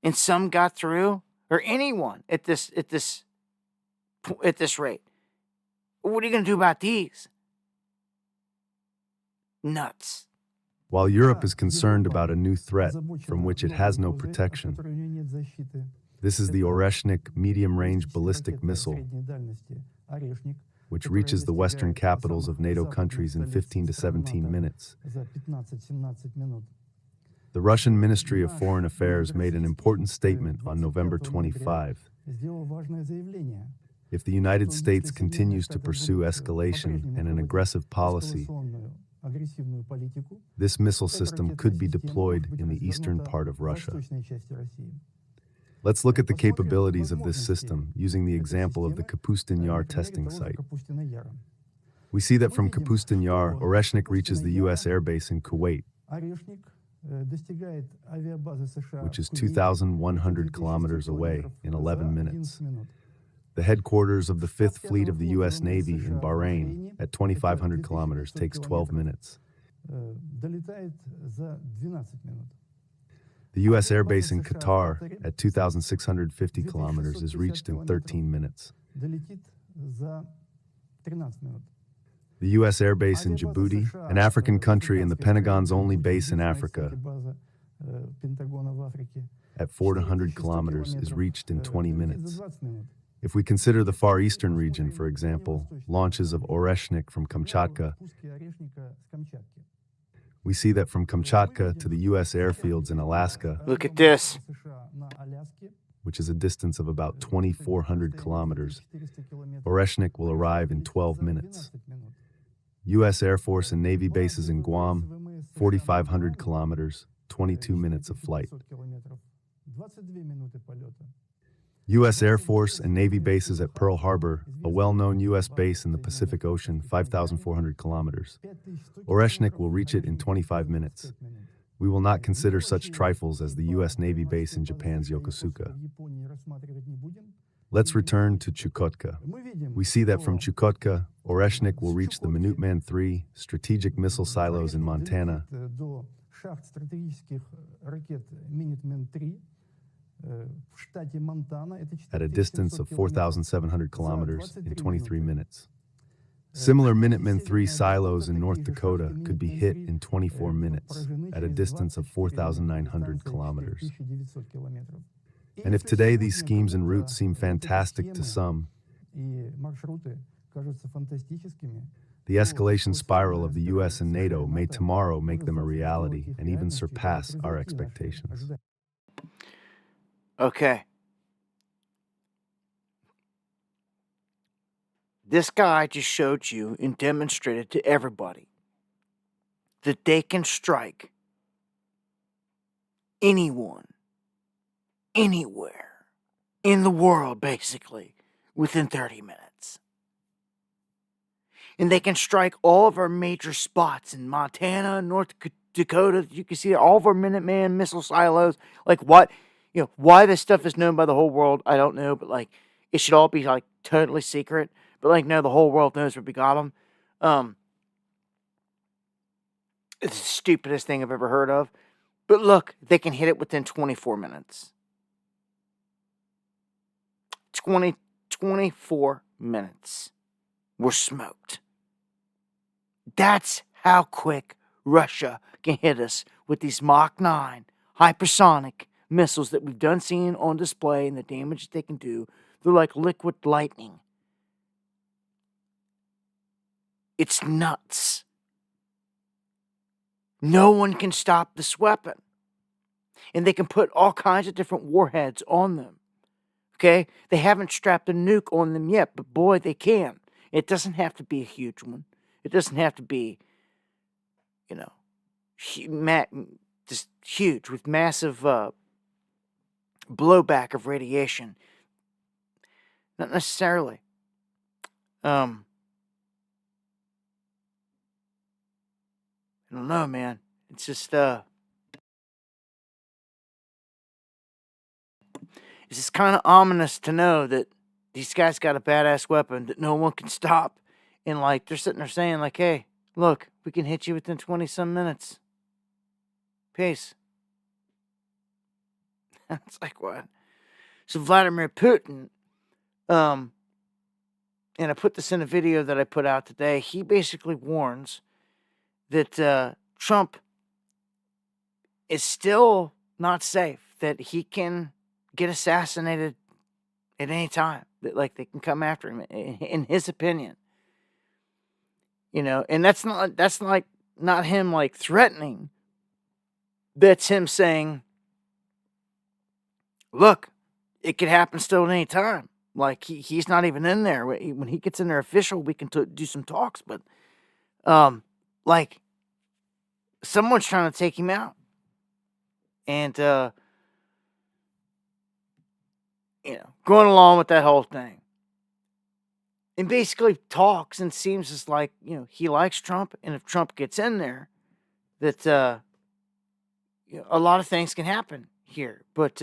and some got through, or anyone at this rate. What are you going to do about these? Nuts. While Europe is concerned about a new threat from which it has no protection, this is the Oreshnik medium-range ballistic missile, which reaches the western capitals of NATO countries in 15 to 17 minutes. The Russian Ministry of Foreign Affairs made an important statement on November 25. If the United States continues to pursue escalation and an aggressive policy, this missile system could be deployed in the eastern part of Russia. Let's look at the capabilities of this system using the example of the Kapustin Yar testing site. We see that from Kapustin Yar, Oreshnik reaches the U.S. airbase in Kuwait, which is 2,100 kilometers away in 11 minutes. The headquarters of the 5th Fleet of the U.S. Navy in Bahrain at 2,500 kilometers takes 12 minutes. The U.S. airbase in Qatar at 2,650 kilometers is reached in 13 minutes. The U.S. airbase in Djibouti, an African country and the Pentagon's only base in Africa, at 400 kilometers is reached in 20 minutes. If we consider the Far Eastern region, for example, launches of Oreshnik from Kamchatka, we see that from Kamchatka to the U.S. airfields in Alaska, look at this, which is a distance of about 2,400 kilometers, Oreshnik will arrive in 12 minutes. U.S. Air Force and Navy bases in Guam, 4,500 kilometers, 22 minutes of flight. U.S. Air Force and Navy bases at Pearl Harbor, a well-known U.S. base in the Pacific Ocean, 5,400 kilometers. Oreshnik will reach it in 25 minutes. We will not consider such trifles as the U.S. Navy base in Japan's Yokosuka. Let's return to Chukotka. We see that from Chukotka, Oreshnik will reach the Minuteman III strategic missile silos in Montana at a distance of 4,700 kilometers in 23 minutes. Similar Minuteman III silos in North Dakota could be hit in 24 minutes at a distance of 4,900 kilometers. And if today these schemes and routes seem fantastic to some, the escalation spiral of the US and NATO may tomorrow make them a reality and even surpass our expectations. Okay. This guy just showed you and demonstrated to everybody that they can strike anyone, anywhere in the world, basically, within 30 minutes. And they can strike all of our major spots in Montana, North Dakota. You can see all of our Minuteman missile silos. Like, what, why this stuff is known by the whole world, I don't know. But, like, it should all be, like, totally secret. But, like, no, the whole world knows where we got them. It's the stupidest thing I've ever heard of. But look, they can hit it within 24 minutes. 24 minutes. We're smoked. That's how quick Russia can hit us with these Mach 9 hypersonic missiles that we've done seen on display and the damage they can do. They're like liquid lightning. It's nuts. No one can stop this weapon. And they can put all kinds of different warheads on them. Okay? They haven't strapped a nuke on them yet, but boy, they can. It doesn't have to be a huge one. It doesn't have to be, just huge with massive blowback of radiation. Not necessarily. I don't know, man. It's just, it's just kind of ominous to know that these guys got a badass weapon that no one can stop. And, like, they're sitting there saying, like, hey, look, we can hit you within 20-some minutes. Peace. It's like, what? So Vladimir Putin, and I put this in a video that I put out today, he basically warns that Trump is still not safe, that he can get assassinated at any time, that, like, they can come after him, in his opinion. And that's not him, like, threatening. That's him saying, look, it could happen still at any time. Like, he's not even in there. When he gets in there official, we can do some talks. But, like, someone's trying to take him out. And, going along with that whole thing. And basically talks and seems as like, he likes Trump. And if Trump gets in there, that a lot of things can happen here. But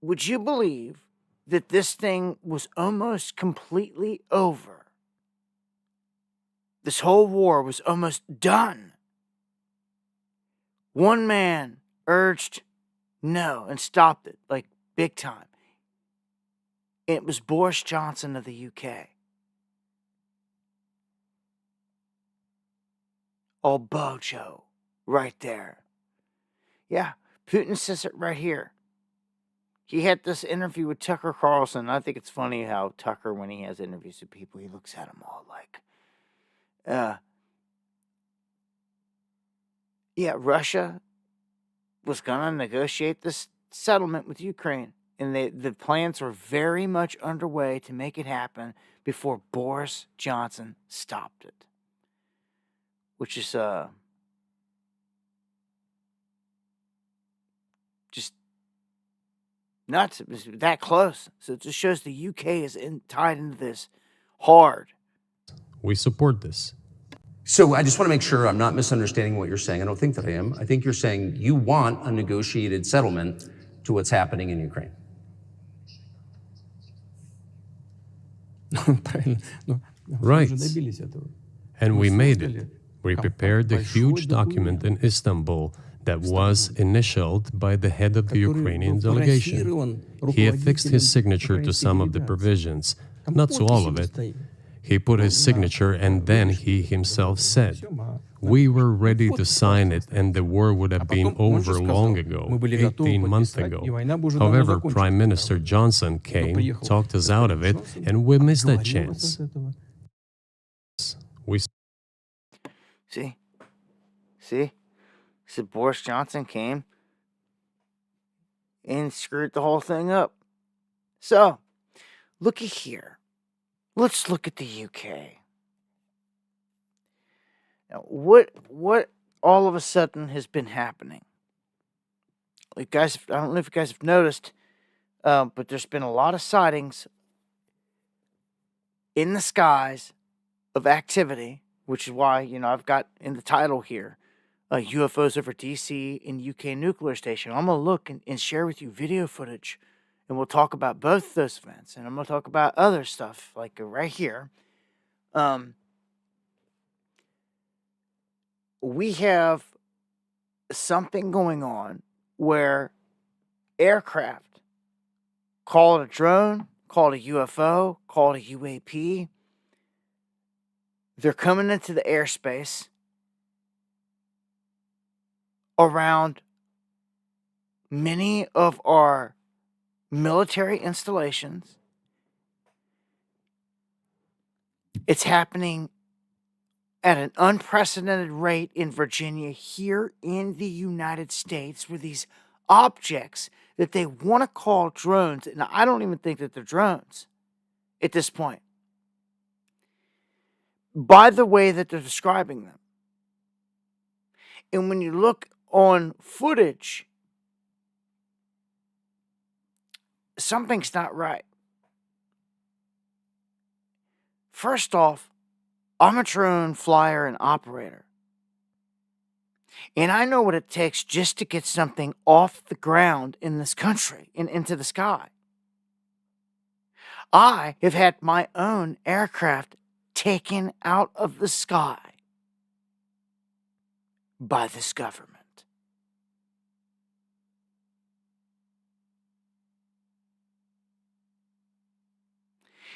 would you believe that this thing was almost completely over? This whole war was almost done. One man urged no and stopped it, like, big time. It was Boris Johnson of the UK. Old Bojo, right there. Yeah, Putin says it right here. He had this interview with Tucker Carlson. I think it's funny how Tucker, when he has interviews with people, he looks at them all like, Russia was going to negotiate this settlement with Ukraine. And the plans were very much underway to make it happen before Boris Johnson stopped it. Which is just nuts. It was that close. So it just shows the UK is tied into this hard. We support this. So I just want to make sure I'm not misunderstanding what you're saying. I don't think that I am. I think you're saying you want a negotiated settlement to what's happening in Ukraine. Right. And we made it. We prepared a huge document in Istanbul that was initialed by the head of the Ukrainian delegation. He affixed his signature to some of the provisions, not to all of it. He put his signature, and then he himself said, we were ready to sign it and the war would have been over long ago, 18 months ago. However, Prime Minister Johnson came, talked us out of it, and we missed that chance. See? So Boris Johnson came. and screwed the whole thing up. So, looky here. Let's look at the UK. Now, what all of a sudden has been happening? Like, guys, I don't know if you guys have noticed, but there's been a lot of sightings in the skies of activity, which is why, I've got in the title here, UFOs over DC and UK nuclear station. I'm going to look and share with you video footage, and we'll talk about both those events, and I'm going to talk about other stuff, like right here. We have something going on where aircraft, call it a drone, call it a UFO, call it a UAP, they're coming into the airspace around many of our military installations. It's happening at an unprecedented rate in Virginia, here in the United States, where these objects that they want to call drones, and I don't even think that they're drones at this point, by the way that they're describing them. And when you look on footage, something's not right. First off, I'm a drone flyer and operator. And I know what it takes just to get something off the ground in this country and into the sky. I have had my own aircraft taken out of the sky by this government.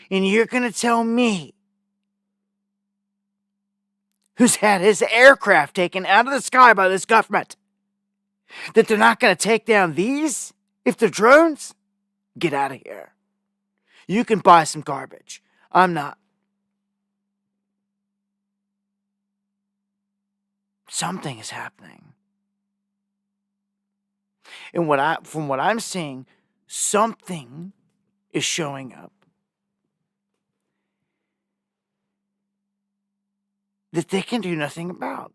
And you're going to tell me, who's had his aircraft taken out of the sky by this government, that they're not going to take down these if they're drones? Get out of here. You can buy some garbage. I'm not. Something is happening. And from what I'm seeing, something is showing up that they can do nothing about.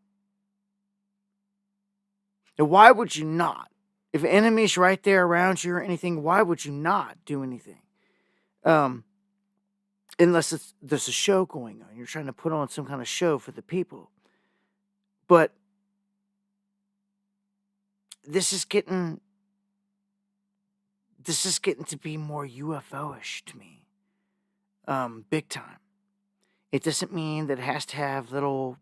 Now, why would you not? If an enemy's right there around you or anything, why would you not do anything? Unless there's a show going on. You're trying to put on some kind of show for the people. But this is getting to be more UFO-ish to me. Big time. It doesn't mean that it has to have little,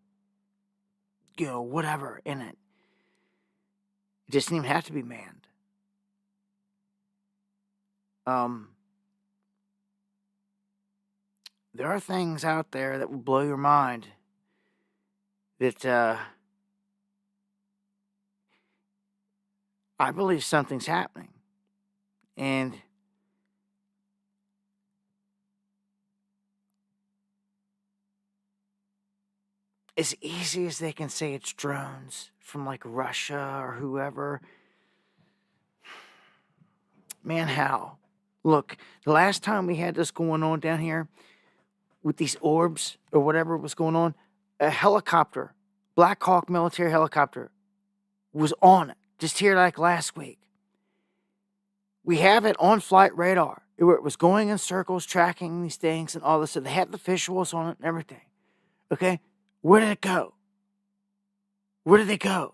whatever in it. It doesn't even have to be manned. There are things out there that will blow your mind that I believe something's happening. And as easy as they can say it's drones from like Russia or whoever, man, how? Look, the last time we had this going on down here with these orbs or whatever was going on, a helicopter, Black Hawk military helicopter, was on it just here like last week. We have it on flight radar where it was going in circles, tracking these things and all this. So they had the visuals on it and everything. Okay? Where did it go? Where did they go?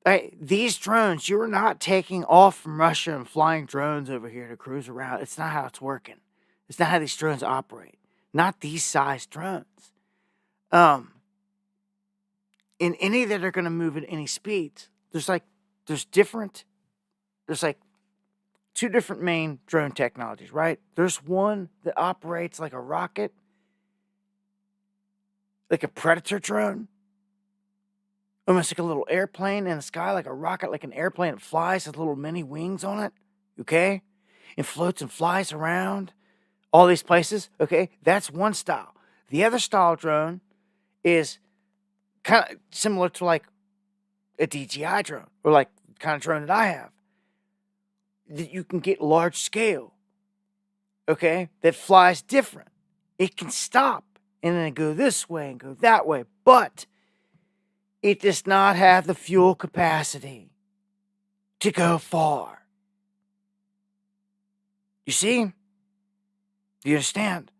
Hey, these drones, you're not taking off from Russia and flying drones over here to cruise around. It's not how it's working. It's not how these drones operate. Not these size drones. In any that are going to move at any speeds, there's two different main drone technologies, right? There's one that operates like a rocket, like a Predator drone, almost like a little airplane in the sky, like a rocket, like an airplane. It flies with little mini wings on it, okay? It floats and flies around all these places, okay? That's one style. The other style drone is kind of similar to like a DJI drone, or like the kind of drone that I have. that you can get large scale, okay, that flies different. It can stop and then go this way and go that way, but it does not have the fuel capacity to go far. You see? Do you understand?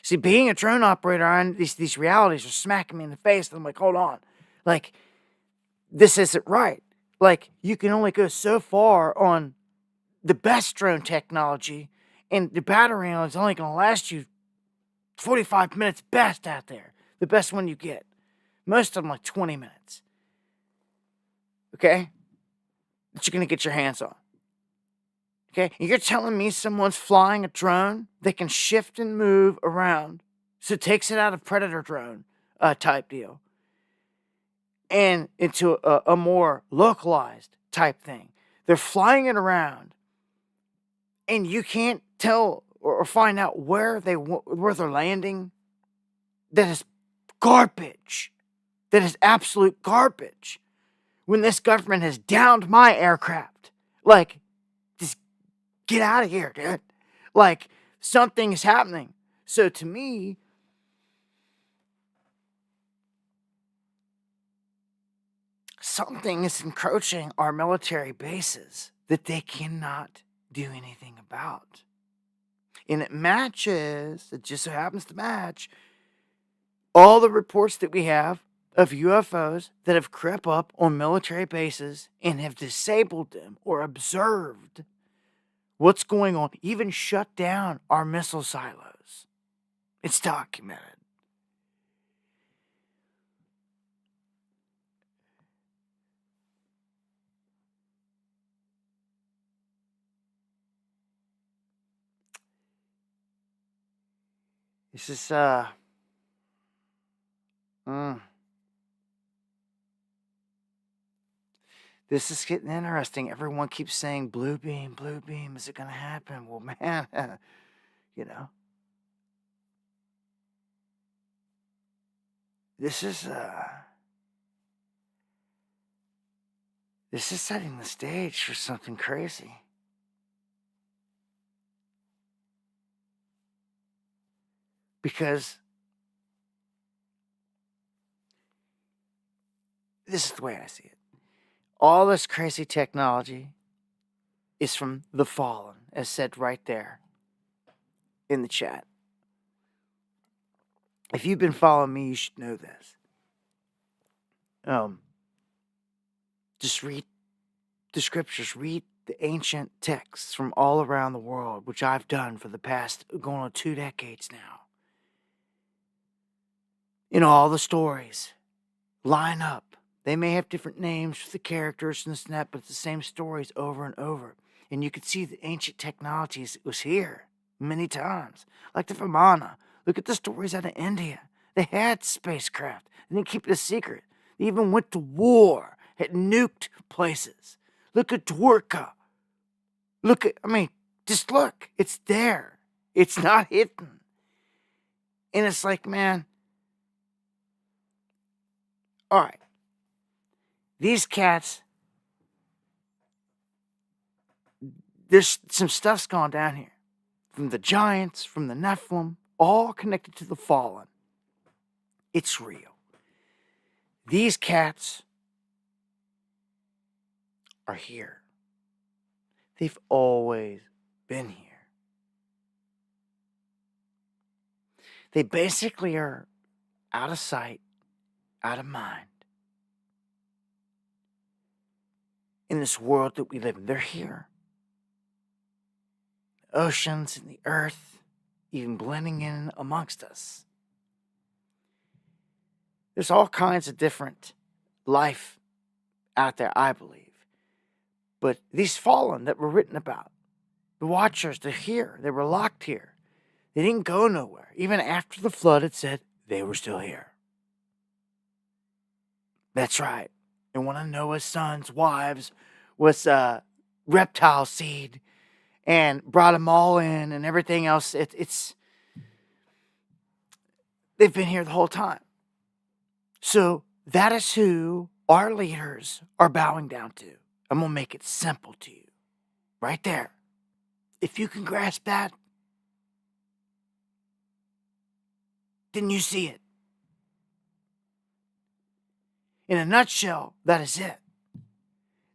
See, being a drone operator, these realities are smacking me in the face, and I'm like, hold on. Like, this isn't right. Like, you can only go so far on the best drone technology, and the battery is only going to last you 45 minutes best out there. The best one you get. Most of them like 20 minutes. Okay? That you're going to get your hands on. Okay? And you're telling me someone's flying a drone that can shift and move around. So it takes it out of predator drone type deal. And into a more localized type thing. They're flying it around. And you can't tell or find out where they're landing. That is garbage. That is absolute garbage. When this government has downed my aircraft. Like, just get out of here, dude. Like, something is happening. So to me, something is encroaching our military bases that they cannot do anything about. And it just so happens to match all the reports that we have of UFOs that have crept up on military bases and have disabled them or observed what's going on, even shut down our missile silos. It's documented. This is, This is getting interesting. Everyone keeps saying, blue beam, is it going to happen? Well, man, you know. This is setting the stage for something crazy. Because this is the way I see it. All this crazy technology is from the fallen, as said right there in the chat. If you've been following me, you should know this. Just read the scriptures, read the ancient texts from all around the world, which I've done for the past going on 2 decades now. And all the stories line up. They may have different names for the characters and this and that, but it's the same stories over and over. And you could see the ancient technologies was here many times. Like the Vimana. Look at the stories out of India. They had spacecraft. They didn't keep it a secret. They even went to war. Had nuked places. Look at Dwarka. Just look. It's there. It's not hidden. And it's like, man, all right. These cats, there's some stuff's gone down here. From the giants, from the Nephilim, all connected to the fallen. It's real. These cats are here. They've always been here. They basically are out of sight, out of mind. In this world that we live in, they're here. The oceans and the earth, even blending in amongst us. There's all kinds of different life out there, I believe. But these fallen that were written about, the watchers, they're here. They were locked here. They didn't go nowhere. Even after the flood, it said they were still here. That's right. And one of Noah's sons' wives was reptile seed and brought them all in and everything else. They've been here the whole time. So that is who our leaders are bowing down to. I'm going to make it simple to you. Right there. If you can grasp that, then you see it. In a nutshell, that is it.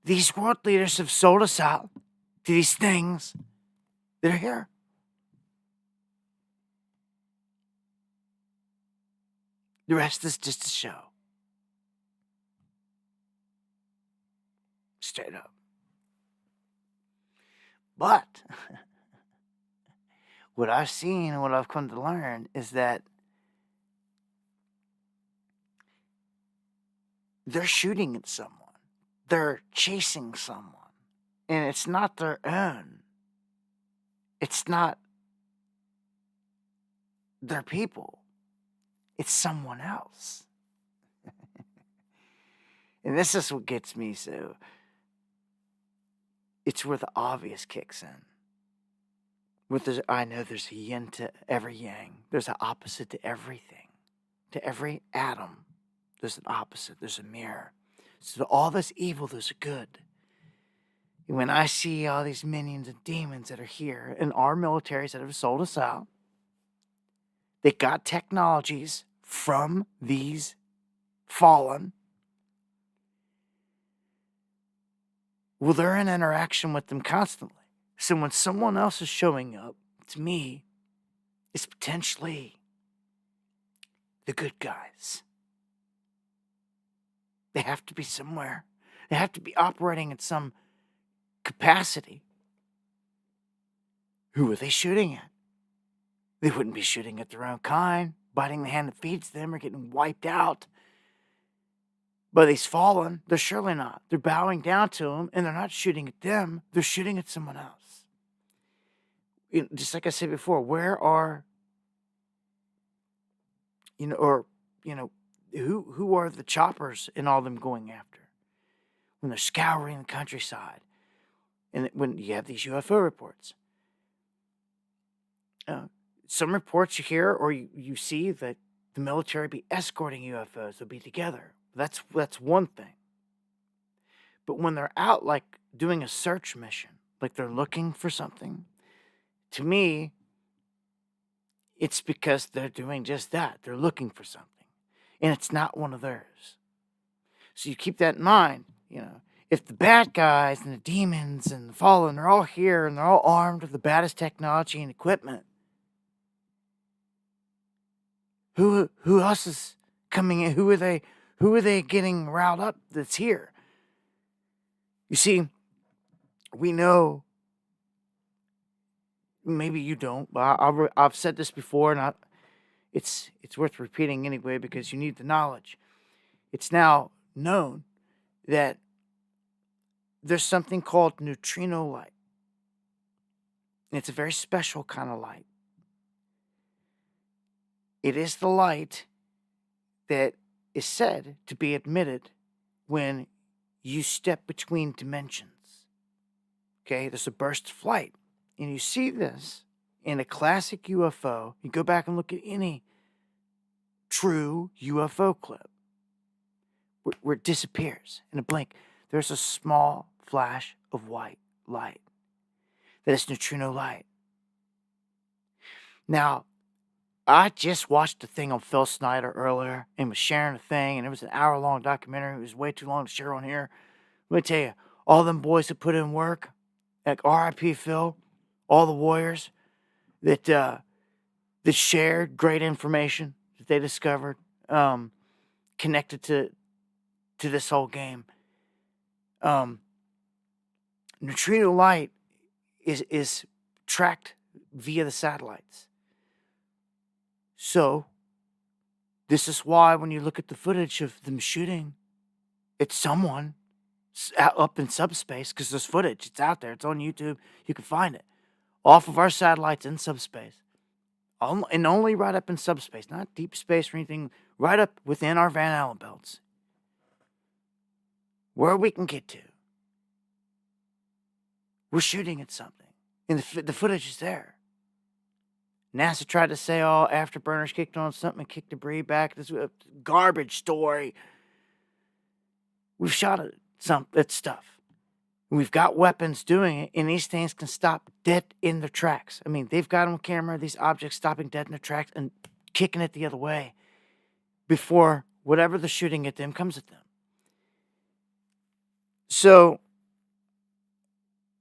These world leaders have sold us out to these things that are here. The rest is just a show. Straight up. But what I've seen and what I've come to learn is that they're shooting at someone. They're chasing someone. And it's not their own. It's not their people. It's someone else. And this is what gets me so. It's where the obvious kicks in. I know there's a yin to every yang. There's an opposite to everything. To every atom, there's an opposite. There's a mirror. So to all this evil, there's a good. And when I see all these minions and demons that are here and our militaries that have sold us out, they got technologies from these fallen. Well, they're in interaction with them constantly. So when someone else is showing up, to me, it's potentially the good guys. They have to be somewhere. They have to be operating at some capacity. Who are they shooting at? They wouldn't be shooting at their own kind, biting the hand that feeds them, or getting wiped out. But these fallen, they're surely not. They're bowing down to them, and they're not shooting at them. They're shooting at someone else. Just like I said before, where are, who are the choppers in all them going after? When they're scouring the countryside, and when you have these UFO reports. Some reports you hear or you see that the military be escorting UFOs. They'll be together. That's one thing. But when they're out, like, doing a search mission, like they're looking for something, to me, it's because they're doing just that. They're looking for something. And it's not one of theirs. So you keep that in mind, If the bad guys and the demons and the fallen are all here and they're all armed with the baddest technology and equipment, who else is coming in? Who are they getting riled up that's here? You see, we know, maybe you don't, but I've said this before, and it's worth repeating anyway because you need the knowledge. It's now known that there's something called neutrino light. And it's a very special kind of light. It is the light that is said to be emitted when you step between dimensions. Okay, there's a burst of light. And you see this in a classic UFO. You go back and look at any true UFO clip where it disappears in a blink. There's a small flash of white light. That is neutrino light. Now, I just watched a thing on Phil Snyder earlier and was sharing a thing, and it was an hour-long documentary. It was way too long to share on here. Let me tell you, all them boys that put in work, like R.I.P. Phil, all the warriors that shared great information that they discovered connected to this whole game. Neutrino light is tracked via the satellites. So, this is why when you look at the footage of them shooting, it's someone up in subspace, because there's footage. It's out there. It's on YouTube. You can find it. Off of our satellites in subspace. And only right up in subspace. Not deep space or anything. Right up within our Van Allen belts. Where we can get to. We're shooting at something. And the footage is there. NASA tried to say, afterburners kicked on something and kicked debris back. This is a garbage story. We've shot at stuff. We've got weapons doing it, and these things can stop dead in their tracks. I mean, they've got on camera these objects stopping dead in their tracks and kicking it the other way before whatever they're shooting at them comes at them. So,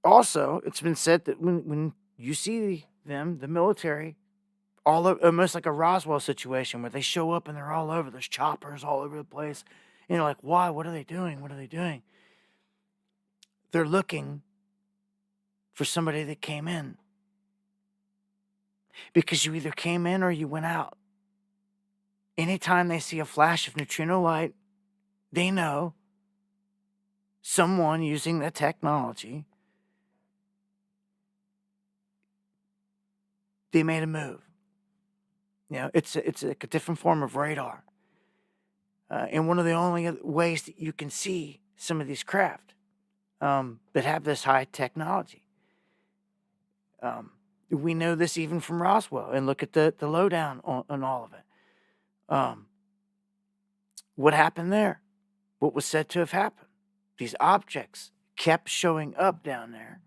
also, it's been said that when you see them, the military, all over, almost like a Roswell situation where they show up and they're all over. There's choppers all over the place. And you're like, why? What are they doing? What are they doing? They're looking for somebody that came in. Because you either came in or you went out. Anytime they see a flash of neutrino light, they know someone using the technology, they made a move. You know, it's a different form of radar. And one of the only ways that you can see some of these craft that have this high technology. We know this even from Roswell, and look at the lowdown on all of it. What happened there? What was said to have happened? These objects kept showing up down there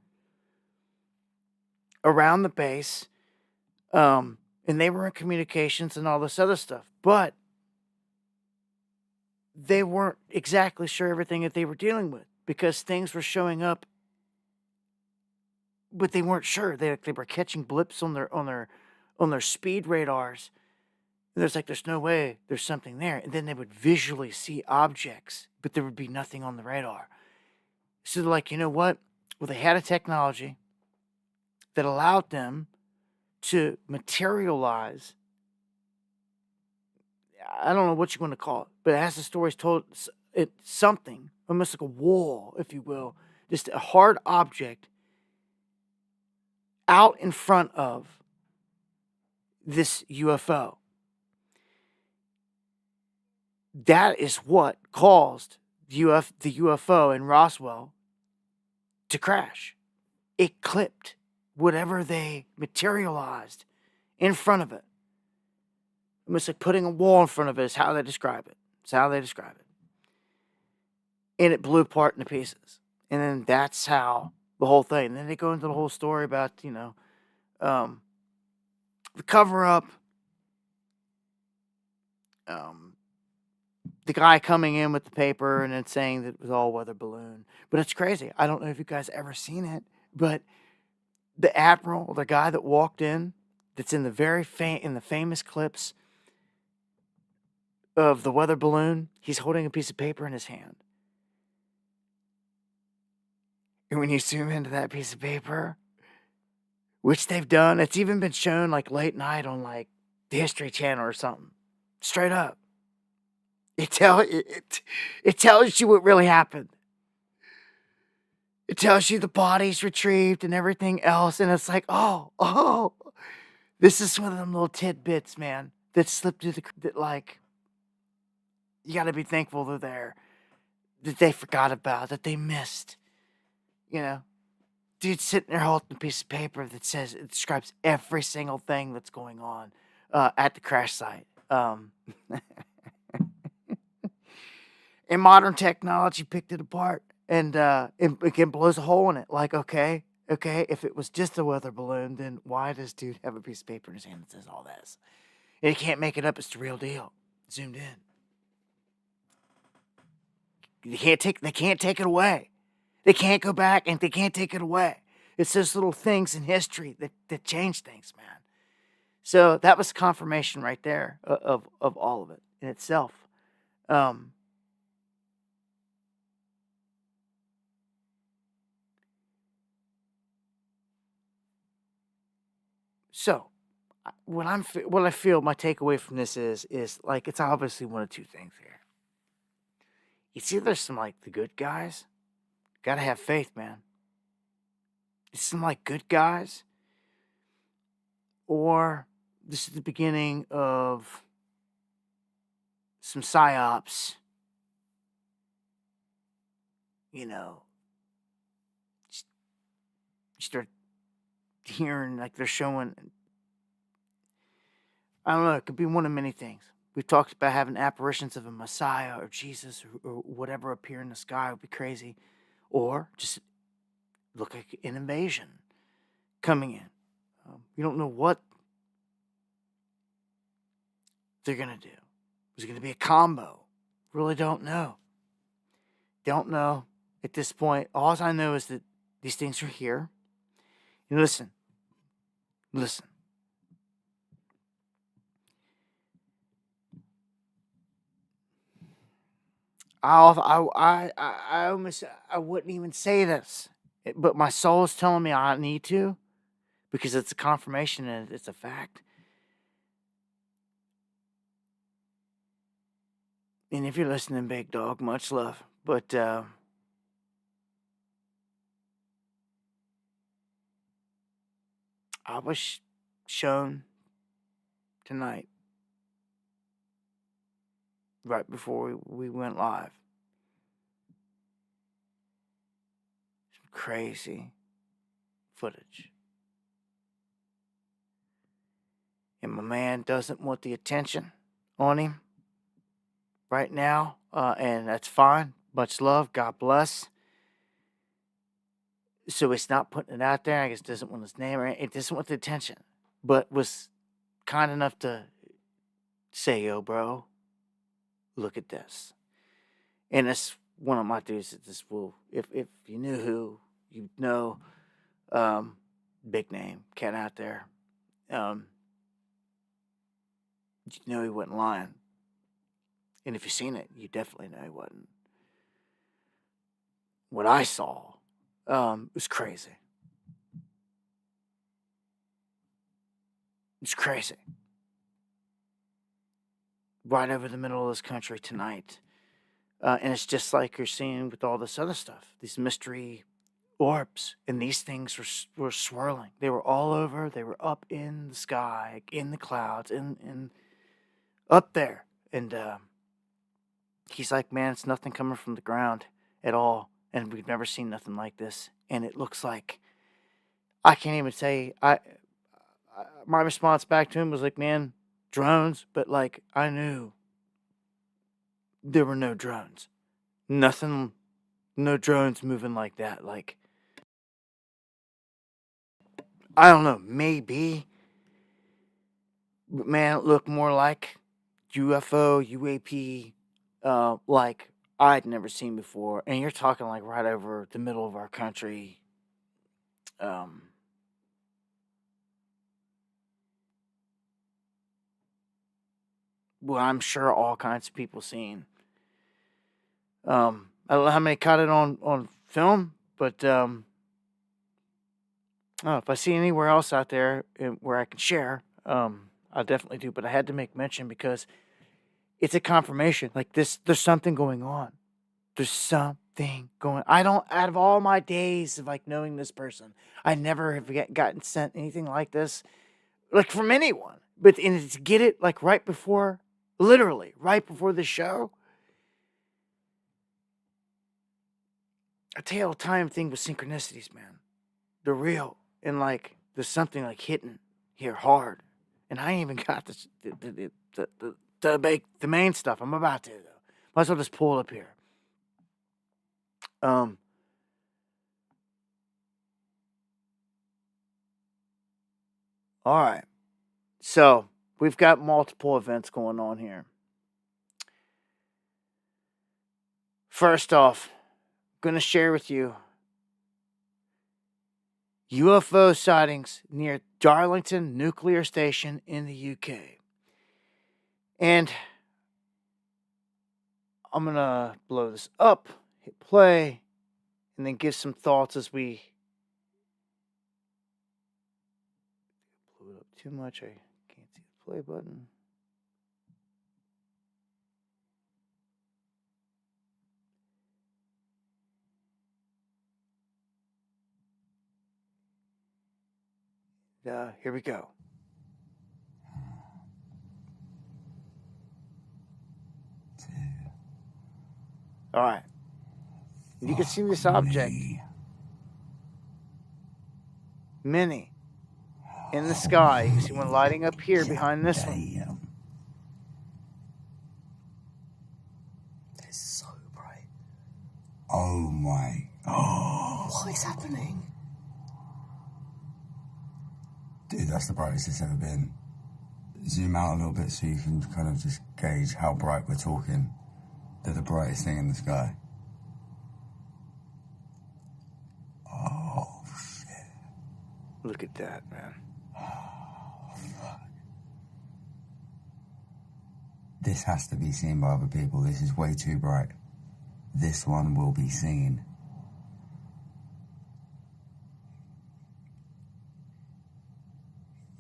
around the base, and they were in communications and all this other stuff, but they weren't exactly sure everything that they were dealing with because things were showing up, but they weren't sure. They were catching blips on their speed radars. And there's no way there's something there. And then they would visually see objects, but there would be nothing on the radar. So they're like, you know what? Well, they had a technology that allowed them to materialize. I don't know what you want to call it, but as the story's told, it's something, almost like a wall, if you will, just a hard object out in front of this UFO. That is what caused the UFO in Roswell to crash. It clipped whatever they materialized in front of it. Almost like putting a wall in front of it is how they describe it. It's how they describe it. And it blew apart into pieces. And then that's how the whole thing. And then they go into the whole story about, the cover-up, the guy coming in with the paper and then saying that it was all weather balloon. But it's crazy. I don't know if you guys ever seen it, but the admiral, the guy that walked in, that's in the in the famous clips of the weather balloon, he's holding a piece of paper in his hand. And when you zoom into that piece of paper, which they've done, it's even been shown like late night on like the History Channel or something. Straight up. It tells you what really happened. It tells you the body's retrieved and everything else. And it's like, oh, this is one of them little tidbits, man, that slipped through that like, you got to be thankful they're there, that they forgot about, that they missed. Dude sitting there holding a piece of paper that says, it describes every single thing that's going on at the crash site. And modern technology picked it apart and it blows a hole in it. Like, okay, if it was just a weather balloon, then why does dude have a piece of paper in his hand that says all this? And he can't make it up. It's the real deal. Zoomed in. They can't take it away. They can't go back and they can't take it away. It's those little things in history that change things, man. So that was confirmation right there of all of it in itself. So what I feel my takeaway from this is like, it's obviously one of two things here. It's either some like the good guys, gotta have faith, man. It's some like good guys, or this is the beginning of some psyops. You start hearing like they're showing, I don't know, it could be one of many things. We've talked about having apparitions of a Messiah or Jesus or whatever appear in the sky. It would be crazy. Or just look like an invasion coming in. You don't know what they're going to do. Is it going to be a combo? Really don't know. Don't know at this point. All I know is that these things are here. And listen. I wouldn't even say this, but my soul is telling me I need to, because it's a confirmation and it's a fact. And if you're listening, big dog, much love. But I was shown tonight, right before we went live, some crazy footage. And my man doesn't want the attention on him right now, and that's fine. Much love. God bless. So it's not putting it out there. I guess doesn't want his name, or it doesn't want the attention, but was kind enough to say, "Yo, bro, look at this." And it's one of my dudes that this will, if you knew who, you'd know, big name, cat out there. You know he wasn't lying. And if you've seen it, you definitely know he wasn't. What I saw was crazy. It's crazy. Right over the middle of this country tonight. And it's just like you're seeing with all this other stuff. These mystery orbs. And these things were swirling. They were all over. They were up in the sky, in the clouds, in up there. And he's like, man, it's nothing coming from the ground at all. And we've never seen nothing like this. And it looks like, I can't even say, my response back to him was like, man, drones. But like, I knew there were no drones. Nothing, no drones moving like that. Like, I don't know, maybe. But man, it looked more like UFO, UAP, like I'd never seen before. And you're talking like right over the middle of our country. Well, I'm sure all kinds of people seen. I don't know how many caught it on film, but if I see anywhere else out there where I can share, I definitely do. But I had to make mention because it's a confirmation. Like this, there's something going on. There's something going. I don't. Out of all my days of like knowing this person, I never have gotten sent anything like this, like from anyone. But to get it like right before, literally right before the show. I tell you all the time, thing with synchronicities, man. They're real. And like, there's something like hitting here hard. And I ain't even got the main stuff. I'm about to, though. Might as well just pull it up here. All right. So, we've got multiple events going on here. First off, I'm going to share with you UFO sightings near Darlington Nuclear Station in the UK. And I'm going to blow this up, hit play, and then give some thoughts as we... Blew it up too much. I can't see the play button. Here we go. All right. You can see this object. Many. In the sky. You can see one lighting up here behind this one. It's so bright. Oh my. Oh. What is happening? Dude, that's the brightest it's ever been. Zoom out a little bit so you can kind of just gauge how bright we're talking. They're the brightest thing in the sky. Oh, shit. Look at that, man. Oh, fuck. This has to be seen by other people. This is way too bright. This one will be seen.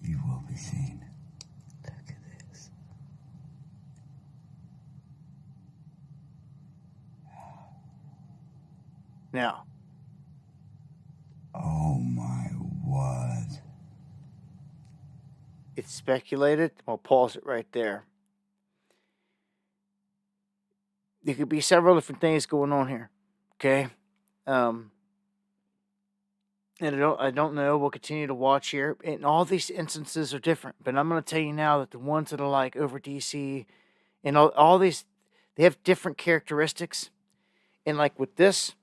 You will be seen. Look at this. Now. Oh my word. It's speculated. I'll pause it right there. There could be several different things going on here. Okay? And I don't know. We'll continue to watch here. And all these instances are different. But I'm going to tell you now that the ones that are like over DC and all these, they have different characteristics. And like with this,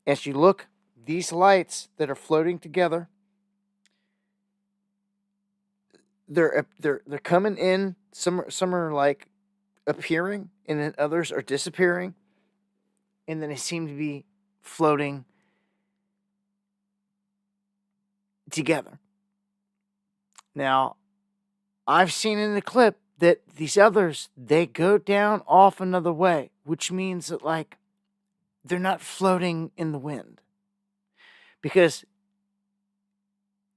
as you look, these lights that are floating together, they're coming in. Some are like appearing, and then others are disappearing. And then they seem to be floating together. Now, I've seen in the clip that these others, they go down off another way, which means that like they're not floating in the wind. Because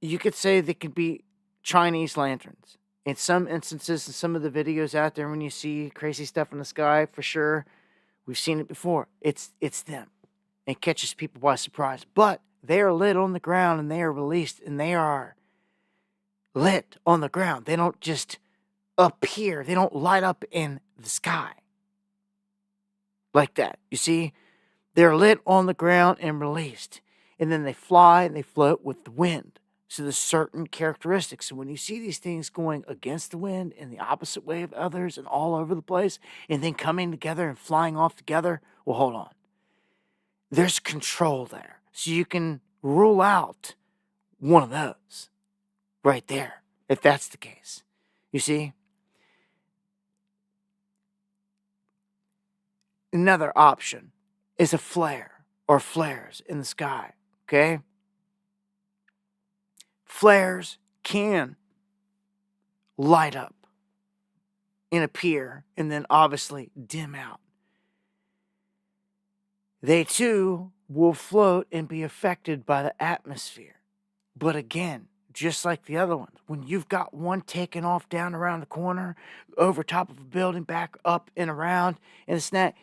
you could say they could be Chinese lanterns. In some instances, in some of the videos out there, when you see crazy stuff in the sky, for sure, we've seen it before. It's them. It catches people by surprise. But they are lit on the ground and they are released and they are lit on the ground. They don't just appear. They don't light up in the sky like that. You see, they're lit on the ground and released. And then they fly and they float with the wind. So there's certain characteristics. And when you see these things going against the wind and the opposite way of others and all over the place, and then coming together and flying off together, well, hold on. There's control there. So you can rule out one of those right there, if that's the case. You see? Another option is a flare or flares in the sky, okay? Flares can light up and appear and then obviously dim out. They too will float and be affected by the atmosphere. But again, just like the other ones, when you've got one taking off down around the corner, over top of a building, back up and around, and it's not,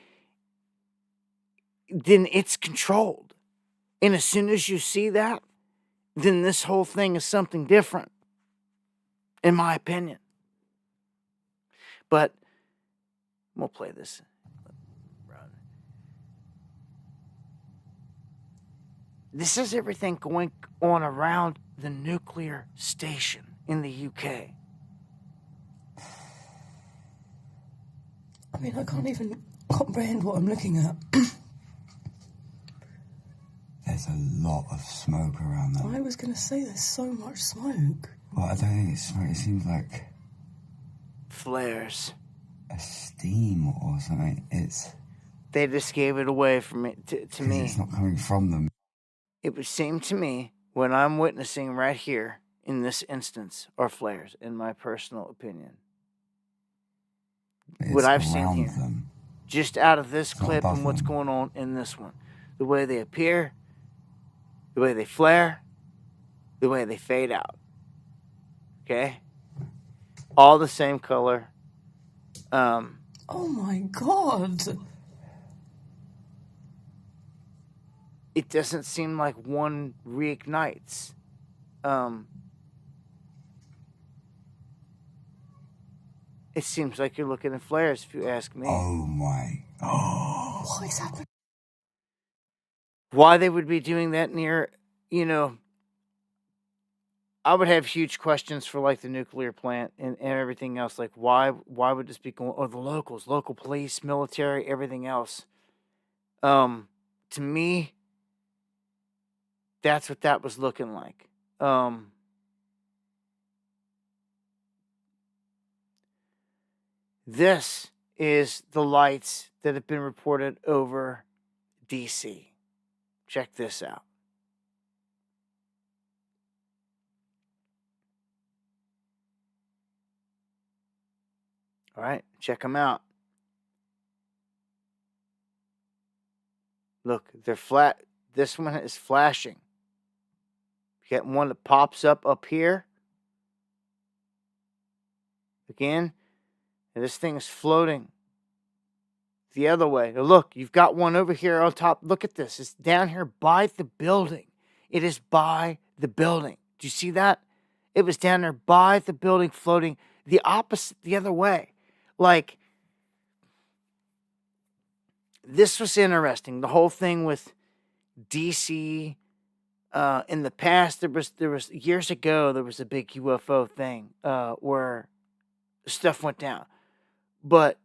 then it's controlled. And as soon as you see that, then this whole thing is something different, in my opinion. But we'll play this. This is everything going on around the nuclear station in the UK. I mean, I can't even comprehend what I'm looking at. There's a lot of smoke around them. I was going to say there's so much smoke. Well, I don't think it's smoke. It seems like Flares. a steam or something. They just gave it away from me, to me. It's not coming from them. It would seem to me, what I'm witnessing right here in this instance are flares, in my personal opinion. What I've seen here. Them. Just out of this clip and what's them. going on in this one. The way they appear, the way they flare, the way they fade out. Okay? All the same color. Oh my God. It doesn't seem like one reignites. It seems like you're looking at flares, if you ask me. Oh my. Oh. What is happening? Why they would be doing that near, I would have huge questions for like the nuclear plant and everything else. Like why would this be going, or the locals, local police, military, everything else. To me, That's what that was looking like. This is the lights that have been reported over DC. Check this out. All right, check them out. Look, they're flat. This one is flashing. You got one that pops up here. Again, and this thing is floating the other way. Now look, you've got one over here on top. Look at this. It's down here by the building. It is by the building. Do you see that? It was down there by the building, floating the opposite, the other way. Like, this was interesting. The whole thing with DC. In the past, there was years ago, there was a big UFO thing where stuff went down. But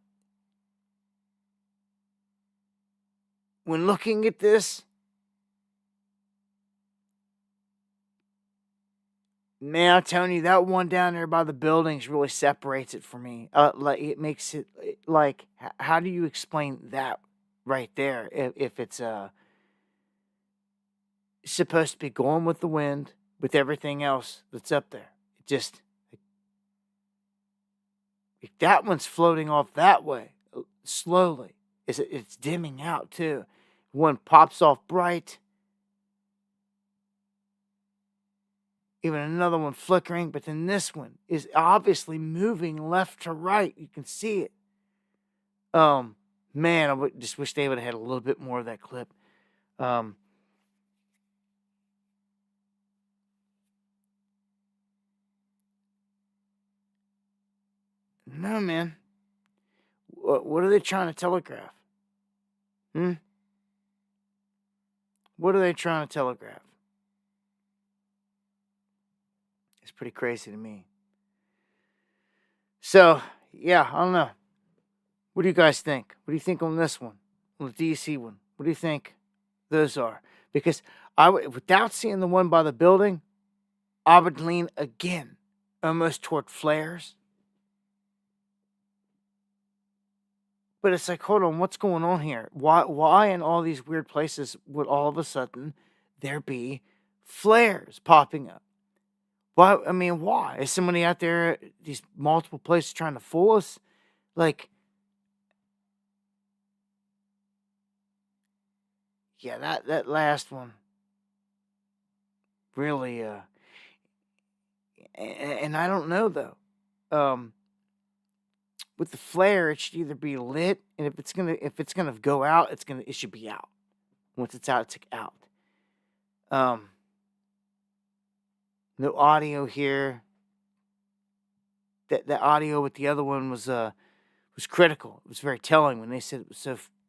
when looking at this, man, I'm telling you, that one down there by the buildings really separates it for me. Like, it makes it like, how do you explain that right there? If it's supposed to be going with the wind, with everything else that's up there, it just, if that one's floating off that way slowly, it's dimming out too. One pops off bright. Even another one flickering, but then this one is obviously moving left to right. You can see it. Man, I just wish they would have had a little bit more of that clip. No, man. What are they trying to telegraph? What are they trying to telegraph? It's pretty crazy to me. So, yeah, I don't know. What do you guys think? What do you think on this one? On the DC one? What do you think those are? Because without seeing the one by the building, I would lean again, almost toward flares. But it's like, hold on, what's going on here? Why in all these weird places would all of a sudden there be flares popping up? Why? I mean, why? Is somebody out there at these multiple places trying to fool us? Like, yeah, that last one really, and I don't know though. With the flare, it should either be lit, and if it's gonna go out, it should be out. Once it's out, it's out. No audio here. That audio with the other one was critical. It was very telling when they said it was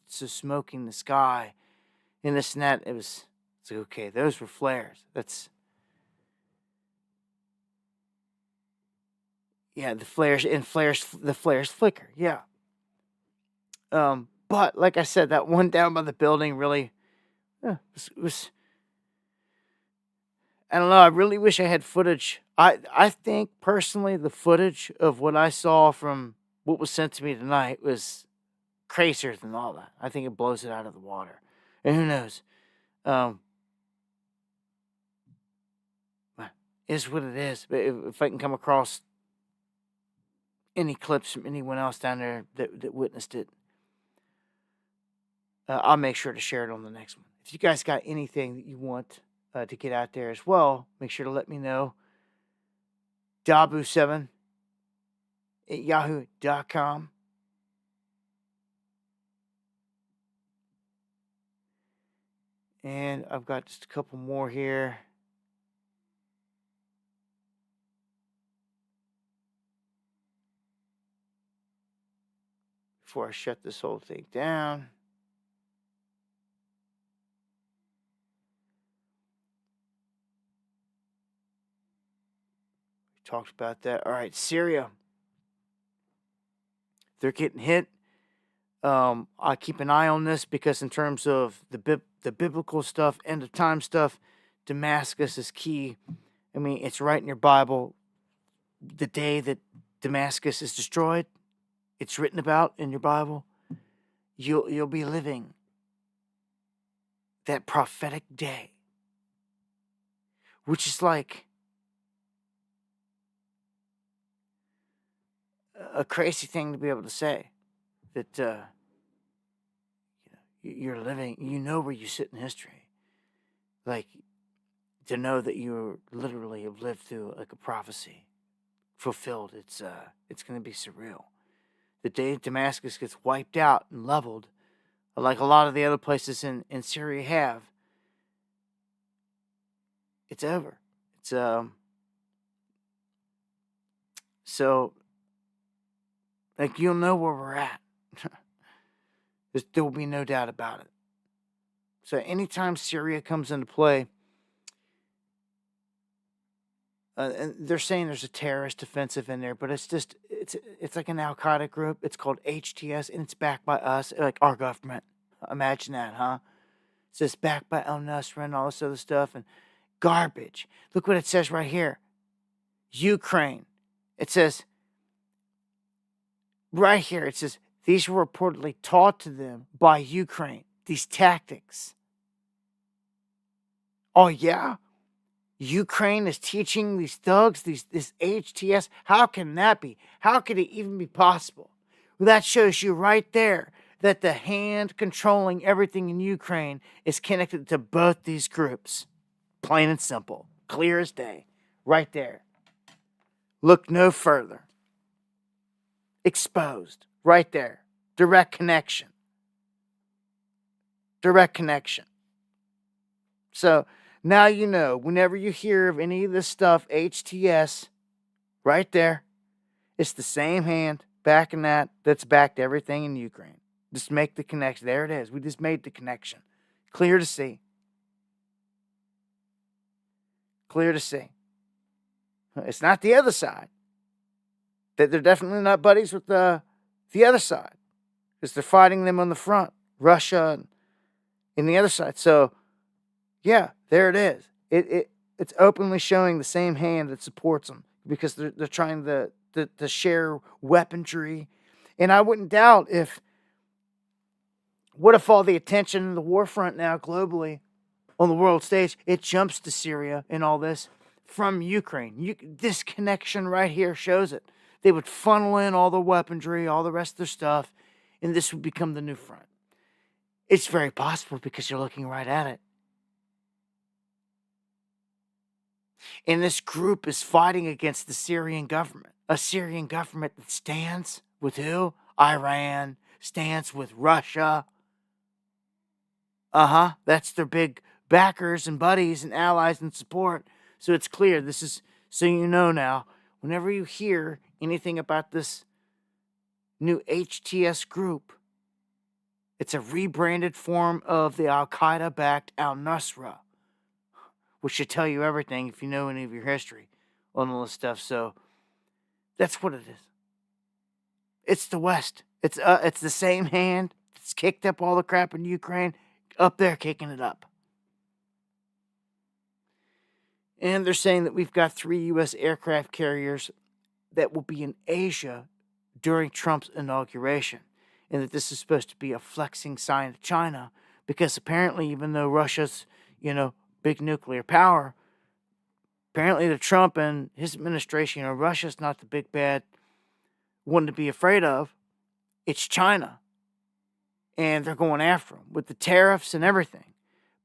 so smoky in the sky, and this and that. It's like, okay, those were flares. Yeah, the flares flicker. Yeah. But like I said, that one down by the building really, was. I don't know. I really wish I had footage. I think personally, the footage of what I saw from what was sent to me tonight was crazier than all that. I think it blows it out of the water. And who knows? Is what it is. But if I can come across any clips from anyone else down there that witnessed it, I'll make sure to share it on the next one. If you guys got anything that you want to get out there as well, make sure to let me know. Dabu7 at yahoo.com. And I've got just a couple more here. Before I shut this whole thing down. We talked about that. All right, Syria. They're getting hit. I keep an eye on this because in terms of the biblical stuff, end of time stuff, Damascus is key. I mean, it's right in your Bible. The day that Damascus is destroyed, it's written about in your Bible. You'll be living that prophetic day, which is like a crazy thing to be able to say, that you're living, you know where you sit in history. Like, to know that you literally have lived through like a prophecy fulfilled, it's going to be surreal. The day Damascus gets wiped out and leveled, like a lot of the other places in Syria have, it's over. It's so, like, you'll know where we're at. There will be no doubt about it. So anytime Syria comes into play, and they're saying there's a terrorist offensive in there, but it's like an Al-Qaeda group. It's called HTS, and it's backed by us, like our government. Imagine that, huh? It's just backed by al-Nusra and all this other stuff, and garbage. Look what it says right here. Ukraine. It says, right here, it says, these were reportedly taught to them by Ukraine, these tactics. Oh, yeah? Ukraine is teaching these thugs, this HTS. How can that be? How could it even be possible? Well, that shows you right there that the hand controlling everything in Ukraine is connected to both these groups. Plain and simple. Clear as day. Right there. Look no further. Exposed. Right there. Direct connection. Direct connection. So, now you know, whenever you hear of any of this stuff, HTS, right there, it's the same hand backing that's backed everything in Ukraine. Just make the connection. There it is. We just made the connection. Clear to see. Clear to see. It's not the other side. They're definitely not buddies with the other side, because they're fighting them on the front, Russia and the other side. So, yeah, there it is. It's openly showing the same hand that supports them, because they're trying to share weaponry. And I wouldn't doubt what if all the attention in the war front now globally on the world stage, it jumps to Syria and all this from Ukraine. This connection right here shows it. They would funnel in all the weaponry, all the rest of their stuff, and this would become the new front. It's very possible, because you're looking right at it. And this group is fighting against the Syrian government. A Syrian government that stands with who? Iran. Stands with Russia. That's their big backers and buddies and allies and support. So it's clear. This is, so you know now, whenever you hear anything about this new HTS group, it's a rebranded form of the Al-Qaeda-backed al-Nusra, which should tell you everything if you know any of your history on all this stuff. So that's what it is. It's the West. It's the same hand that's kicked up all the crap in Ukraine, up there kicking it up. And they're saying that we've got 3 U.S. aircraft carriers that will be in Asia during Trump's inauguration, and that this is supposed to be a flexing sign to China, because apparently, even though Russia's, big nuclear power, apparently to Trump and his administration, Russia's not the big bad one to be afraid of. It's China. And they're going after them with the tariffs and everything.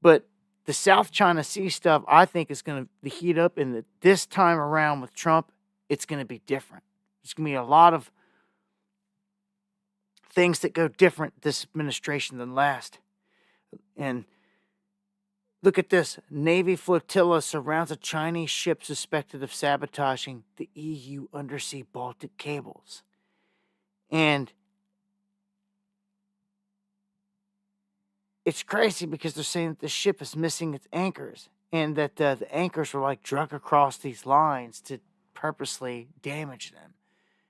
But the South China Sea stuff, I think, is going to heat up. And this time around with Trump, it's going to be different. There's going to be a lot of things that go different this administration than last. And look at this. Navy flotilla surrounds a Chinese ship suspected of sabotaging the EU undersea Baltic cables. And it's crazy, because they're saying that the ship is missing its anchors, and that the anchors were like drug across these lines to purposely damage them,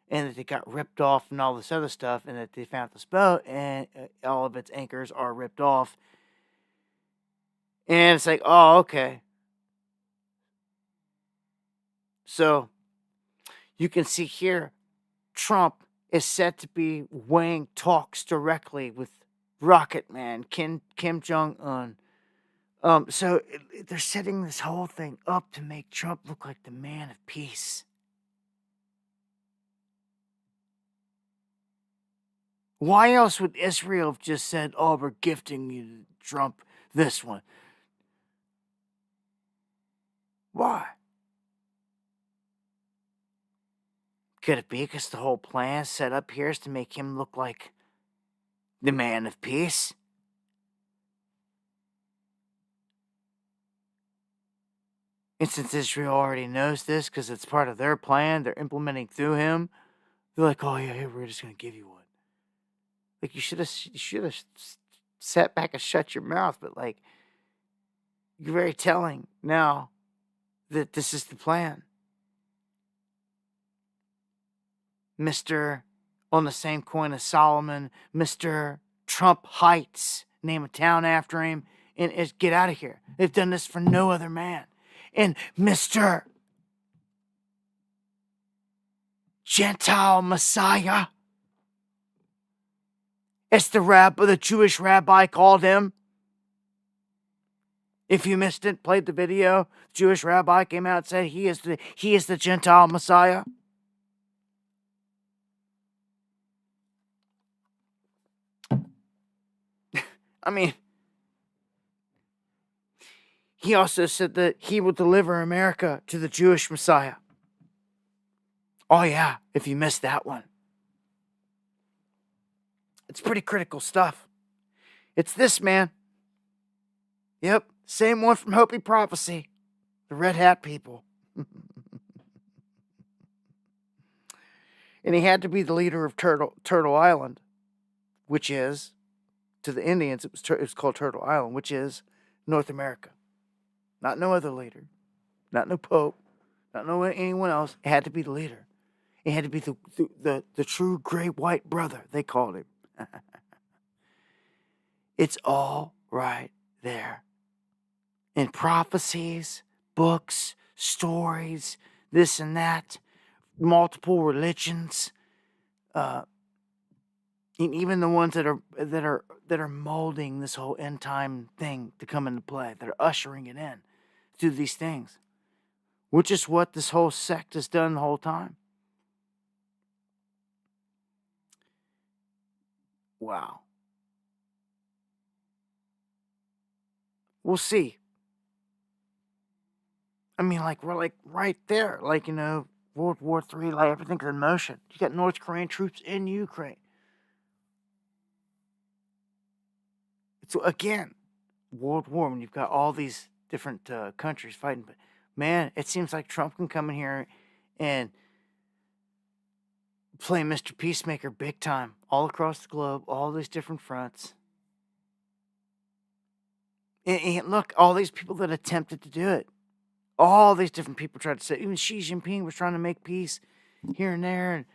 and that they got ripped off and all this other stuff, and that they found this boat and all of its anchors are ripped off. And it's like, oh, okay. So you can see here, Trump is said to be weighing talks directly with Rocket Man, Kim Jong-un. So they're setting this whole thing up to make Trump look like the man of peace. Why else would Israel have just said, oh, we're gifting you, Trump, this one? Why? Could it be because the whole plan set up here is to make him look like the man of peace? And since Israel already knows this because it's part of their plan, they're implementing through him, they're like, oh, yeah, here, we're just going to give you one. Like, you should have sat back and shut your mouth, but, like, you're very telling now that this is the plan. Mr. on the same coin as Solomon, Mr. Trump Heights, name a town after him, and get out of here. They've done this for no other man. And Mr. Gentile Messiah, as the Jewish rabbi called him. If you missed it, played the video, the Jewish rabbi came out and said he is the Gentile Messiah. I mean, he also said that he will deliver America to the Jewish Messiah. Oh yeah, if you missed that one. It's pretty critical stuff. It's this, man. Yep, same one from Hopi Prophecy. The Red Hat people. And he had to be the leader of Turtle Island, which is, to the Indians, it was called Turtle Island, which is North America. Not no other leader. Not no Pope. Not no anyone else. It had to be the leader. It had to be the true great white brother, they called him. It's all right there. In prophecies, books, stories, this and that, multiple religions, and even the ones that are molding this whole end time thing to come into play, that are ushering it in through these things, which is what this whole sect has done the whole time. Wow. We'll see. I mean, like, we're like right there. Like, you know, World War III, like everything's in motion. You got North Korean troops in Ukraine. It's, again, World War, when you've got all these different countries fighting. But, man, it seems like Trump can come in here and play Mr. Peacemaker big time. All across the globe, all these different fronts. And look, all these people that attempted to do it. All these different people tried to say, even Xi Jinping was trying to make peace here and there,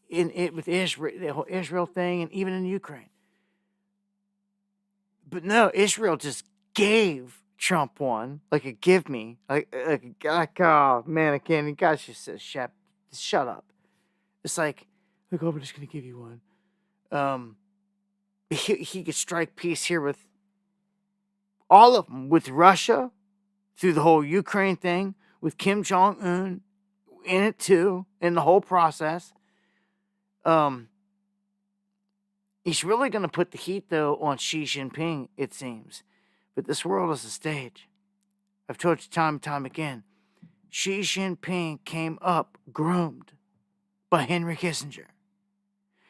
and with Israel, the whole Israel thing, and even in Ukraine. But no, Israel just gave Trump one, like a give me, like oh man, I can't. You guys just said shut up. It's like, look, oh, we're just gonna give you one. He could strike peace here with all of them, with Russia, through the whole Ukraine thing, with Kim Jong-un in it too, in the whole process. He's really going to put the heat, though, on Xi Jinping, it seems. But this world is a stage. I've told you time and time again. Xi Jinping came up groomed by Henry Kissinger.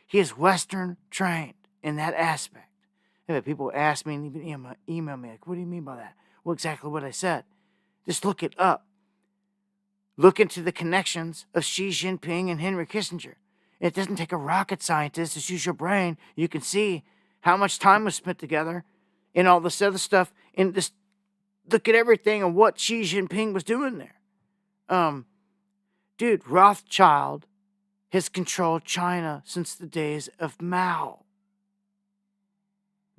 He is Western trained in that aspect. And people ask me and even email me, like, what do you mean by that? Well, exactly what I said. Just look it up. Look into the connections of Xi Jinping and Henry Kissinger. It doesn't take a rocket scientist to use your brain. You can see how much time was spent together and all this other stuff. And just look at everything and what Xi Jinping was doing there. Dude, Rothschild has controlled China since the days of Mao.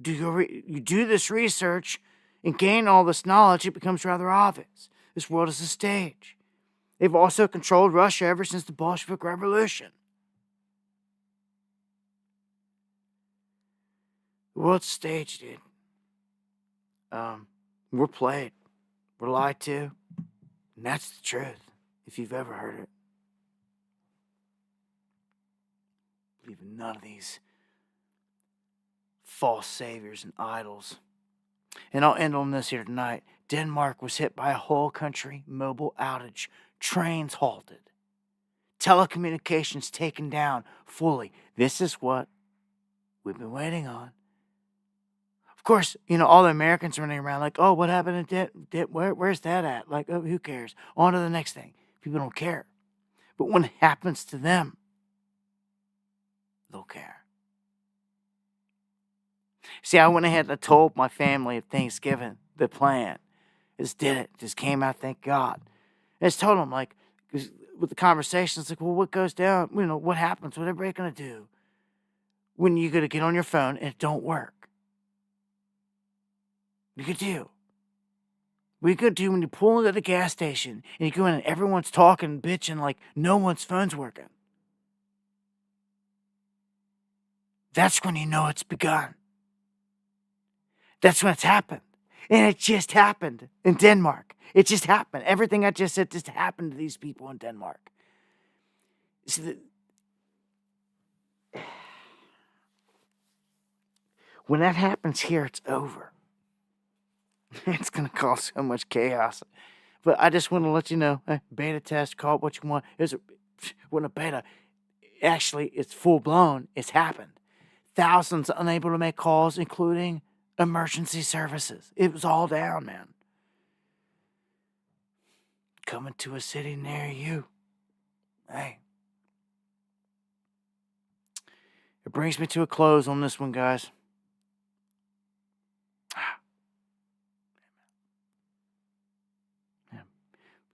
You do this research and gain all this knowledge, it becomes rather obvious. This world is a stage. They've also controlled Russia ever since the Bolshevik Revolution. The world's stage, dude. We're played. We're lied to. And that's the truth, if you've ever heard it. Believe in none of these false saviors and idols. And I'll end on this here tonight. Denmark was hit by a whole country mobile outage. Trains halted. Telecommunications taken down fully. This is what we've been waiting on. Of course, all the Americans running around like, oh, what happened to where's that at? Like, oh, who cares? On to the next thing. People don't care. But when it happens to them, they'll care. See, I went ahead and I told my family at Thanksgiving the plan. Just did it. Just came out, thank God. And I just told them, like, with the conversations, like, well, what goes down? What happens? What everybody going to do when you're going to get on your phone and it don't work? What you could do? What you could do when you pull into the gas station and you go in and everyone's talking, bitching, like no one's phone's working? That's when you know it's begun. That's when it's happened. And it just happened in Denmark. It just happened. Everything I just said just happened to these people in Denmark. See, when that happens here, it's over. It's going to cause so much chaos. But I just want to let you know, beta test, call it what you want. When a beta, actually, it's full-blown. It's happened. Thousands unable to make calls, including emergency services. It was all down, man. Coming to a city near you. Hey. It brings me to a close on this one, guys.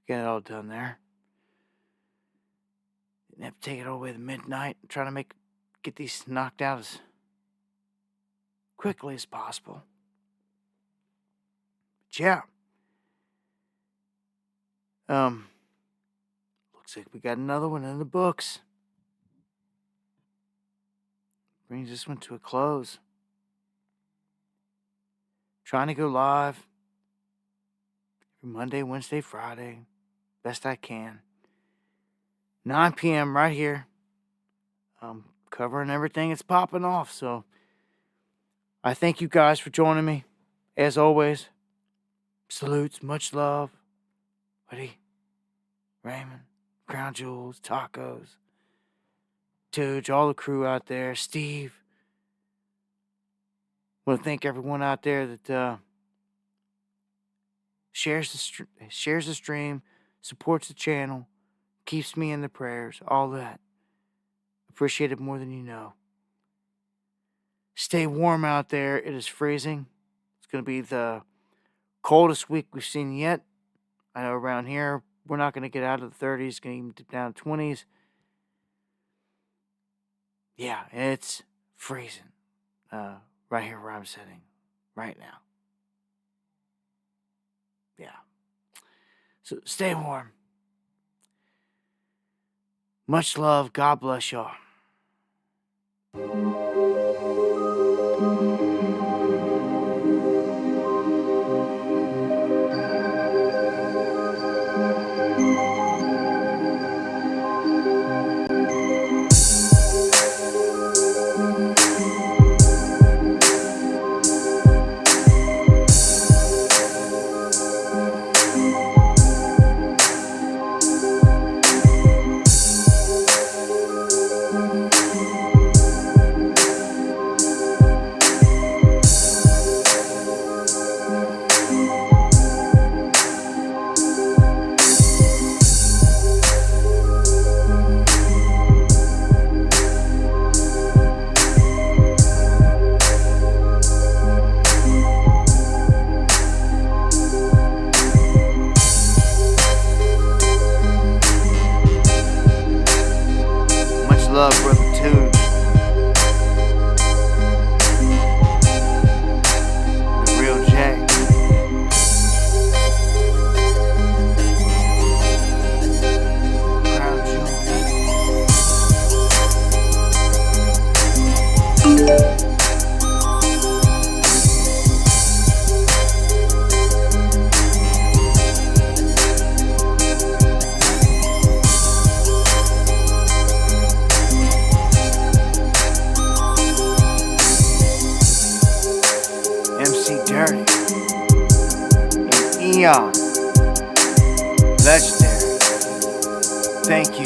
Get it all done there. Didn't have to take it all the way to midnight and try to get these knocked out as quickly as possible. But yeah. Looks like we got another one in the books. Brings this one to a close. Trying to go live every Monday, Wednesday, Friday. Best I can. 9 p.m. right here. Covering everything that's popping off. So I thank you guys for joining me. As always, salutes, much love. Buddy, Raymond, Crown Jewels, Tacos, Outage, all the crew out there, Steve. I want to thank everyone out there that shares the stream, supports the channel, keeps me in the prayers, all that. Appreciate it more than you know. Stay warm out there. It is freezing. It's going to be the coldest week we've seen yet. I know around here, we're not going to get out of the 30s. It's going to even dip down to 20s. Yeah, it's freezing. Right here where I'm sitting. Right now. Yeah. So stay warm. Much love. God bless y'all. Dirty, and Eon, legendary. Thank you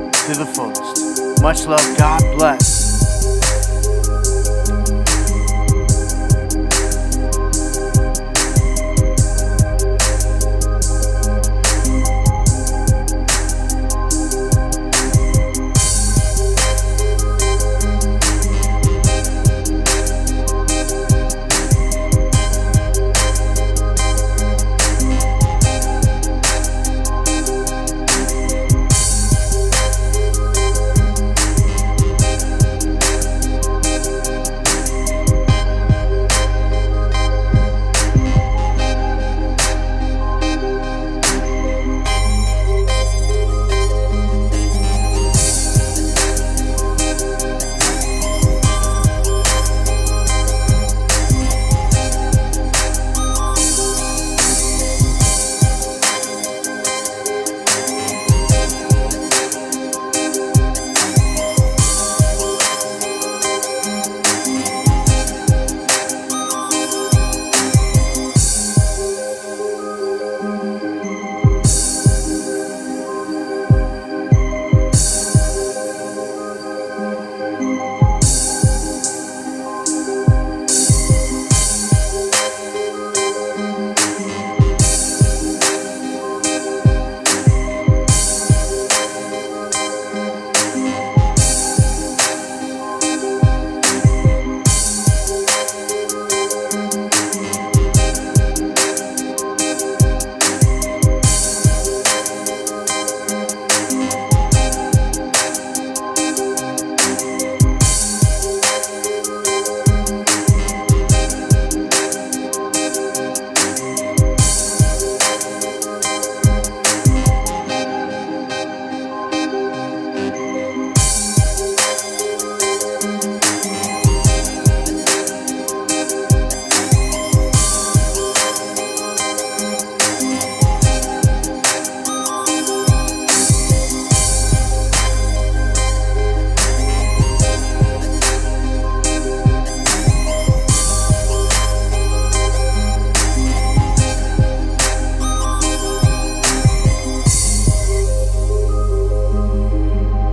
to the fullest. Much love. God bless.